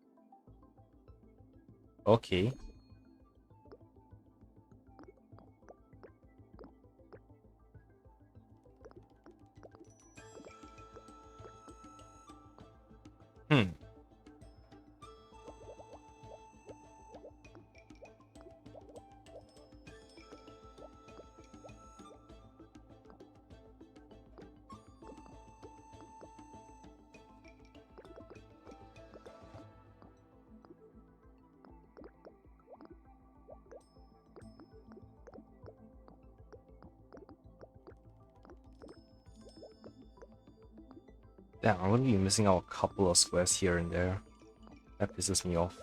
Okay. Damn, I'm gonna be missing out a couple of squares here and there. That pisses me off.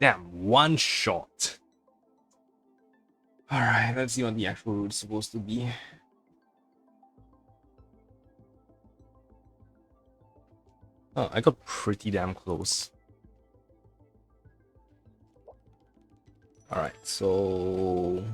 Damn, one shot. Alright, let's see what the actual route's supposed to be. Oh, I got pretty damn close. Alright, so...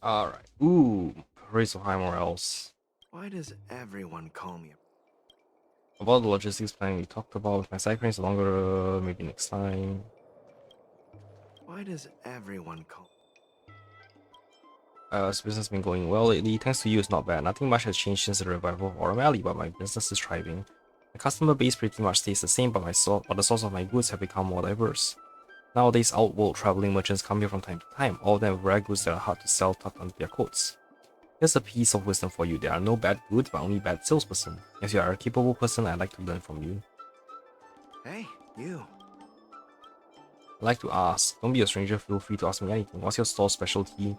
Alright. Ooh, race of high morals. Why does everyone call me About the logistics plan we talked about with my side cranes longer, maybe next time. Why does everyone call This business been going well lately. Thanks to you, it's not bad. Nothing much has changed since the revival of Aurum Alley, but my business is thriving. My customer base pretty much stays the same, but the source of my goods have become more diverse. Nowadays, outworld traveling merchants come here from time to time, all of them with rare goods that are hard to sell tucked under their coats. Here's a piece of wisdom for you. There are no bad goods, but only bad salesperson. As you are a capable person, I'd like to learn from you. Hey, you. I'd like to ask. Don't be a stranger, feel free to ask me anything. What's your store's specialty?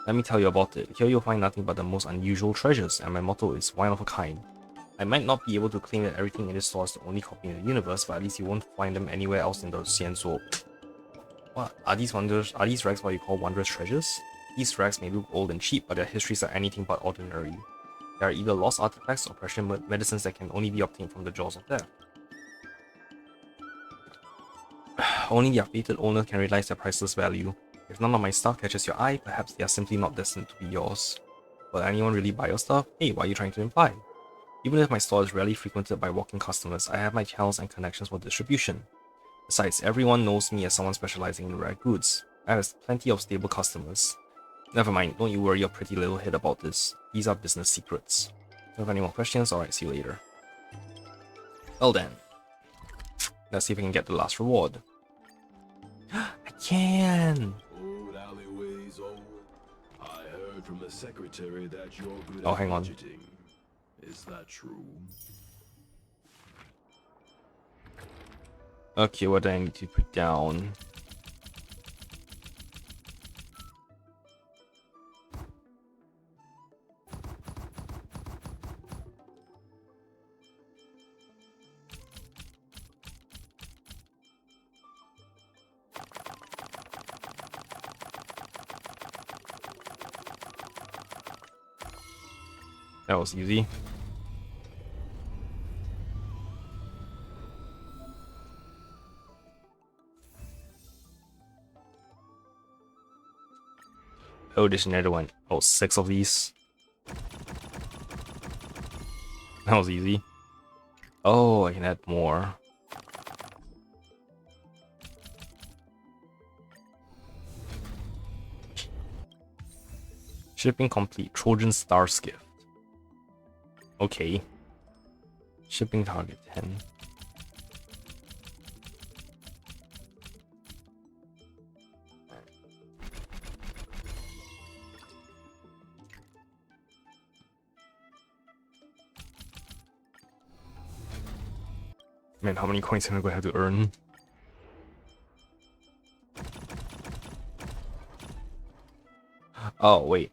Let me tell you about it. Here you'll find nothing but the most unusual treasures, and my motto is one of a kind. I might not be able to claim that everything in this store is the only copy in the universe, but at least you won't find them anywhere else in the Xianzhuo. What? Are these rags what you call wondrous treasures? These rags may look old and cheap, but their histories are anything but ordinary. They are either lost artifacts or precious medicines that can only be obtained from the jaws of death. Only their fated owner can realize their priceless value. If none of my stuff catches your eye, perhaps they are simply not destined to be yours. Will anyone really buy your stuff? Hey, what are you trying to imply? Even if my store is rarely frequented by walking customers, I have my channels and connections for distribution. Besides, everyone knows me as someone specializing in rare goods. I have plenty of stable customers. Never mind, don't you worry your pretty little head about this. These are business secrets. If you have any more questions, alright, see you later. Well then. Let's see if we can get the last reward. I can! Old alleyways, I heard from the secretary that you're good Oh, at hang on. budgeting. Is that true? Okay, what do I need to put down? That was easy. Oh, there's another one. Oh, 6 of these. That was easy. Oh, I can add more. Shipping complete. Trojan Stars gift. Okay. Shipping target 10. Man, how many coins am I gonna have to earn? Oh, wait.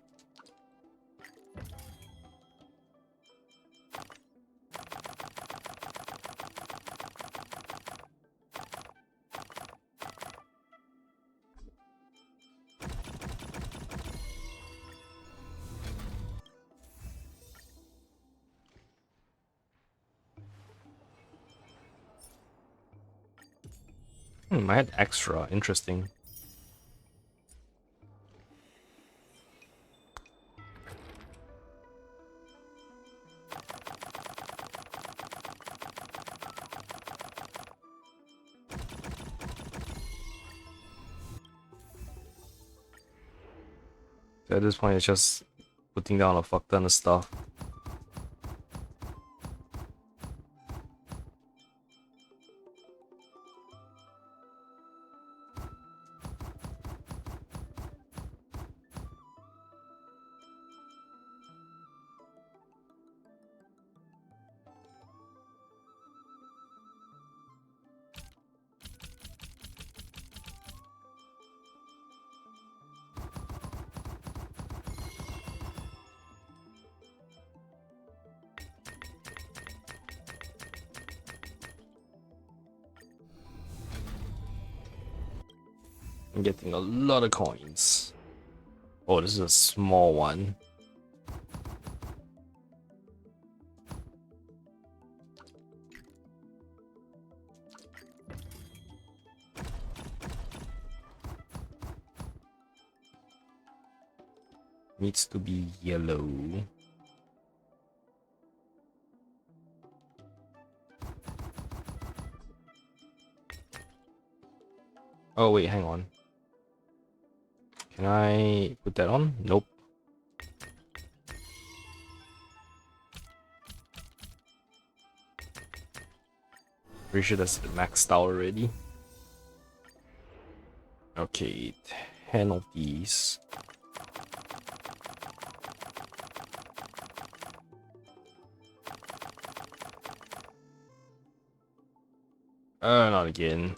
I had extra. Interesting. So at this point, it's just putting down a fuck ton of stuff. I'm getting a lot of coins. Oh, this is a small one. Needs to be yellow. Oh wait, hang on. Can I put that on? Nope. Pretty sure that's maxed out already. Okay, 10 of these. Not again.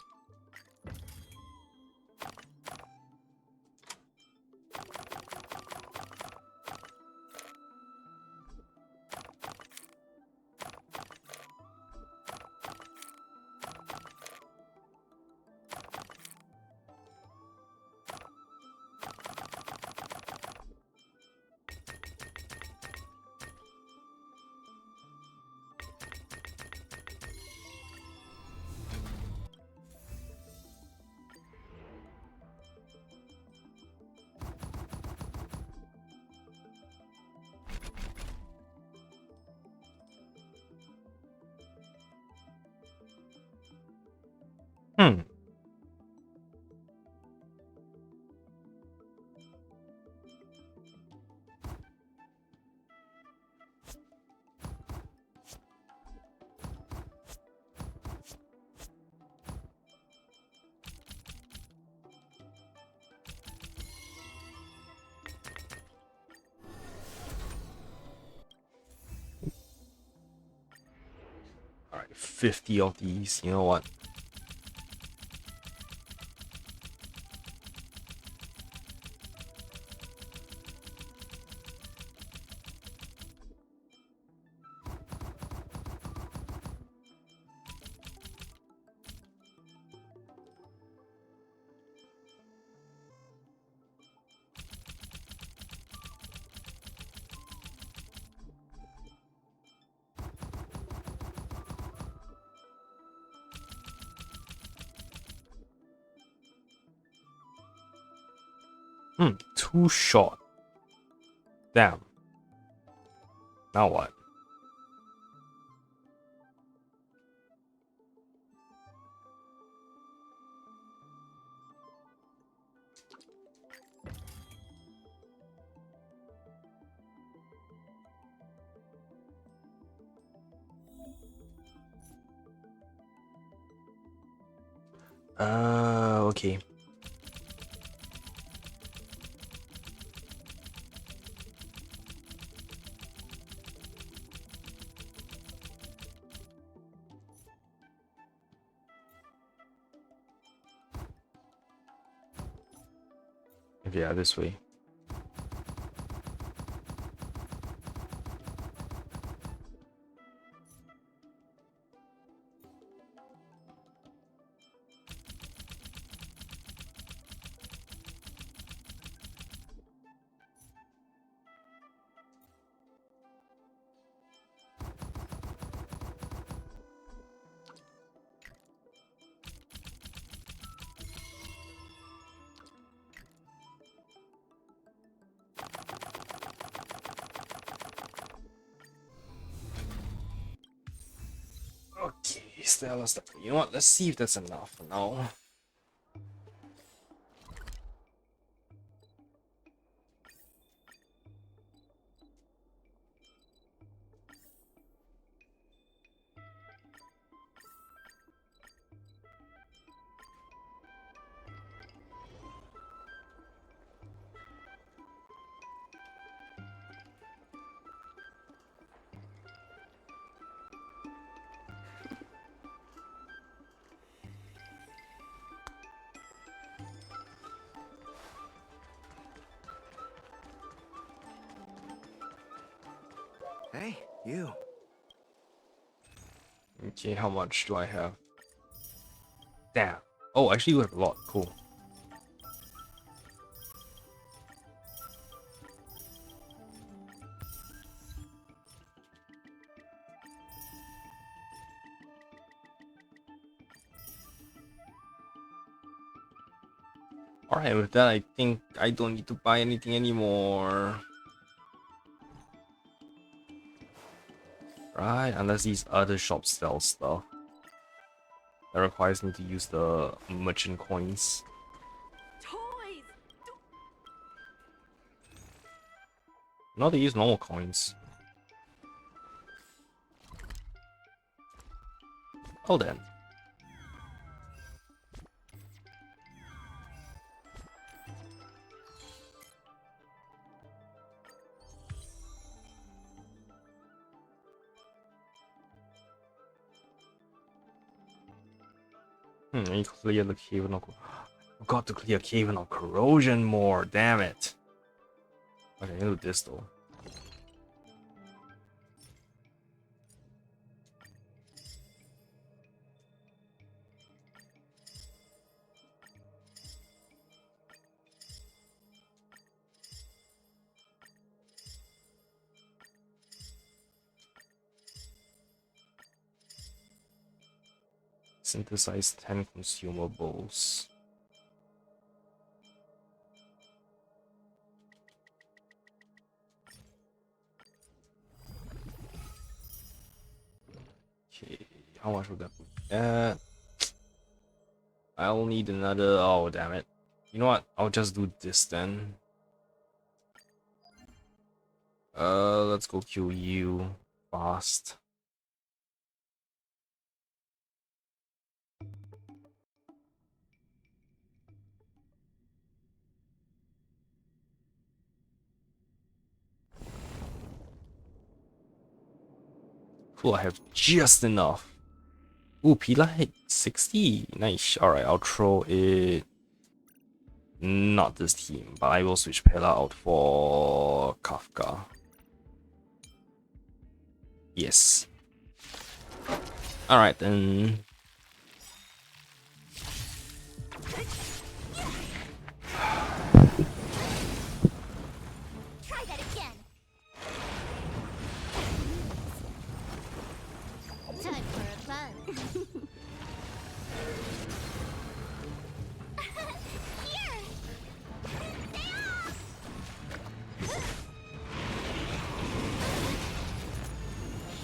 Hmm. Alright, 50 of these. You know what? Too short. Damn. Now what? Okay. Yeah, this way. Okay, Stella stuff. You know what? Let's see if that's enough for now. Hey, you. Okay, how much do I have? Damn. Oh, actually, you have a lot. Cool. Alright, with that, I think I don't need to buy anything anymore. Right, unless these other shops sell stuff. That requires me to use the merchant coins. Toys! No, they use normal coins. Oh then. I need to clear the cave of Got to clear cave of corrosion more, damn it. Okay, I need to do this though. Synthesize 10 consumables. Okay, how much would that be? I'll need another. Oh, damn it. You know what? I'll just do this then. Let's go kill you fast. Cool, I have just enough. Ooh, Pila hit 60. Nice. Alright, I'll throw it. Not this team, but I will switch Pela out for Kafka. Yes. Alright then. Try that again. Time for a fun. Here! Stay off!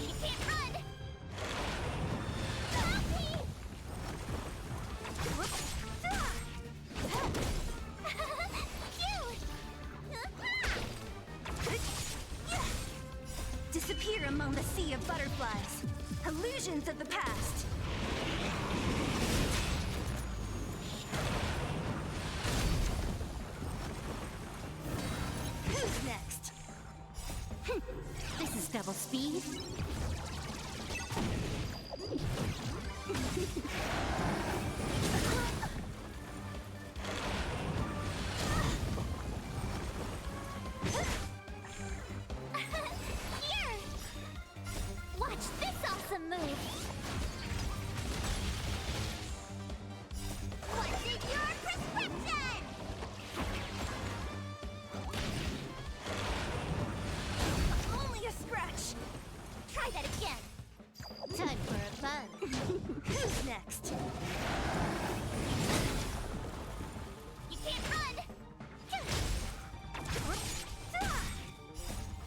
You can't run! Help me! Disappear among the sea of butterflies. Illusions of the past. Who's next? This is double speed. Here! Watch this awesome move! What's in your prescription? Only a scratch! Try that again! Time for a fun! Who's next? You can't run!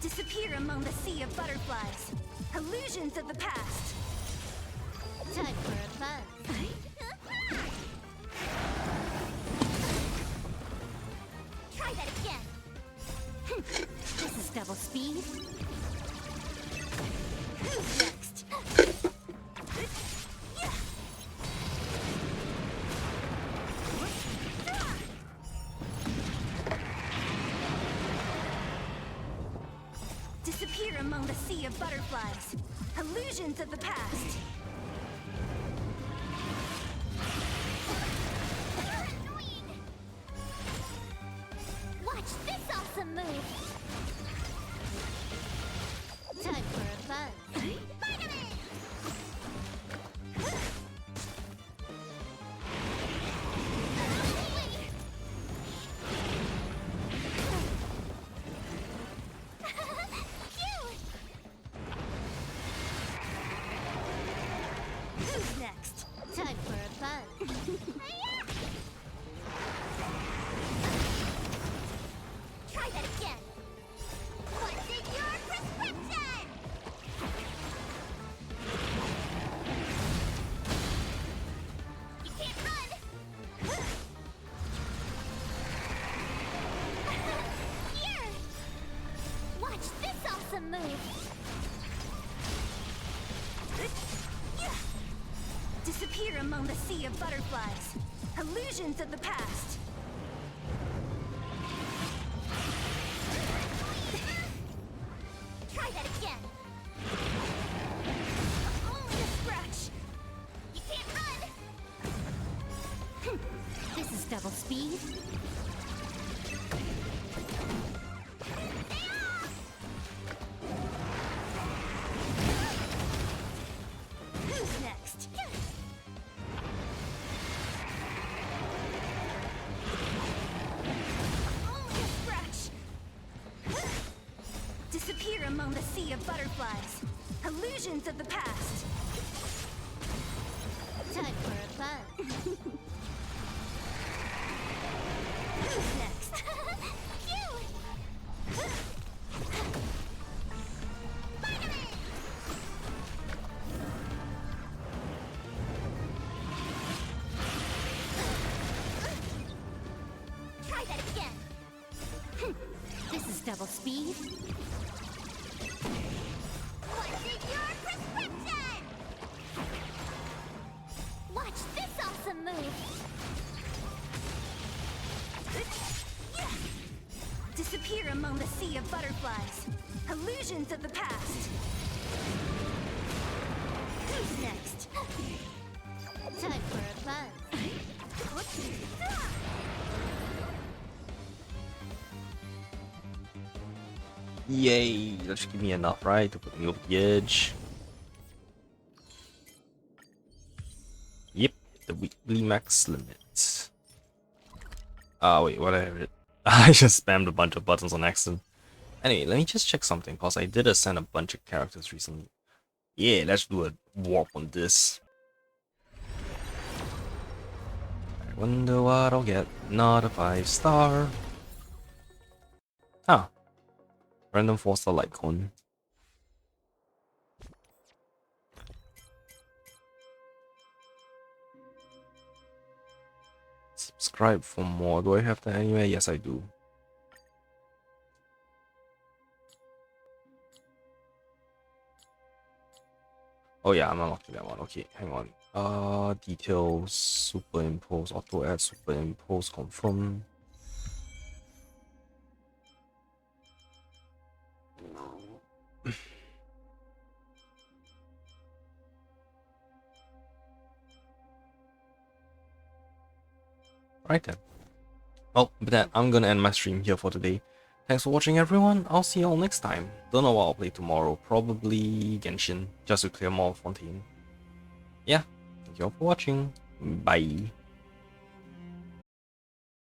Disappear among the sea of butterflies. Illusions of the past. Time for a fun. Try that again. This is double speed. Who's next? Disappear among the sea of butterflies. Illusions of the past. Watch this awesome move. Time for a fun. Spider-Man! Cute! disappear among the sea of butterflies. Illusions of the past. Try that again. Only a scratch. You can't run. This is double speed. Who's next? Only a scratch. Disappear among the sea of butterflies. Illusions of the past. Time for a buzz. Who's next? You! Try that again. This is double speed. What's in your prescription? Watch this awesome move. Disappear among the sea of butterflies. Illusions of the past. Who's next? Time for a buzz. Yay! That should give me enough, right, to put me over the edge. Yep, the weekly max limit. Wait, what I have it? I just spammed a bunch of buttons on accident. Anyway, let me just check something, cause I did assign a bunch of characters recently. Yeah, let's do a warp on this. I wonder what I'll get. Not a 5-star. Huh. Random 4-star light cone. Subscribe for more. Do I have that anyway? Yes, I do. Oh yeah, I'm unlocking that one. Okay, hang on. Details, superimpose, auto add, superimpose, confirm. Right then. Well, with that, I'm gonna end my stream here for today. Thanks for watching, everyone. I'll see you all next time. Don't know what I'll play tomorrow. Probably Genshin, just to clear more Fontaine. Yeah, thank you all for watching. Bye.